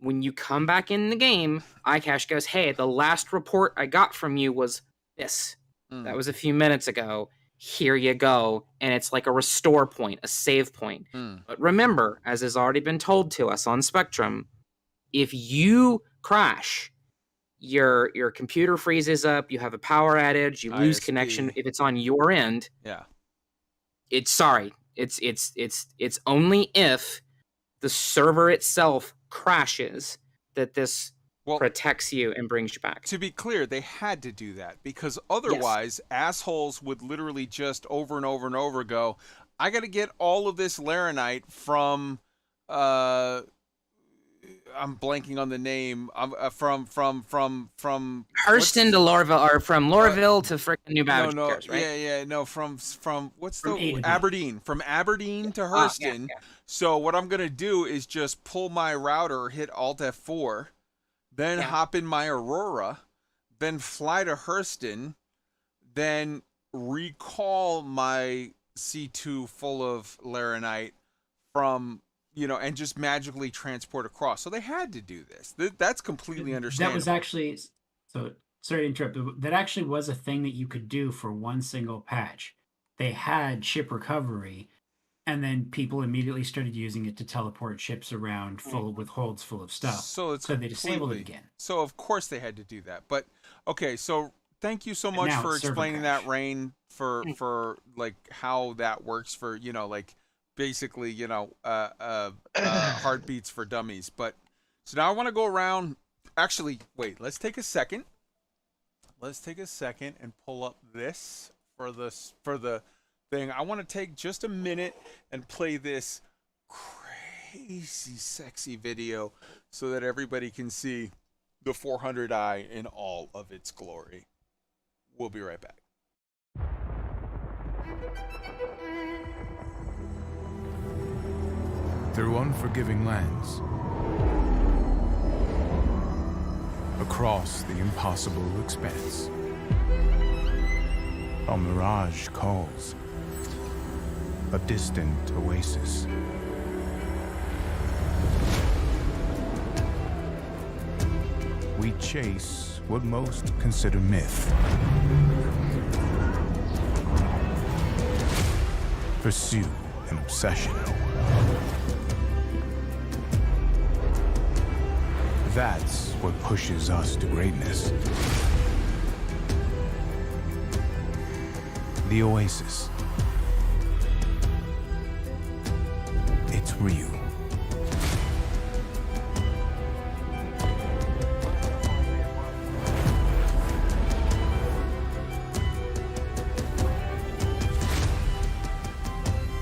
when you come back in the game, iCache goes, hey, the last report I got from you was this. That was a few minutes ago. Here you go. And it's like a restore point, a save point. But remember, as has already been told to us on Spectrum, if you crash, your computer freezes up, you have a power outage, you lose ISP. connection. If it's on your end, Yeah. it's only if the server itself crashes that this protects you and brings you back. To be clear, they had to do that because otherwise assholes would literally just over and over and over go, I got to get all of this Laranite from I'm blanking on the name. From Hurston to Lorville, or from Lorville to frickin' New Babbage, right? No, from what's from the Aberdeen. From Aberdeen to Hurston. So what I'm gonna do is just pull my router, hit Alt F4, then hop in my Aurora, then fly to Hurston, then recall my C2 full of Laranite from, and just magically transport across. So they had to do this. That's completely understandable. That was actually, so sorry to interrupt, but that actually was a thing that you could do for one single patch. They had ship recovery, and then people immediately started using it to teleport ships around with holds full of stuff. So they disabled it again. So of course they had to do that. But okay, so thank you so much for explaining that, Rain, for like how that works for, like basically, heartbeats for dummies. But so now I want to go around. Actually, wait, let's take a second. Let's take a second and pull up this for the thing. I want to take just a minute and play this crazy sexy video so that everybody can see the 400i in all of its glory. We'll be right back. Through unforgiving lands, across the impossible expanse, a mirage calls, a distant oasis. We chase what most consider myth, pursue an obsession. That's what pushes us to greatness. The Oasis. It's real.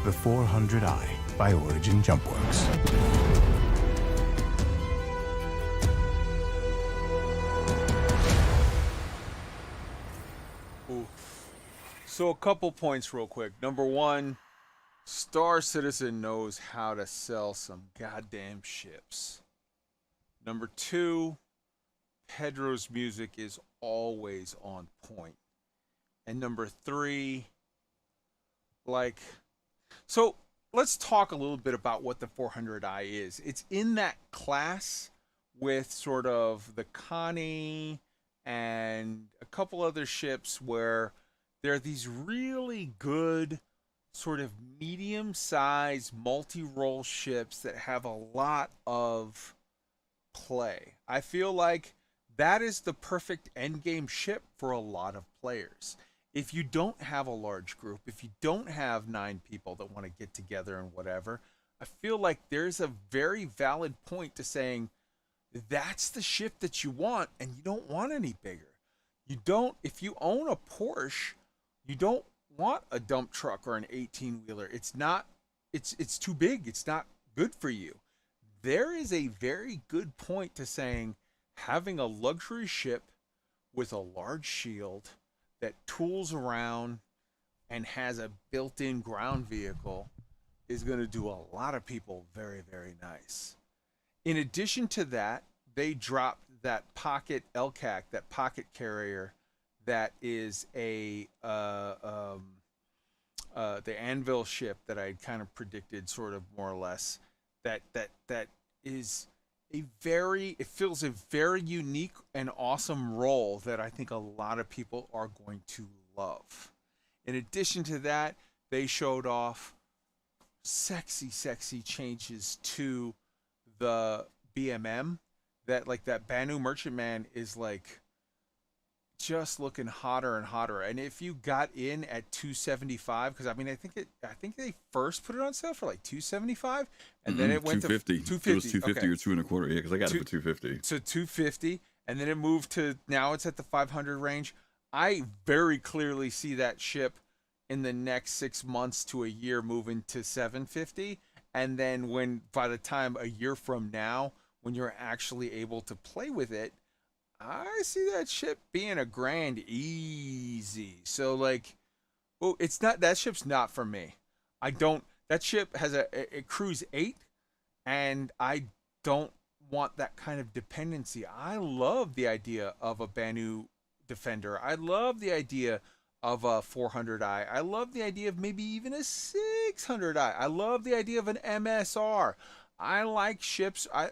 The 400i by Origin Jumpworks. So a couple points real quick. Number one, Star Citizen knows how to sell some goddamn ships. Number two, Pedro's music is always on point. And number three, so let's talk a little bit about what the 400i is. It's in that class with sort of the Connie and a couple other ships where there are these really good sort of medium-sized multi-role ships that have a lot of play. I feel like that is the perfect endgame ship for a lot of players. If you don't have a large group, if you don't have 9 people that want to get together and whatever, I feel like there's a very valid point to saying that's the ship that you want, and you don't want any bigger. You don't, if you own a Porsche, you don't want a dump truck or an 18-wheeler. It's not, it's too big. It's not good for you. There is a very good point to saying having a luxury ship with a large shield that tools around and has a built-in ground vehicle is going to do a lot of people very, very nice. In addition to that, they dropped that pocket LCAC, that pocket carrier that is the Anvil ship that I kind of predicted, sort of more or less. That is it feels a very unique and awesome role that I think a lot of people are going to love. In addition to that, they showed off sexy changes to the BMM. That like that Banu Merchantman is like just looking hotter and hotter. And if you got in at 275, because I mean I think they first put it on sale for like 275, and then it went 250. to 250. It was 250 okay. or 225. Yeah, because I got it for 250. So 250, and then it moved to now it's at the 500 range. I very clearly see that ship in the next 6 months to a year moving to 750, and then when by the time a year from now, when you're actually able to play with it, I see that ship being a grand easy. So like, oh, it's not that ship's not for me. I don't. That ship has a cruise 8, and I don't want that kind of dependency. I love the idea of a Banu Defender. I love the idea of a 400i. I love the idea of maybe even a 600i. I love the idea of an MSR. I like ships. I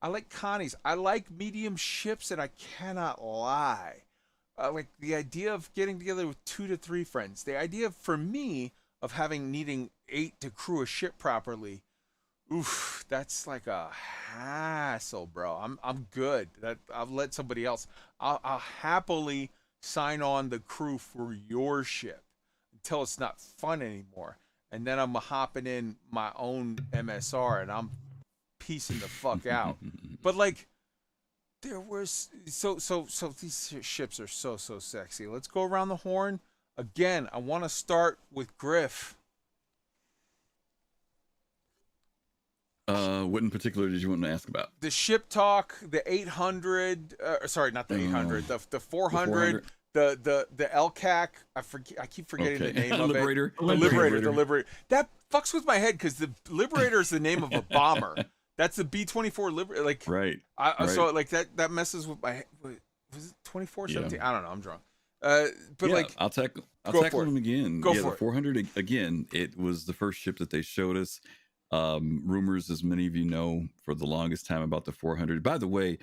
like Connies. I like medium ships, and I cannot lie. Like the idea of getting together with 2 to 3 friends. The idea for me of needing 8 to crew a ship properly. Oof, that's like a hassle, bro. I'm good. I'll let somebody else. I'll happily sign on the crew for your ship until it's not fun anymore, and then I'm hopping in my own MSR and I'm piecing the fuck out. But like, there was so these ships are so sexy. Let's go around the horn again. I want to start with Griff. What in particular did you want to ask about? The ship talk, the 800. Sorry, not the 800. The 400. The LCAC. I keep forgetting the name of Liberator. it. The Liberator. That fucks with my head because the Liberator is the name of a bomber. That's the B-24 Liberator. Like Right. So like that messes with my head. Was it 2417? I don't know. I'm drunk. But yeah, like I'll tackle them again. Go yeah, for the 400 again. It was the first ship that they showed us. Rumors, as many of you know, for the longest time about the 400. By the way,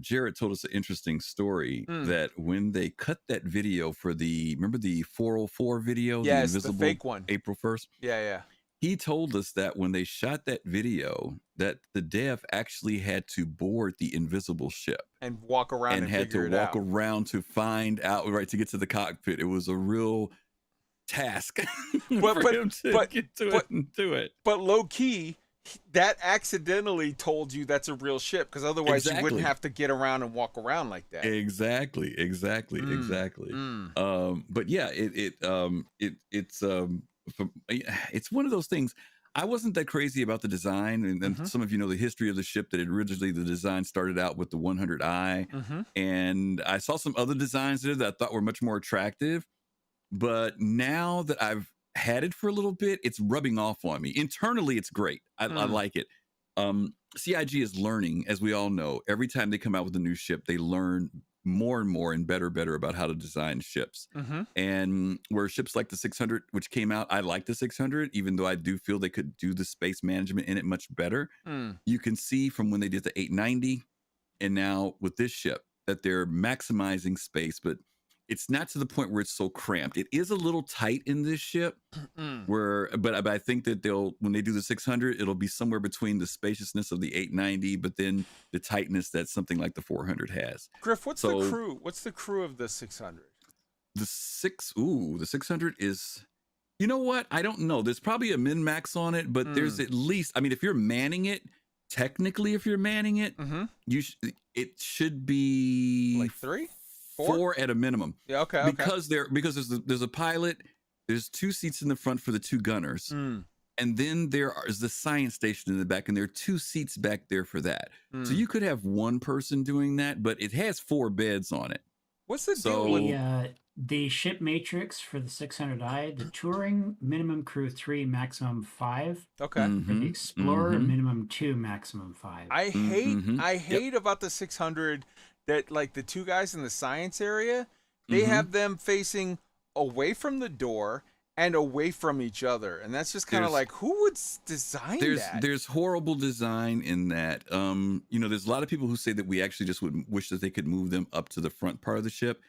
Jarrett told us an interesting story that when they cut that video for remember the 404 video, yes, the invisible the fake one, April 1st. Yeah. He told us that when they shot that video, that the dev actually had to board the invisible ship and walk around and had to walk around to find out, right, to get to the cockpit. It was a real task for him to get to it and do it. But low key, that accidentally told you that's a real ship, because otherwise you wouldn't have to get around and walk around like that. Exactly. But yeah, it's one of those things. I wasn't that crazy about the design, and some of you know the history of the ship, that originally the design started out with the 100i, and I saw some other designs there that I thought were much more attractive. But now that I've had it for a little bit, it's rubbing off on me. Internally, it's great. I like it. CIG is learning, as we all know. Every time they come out with a new ship, they learn more and more and better about how to design ships. And where ships like the 600, which came out, I like the 600, even though I do feel they could do the space management in it much better. You can see from when they did the 890 and now with this ship that they're maximizing space, but it's not to the point where it's so cramped. It is a little tight in this ship, but I think that when they do the 600, it'll be somewhere between the spaciousness of the 890, but then the tightness that something like the 400 has. Griff, what's the crew? What's the crew of the 600? The 600 is, you know what? I don't know. There's probably a min max on it, but there's at least, I mean, if you're manning it, technically, if you're manning it, it should be like 3? 4 at a minimum. Yeah, okay. Because there's a pilot, there's 2 seats in the front for the 2 gunners, and then there is the science station in the back, and there are 2 seats back there for that. So you could have 1 person doing that, but it has 4 beds on it. What's the deal with the ship matrix for the 600i? The touring minimum crew 3, maximum 5. Okay. For the explorer minimum 2, maximum 5. I hate about the 600. That like the 2 guys in the science area, they have them facing away from the door, and away from each other. And that's just kind of There's- like, who would design that? There's horrible design in that. There's a lot of people who say that we actually just would wish that they could move them up to the front part of the ship.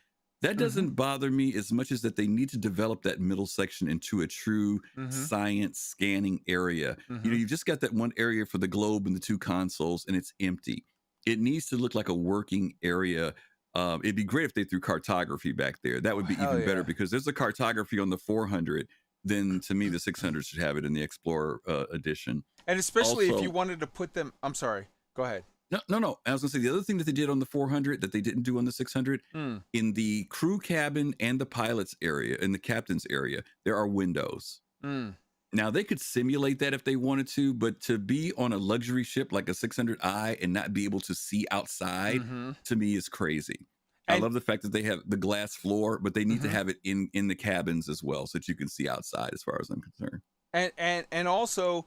That doesn't bother me as much as that they need to develop that middle section into a true science scanning area. You've just got that one area for the globe and the two consoles, and it's empty. It needs to look like a working area. It'd be great if they threw cartography back there. That would be even better, because there's a cartography on the 400. Then to me, the 600 should have it in the Explorer edition. And especially Also- if you wanted to put them, I'm sorry, go ahead. No. I was gonna say the other thing that they did on the 400 that they didn't do on the 600, in the crew cabin and the pilot's area, in the captain's area, there are windows. Now they could simulate that if they wanted to, but to be on a luxury ship like a 600i and not be able to see outside, to me is crazy. I love the fact that they have the glass floor, but they need to have it in the cabins as well, so that you can see outside, as far as I'm concerned. And also,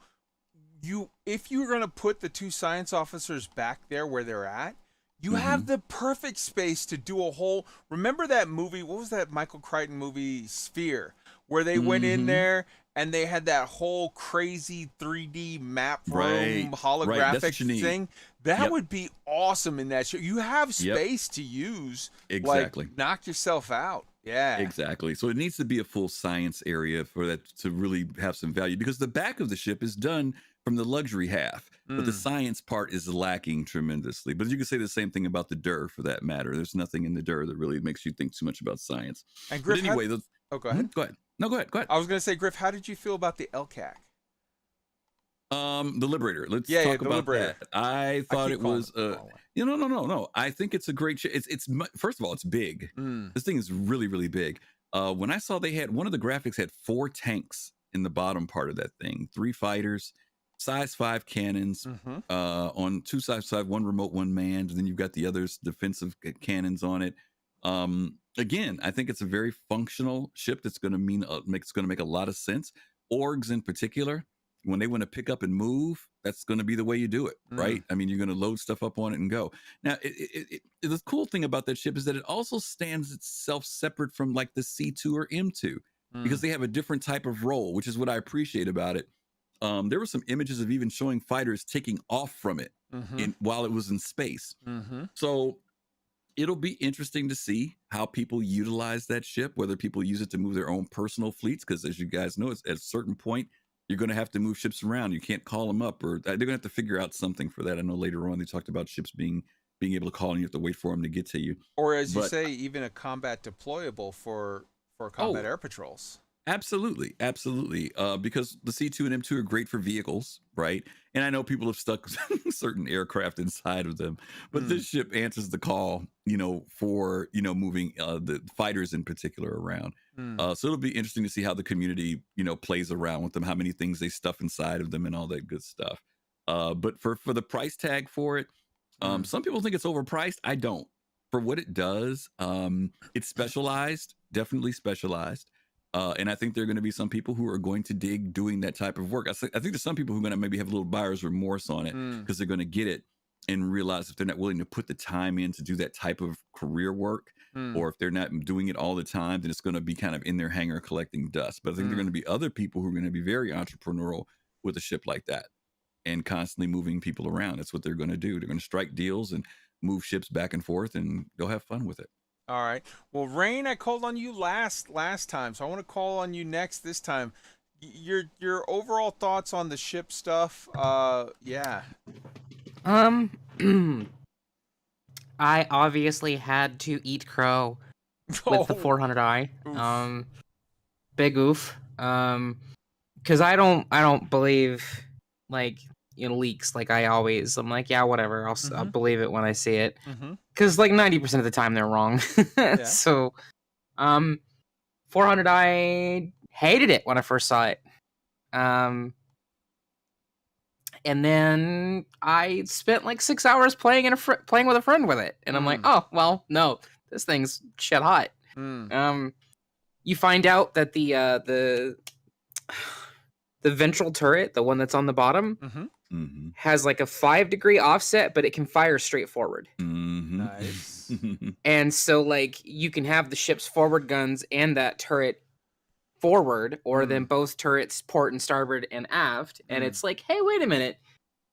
if you're going to put the two science officers back there where they're at, you have the perfect space to do a whole. Remember that movie? What was that Michael Crichton movie, Sphere, where they went in there and they had that whole crazy 3D map room holographic thing? That would be awesome in that show. You have space to use. Exactly. Like, knock yourself out. Yeah. Exactly. So it needs to be a full science area for that to really have some value, because the back of the ship is done from the luxury half, but the science part is lacking tremendously. But you can say the same thing about the DUR, for that matter. There's nothing in the DUR that really makes you think too much about science. And Griff, but anyway, go ahead. Go ahead. No, go ahead. I was going to say, Griff, how did you feel about the LCAC? The Liberator. Let's talk about Liberator. that. I thought it was no. I think it's a great ship. It's first of all, it's big. This thing is really, really big. When I saw they had one of the graphics had 4 tanks in the bottom part of that thing, 3 fighters, size 5 cannons, on 2 sides, 1 remote, 1 manned, and then you've got the others defensive cannons on it. Again, I think it's a very functional ship that's going to make a lot of sense. Orgs in particular, when they want to pick up and move, that's going to be the way you do it, right? I mean, you're going to load stuff up on it and go. Now, the cool thing about that ship is that it also stands itself separate from like the C2 or M2, because they have a different type of role, which is what I appreciate about it. There were some images of even showing fighters taking off from it while it was in space. So it'll be interesting to see how people utilize that ship, whether people use it to move their own personal fleets, because as you guys know, at a certain point, you're going to have to move ships around. You can't call them up, or they're going to have to figure out something for that. I know later on they talked about ships being able to call, and you have to wait for them to get to you. Or as you say, even a combat deployable for combat air patrols. Absolutely. Because the C2 and M2 are great for vehicles, right? And I know people have stuck certain aircraft inside of them, but this ship answers the call, for, moving the fighters in particular around. So it'll be interesting to see how the community, plays around with them, how many things they stuff inside of them and all that good stuff. But for the price tag for it, some people think it's overpriced. I don't. For what it does, it's specialized, definitely specialized. And I think there are going to be some people who are going to dig doing that type of work. I think there's some people who are going to maybe have a little buyer's remorse on it, because they're going to get it and realize if they're not willing to put the time in to do that type of career work, or if they're not doing it all the time, then it's going to be kind of in their hangar collecting dust. But I think there are going to be other people who are going to be very entrepreneurial with a ship like that and constantly moving people around. That's what they're going to do. They're going to strike deals and move ships back and forth, and they'll have fun with it. All right. Well, Rain, I called on you last time, so I want to call on you next this time. Your overall thoughts on the ship stuff? Yeah. I obviously had to eat crow with the 400i. Big oof. Because I don't believe leaks like I'm like, yeah, whatever. I'll believe it when I see it. Because 90% of the time they're wrong. So 400i hated it when I first saw it. And then I spent 6 hours playing playing with a friend with it, and I'm like, oh well, no, this thing's shit hot. You find out that the ventral turret, the one that's on the bottom, has a 5-degree offset, but it can fire straight forward. Nice. And so you can have the ship's forward guns and that turret forward, or then Mm. both turrets port and starboard and aft, and Mm. it's like, hey, wait a minute,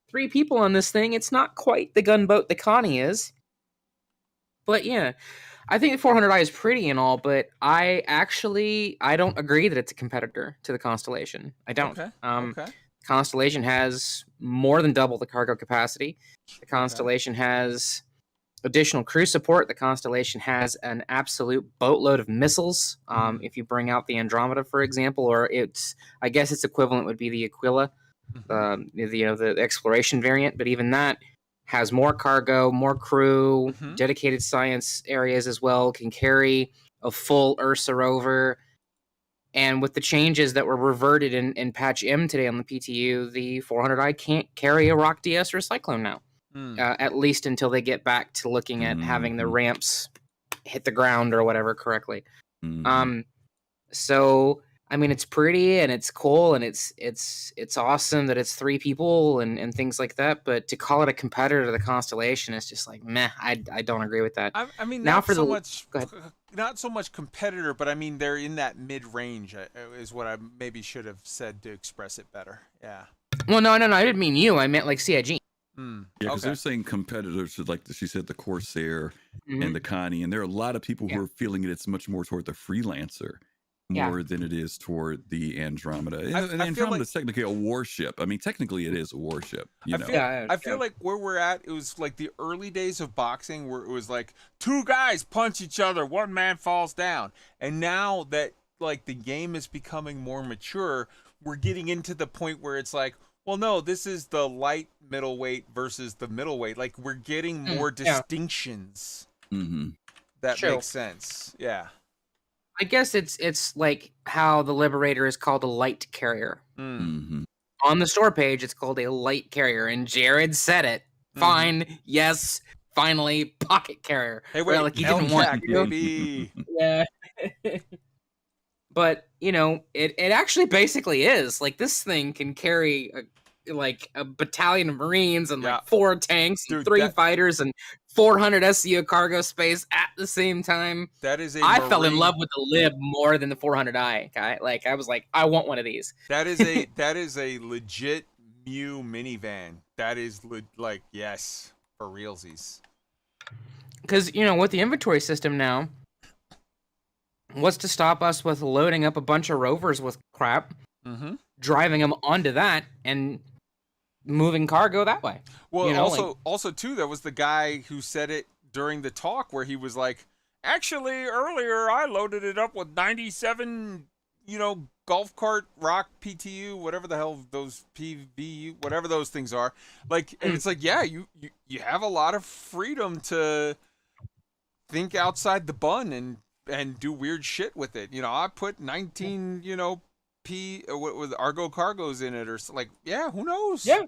3 people on this thing. It's not quite the gunboat the Connie is. But yeah, I think the 400i is pretty and all, but I don't agree that it's a competitor to the Constellation. I don't. Okay. Okay. Constellation has more than double the cargo capacity. The Okay. Constellation has additional crew support. The Constellation has an absolute boatload of missiles. If you bring out the Andromeda, for example, or I guess its equivalent would be the Aquila, the exploration variant. But even that has more cargo, more crew, dedicated science areas as well. Can carry a full Ursa rover. And with the changes that were reverted in patch M today on the PTU, the 400i can't carry a Rock DS or a Cyclone now. At least until they get back to looking at having the ramps hit the ground or whatever correctly. So I mean, it's pretty and it's cool and it's awesome that it's 3 people and things like that. But to call it a competitor to the Constellation is just like meh. I don't agree with that. I mean, now not for so the much, go ahead. not so much competitor, but I mean they're in that mid range. Is what I maybe should have said to express it better. Yeah. Well, no, I didn't mean you. I meant like CIG. Yeah, because they're saying competitors to, like she said, the Corsair and the Connie, and there are a lot of people who are feeling it's much more toward the Freelancer more than it is toward the Andromeda. And the Andromeda is technically a warship. I mean, technically it is a warship. I feel like where we're at, it was like the early days of boxing where it was like 2 guys punch each other, 1 man falls down. And now that like the game is becoming more mature, we're getting into the point where it's like, well, no, this is the light middleweight versus the middleweight. Like we're getting more distinctions. That makes sense. Yeah. I guess it's like how the Liberator is called a light carrier. On the store page, it's called a light carrier, and Jared said it. Fine, yes, finally, pocket carrier. Hey, wait, like you didn't want to. baby. Yeah. But it actually basically is like this thing can carry a battalion of Marines and like 4 tanks and 3 fighters and 400 SCU cargo space at the same time. That is I fell in love with the Lib more than the 400i guy. Like I was like, I want one of these. That is a legit Mew minivan. That is like yes, for realsies. Because with the inventory system now, what's to stop us with loading up a bunch of rovers with crap, driving them onto that, and moving cargo that way? Well, also too, there was the guy who said it during the talk where he was like, actually, earlier I loaded it up with 97, golf cart rock PTU, whatever the hell those PVU, whatever those things are. Like, and it's like, yeah, you have a lot of freedom to think outside the bun and do weird shit with it. I put 19, with Argo cargos in it or like, yeah, who knows? Yeah.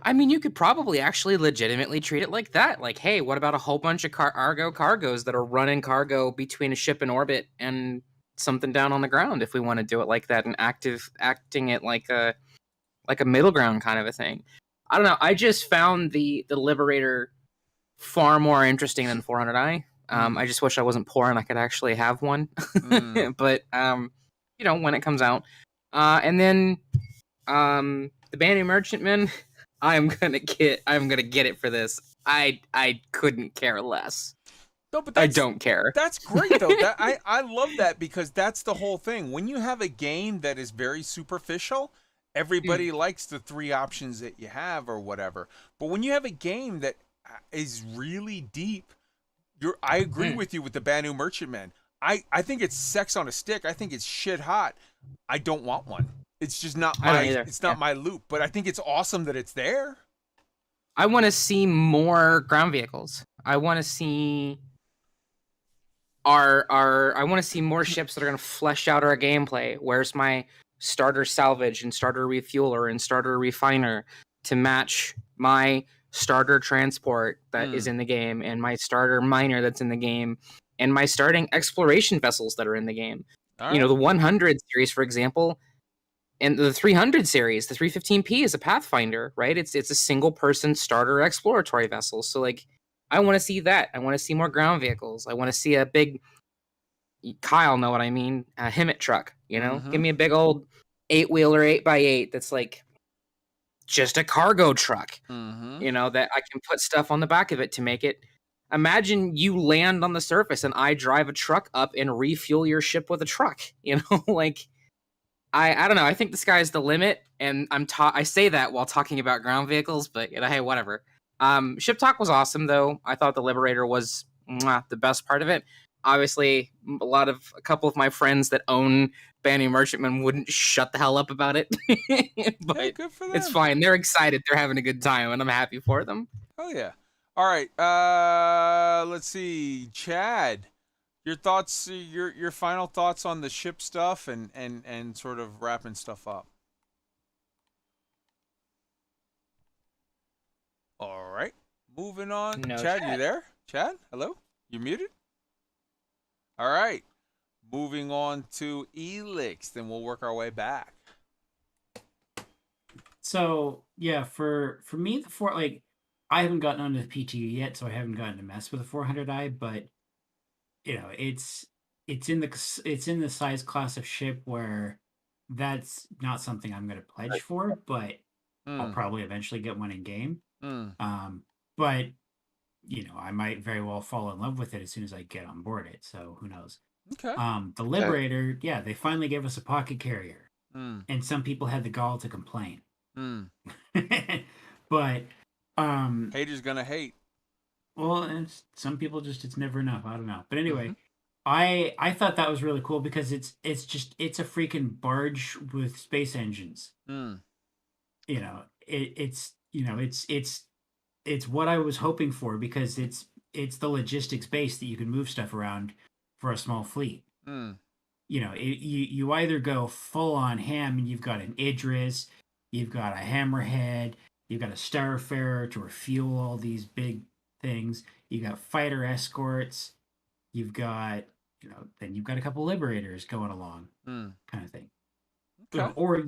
I mean, you could probably actually legitimately treat it like that. Like, hey, what about a whole bunch of Argo cargos that are running cargo between a ship in orbit and something down on the ground if we want to do it like that and acting it like a middle ground kind of a thing. I don't know. I just found the Liberator far more interesting than 400i. I just wish I wasn't poor and I could actually have one. But when it comes out, and then the Banu Merchantman, I'm gonna get it for this. I couldn't care less. No, but I don't care. That's great though. I love that because that's the whole thing. When you have a game that is very superficial, everybody likes the 3 options that you have or whatever. But when you have a game that is really deep, I agree with you with the Banu Merchantman. I think it's sex on a stick. I think it's shit hot. I don't want one. It's just not my loop, but I think it's awesome that it's there. I want to see more ground vehicles. I want to see I want to see more ships that are going to flesh out our gameplay. Where's my starter salvage and starter refueler and starter refiner to match my starter transport that is in the game and my starter miner that's in the game and my starting exploration vessels that are in the game. Right. The 100 series, for example, and the 300 series, the 315P is a Pathfinder, right? It's a single person starter exploratory vessel. So like, I want to see that. I want to see more ground vehicles. I want to see a big, Kyle know what I mean, a Hemet truck, You know, Mhm. give me a big old 8-wheeler 8x8 that's like just a cargo truck. Mhm. You know, that I can put stuff on the back of it to make it. Imagine you land on the surface and I drive a truck up and refuel your ship with a truck. You know, like I don't know. I think the sky's the limit, and I say that while talking about ground vehicles, but you know, hey, whatever. Ship talk was awesome though. I thought the Liberator was the best part of it. Obviously, a couple of my friends that own Banning Merchantmen wouldn't shut the hell up about it, Hey, but good for it's them. fine. They're excited. They're having a good time, and I'm happy for them. Oh yeah. All right. Let's see, Chad. Your thoughts, your final thoughts on the ship stuff and sort of wrapping stuff up. All right. Moving on. No Chad, you chat. there? Chad, hello? You muted? All right. Moving on to Elix, then we'll work our way back. So yeah, for me, I haven't gotten onto the PTU yet, so I haven't gotten to mess with the 400i. But you know, it's in the size class of ship where that's not something I'm going to pledge for, but I'll Mm, probably eventually get one in game. mm, But you know, I might very well fall in love with it as soon as I get on board it. So who knows? okay. The Okay. Liberator, yeah, they finally gave us a pocket carrier, Mm, and some people had the gall to complain. mm. But Haters gonna hate. well, some people just it's never enough. I don't know. But Mm-hmm. anyway, I thought that was really cool because it's a freaking barge with space engines. Mm, You know, it's you know it's what I was hoping for because it's the logistics base that you can move stuff around for a small fleet. mm, You know, you either go full on ham and you've got an Idris, you've got a Hammerhead, you've got a Starfarer to refuel all these big things. You got fighter escorts, you've got then you've got a couple Liberators going along, mm. kind of thing. Okay. Or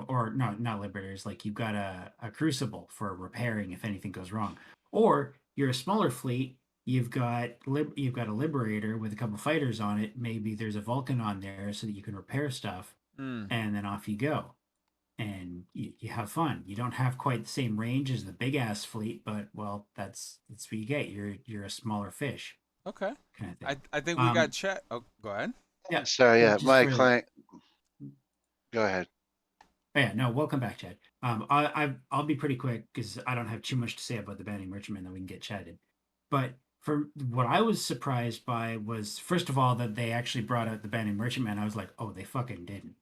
or not Liberators, like you've got a Crucible for repairing if anything goes wrong. Or you're a smaller fleet, you've got a Liberator with a couple fighters on it. Maybe there's a Vulcan on there so that you can repair stuff, Mm, and then off you go. And you have fun. You don't have quite the same range as the big ass fleet, but well, that's what you get. You're a smaller fish okay. kind of I thing. I think we got Chad. Oh, go ahead. Yeah, So yeah, just my for client. Go ahead. Oh, yeah, no, welcome back, Chad. I'll be pretty quick because I don't have too much to say about the Banning Merchantman that we can get chatted. But for what I was surprised by was first of all that they actually brought out the Banning Merchantman. I was like, oh, they fucking didn't.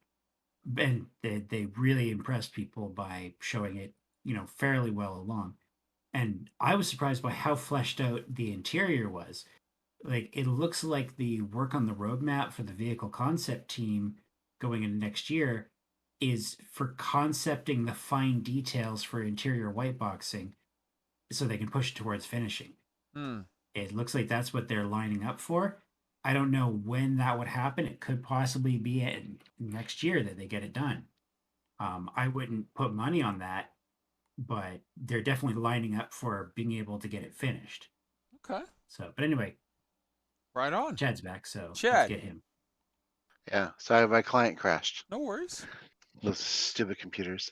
And they really impressed people by showing it, fairly well along. And I was surprised by how fleshed out the interior was. Like it looks like the work on the roadmap for the vehicle concept team going into next year is for concepting the fine details for interior whiteboxing so they can push it towards finishing. Mm, It looks like that's what they're lining up for. I don't know when that would happen. It could possibly be next year that they get it done. I wouldn't put money on that, but they're definitely lining up for being able to get it finished. okay. So, but anyway, Right on. Chad's back, so let's Chad. get him. Yeah. Sorry, my client crashed. No worries. Those stupid computers.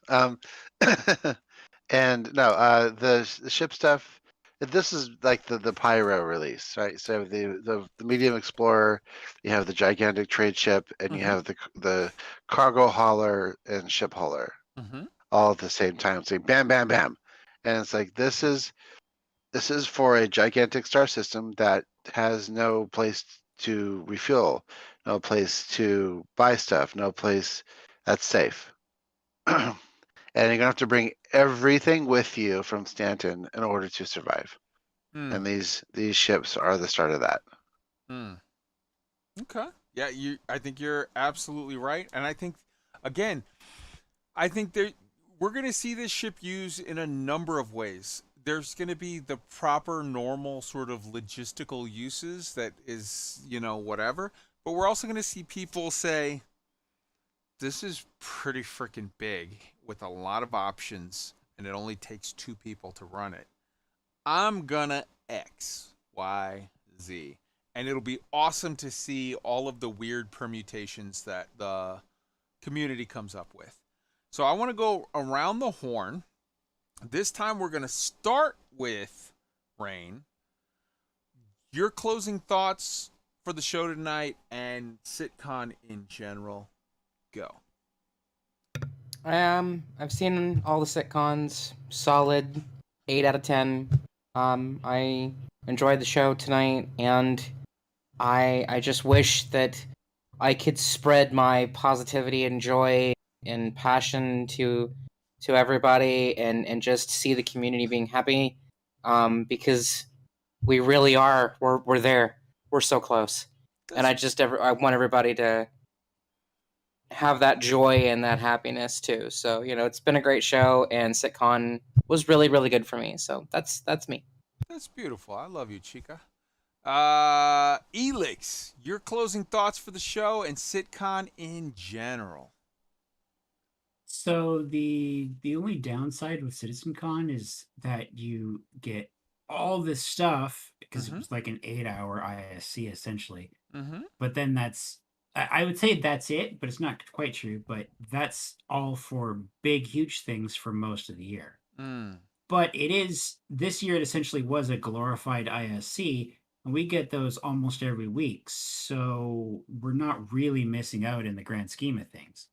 And no, the ship stuff. This is like the Pyro release, right? So the medium explorer, you have the gigantic trade ship, and you Mhm. have the cargo hauler and ship hauler Mm-hmm. all at the same time, saying bam, bam, bam, and it's like this is for a gigantic star system that has no place to refuel, no place to buy stuff, no place that's safe. And you're gonna have to bring everything with you from Stanton in order to survive. Mm, And these ships are the start of that. mm. Okay. Yeah, I think you're absolutely right, and I think, again, I think we're going to see this ship used in a number of ways. There's going to be the proper, normal sort of logistical uses that is, whatever. But we're also going to see people say, this is pretty freaking big with a lot of options, and it only takes 2 people to run it. I'm going to X, Y, Z. and it'll be awesome to see all of the weird permutations that the community comes up with. So I want to go around the horn. This time we're going to start with Rain. Your closing thoughts for the show tonight and Citcon in general. Go. I've seen all the Citcons. Solid 8 out of 10. I enjoyed the show tonight, and I just wish that I could spread my positivity and joy and passion to everybody, and just see the community being happy. Because we really are. We're there. We're so close. And I want everybody to have that joy and that happiness too. So, it's been a great show, and Citcon was really, really good for me. So that's me. That's beautiful. I love you, Chica. Elix, your closing thoughts for the show and Citcon in general. So the only downside with CitizenCon is that you get all this stuff because it was like an 8-hour ISC essentially. But then I would say that's it, but it's not quite true. But that's all for big, huge things for most of the year. But this year it essentially was a glorified ISC, and we get those almost every week. So we're not really missing out in the grand scheme of things.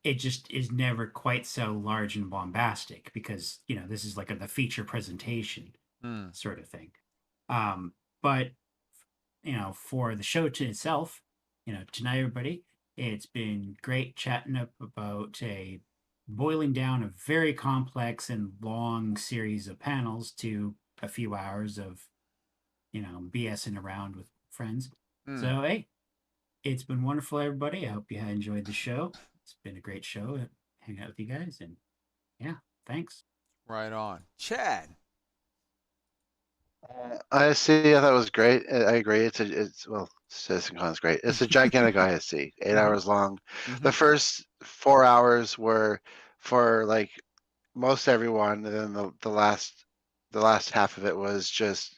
It just is never quite so large and bombastic because, this is like the feature presentation sort of thing. But, for the show to itself, tonight, everybody, it's been great chatting up about boiling down a very complex and long series of panels to a few hours of, BSing around with friends. So, hey, it's been wonderful, everybody. I hope you enjoyed the show. It's been a great show hanging out with you guys. And yeah, thanks. Right on. Chad. ISC, I thought it was great. I agree. CitizenCon is great. It's a gigantic ISC, 8 hours long. The first 4 hours were for like most everyone, and then the last half of it was just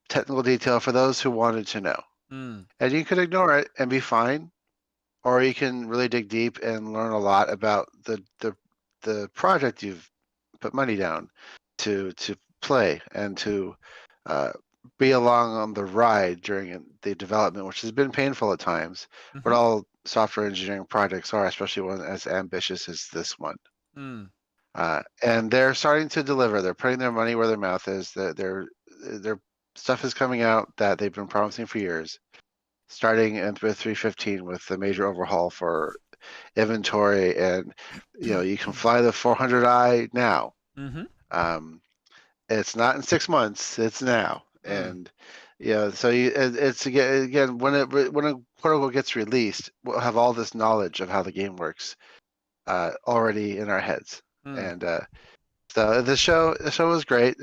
technical detail for those who wanted to know. And you could ignore it and be fine, or you can really dig deep and learn a lot about the project you've put money down to play and to be along on the ride during the development, which has been painful at times, but all software engineering projects are, especially one as ambitious as this one. And they're starting to deliver. They're putting their money where their mouth is. Their stuff is coming out that they've been promising for years, starting with 3.15 with the major overhaul for inventory, and you can fly the 400i now. It's not in 6 months; it's now, and so it's again when a protocol gets released, we'll have all this knowledge of how the game works already in our heads, and so the show was great.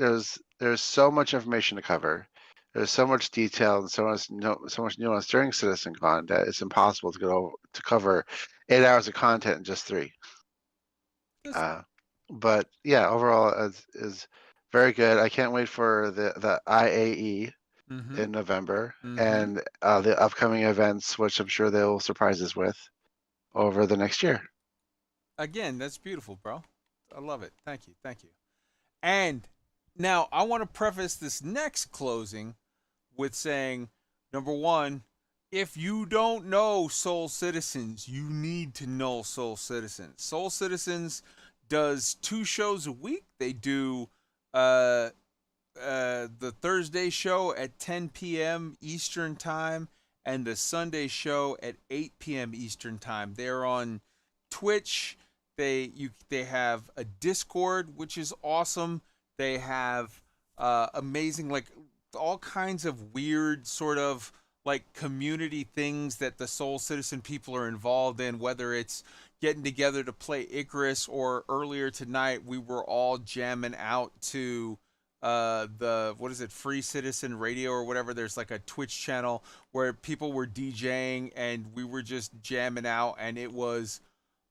There's so much information to cover. There's so much detail and so much nuance during CitizenCon that it's impossible to cover 8 hours of content in just 3. But yeah, overall is very good. I can't wait for the IAE in November and the upcoming events, which I'm sure they will surprise us with over the next year. Again, that's beautiful, bro. I love it. Thank you. And now I want to preface this next closing with saying, number one, if you don't know Soul Citizens, you need to know Soul Citizens. Soul Citizens does 2 shows a week. They do the Thursday show at 10 p.m. Eastern Time and the Sunday show at 8 p.m. Eastern Time. They're on Twitch. They have a Discord, which is awesome. They have amazing, like, all kinds of weird sort of like community things that the Soul Citizen people are involved in, whether it's getting together to play Icarus, or earlier tonight we were all jamming out to Free Citizen Radio or whatever. There's like a Twitch channel where people were DJing and we were just jamming out, and it was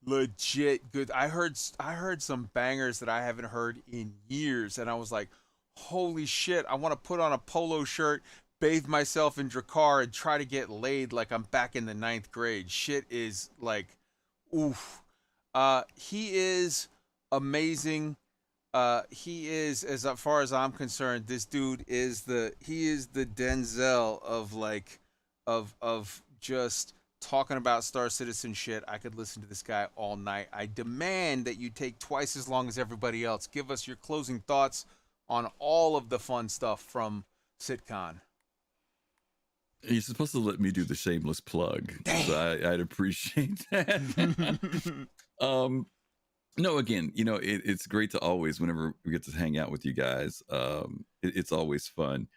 legit good. I heard some bangers that I haven't heard in years, and I was like, holy shit, I want to put on a polo shirt, bathe myself in Drakkar and try to get laid like I'm back in the 9th grade. Shit is like, oof. He is amazing. He is, as far as I'm concerned, this dude is the Denzel of like, of just talking about Star Citizen shit. I could listen to this guy all night. I demand that you take twice as long as everybody else. Give us your closing thoughts on all of the fun stuff from Citcon. You're supposed to let me do the shameless plug, so I'd appreciate that. No, again, you know, it's great to always, whenever we get to hang out with you guys, it's always fun,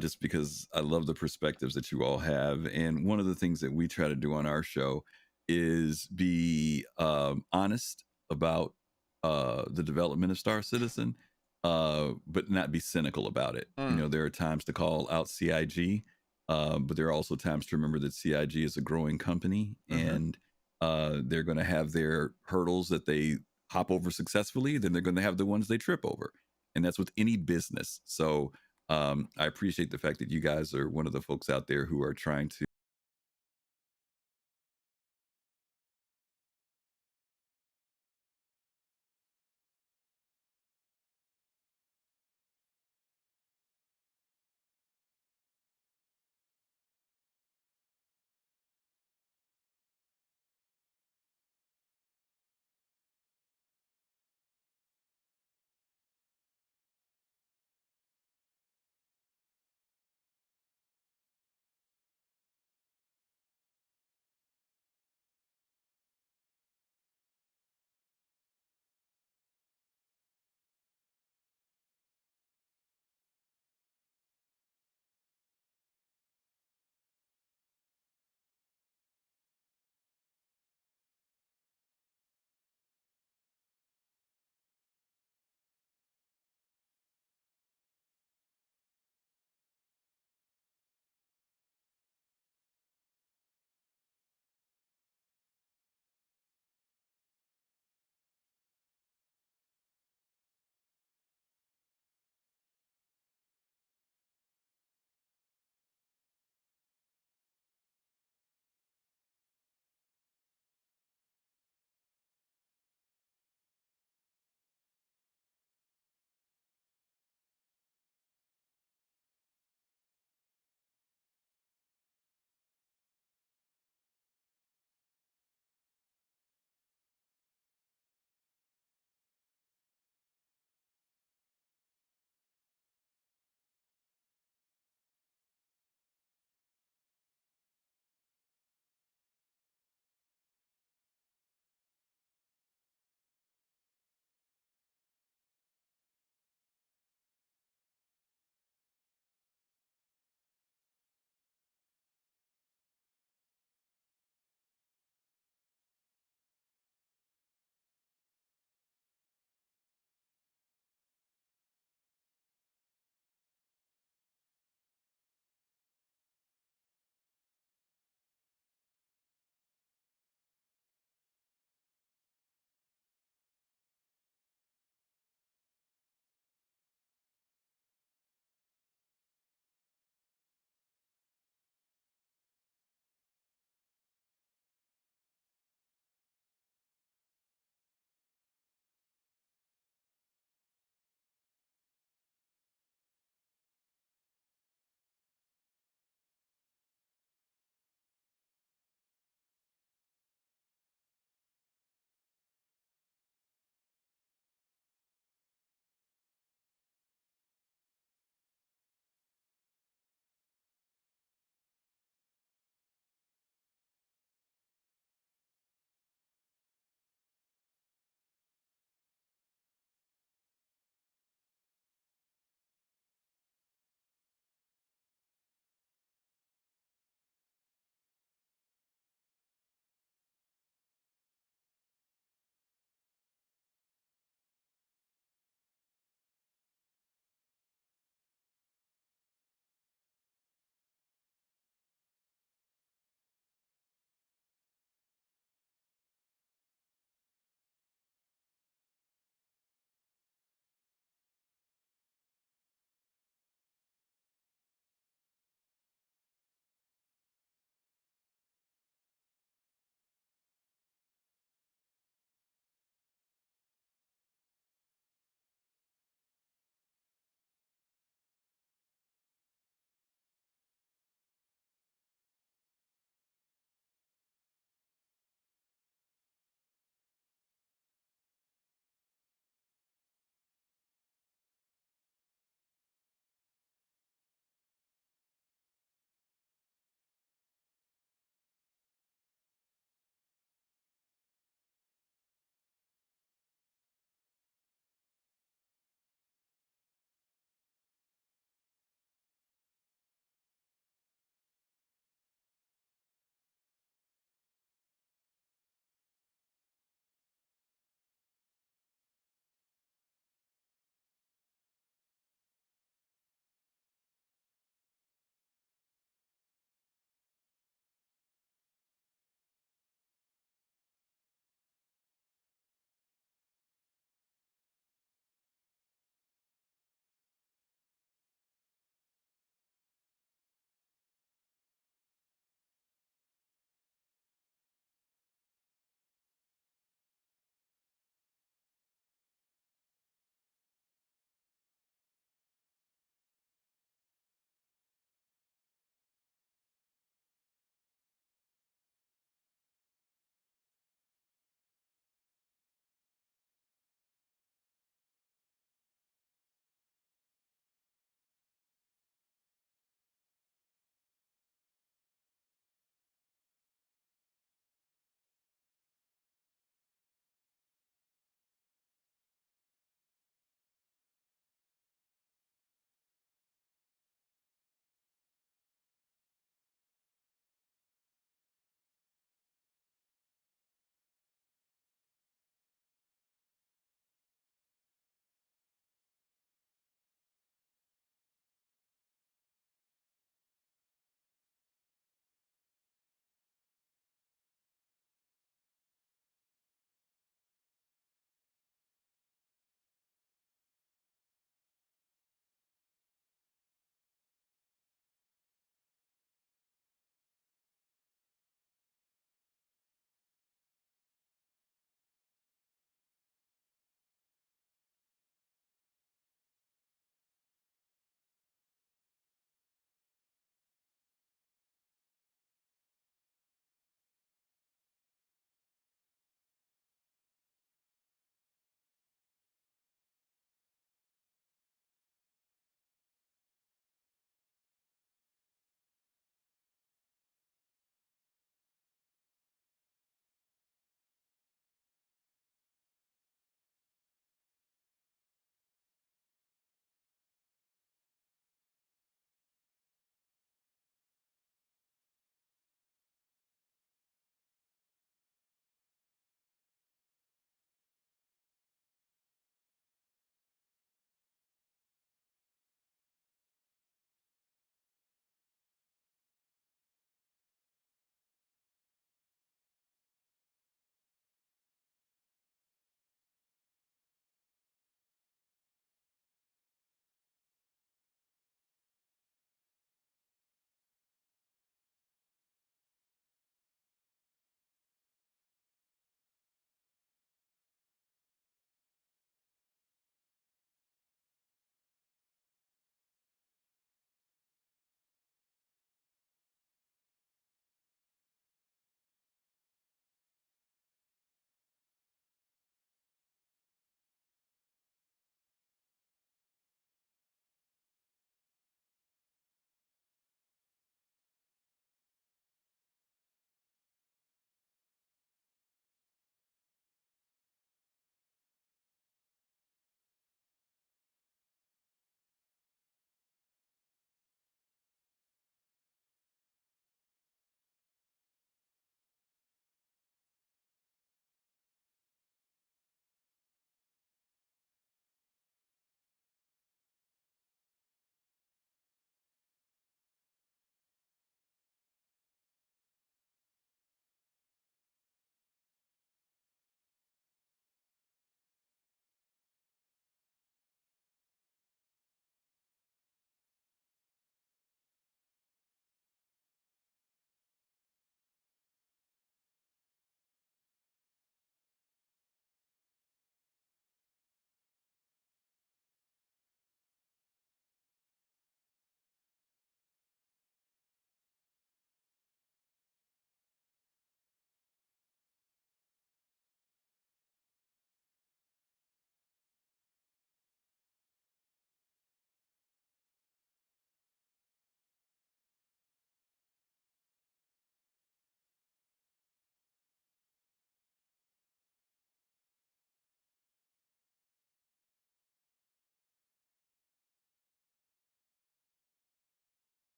just because I love the perspectives that you all have. And one of the things that we try to do on our show is be honest about the development of Star Citizen, but not be cynical about it. You know, there are times to call out CIG, but there are also times to remember that CIG is a growing company, and they're going to have their hurdles that they hop over successfully, then they're going to have the ones they trip over. And that's with any business. So I appreciate the fact that you guys are one of the folks out there who are trying to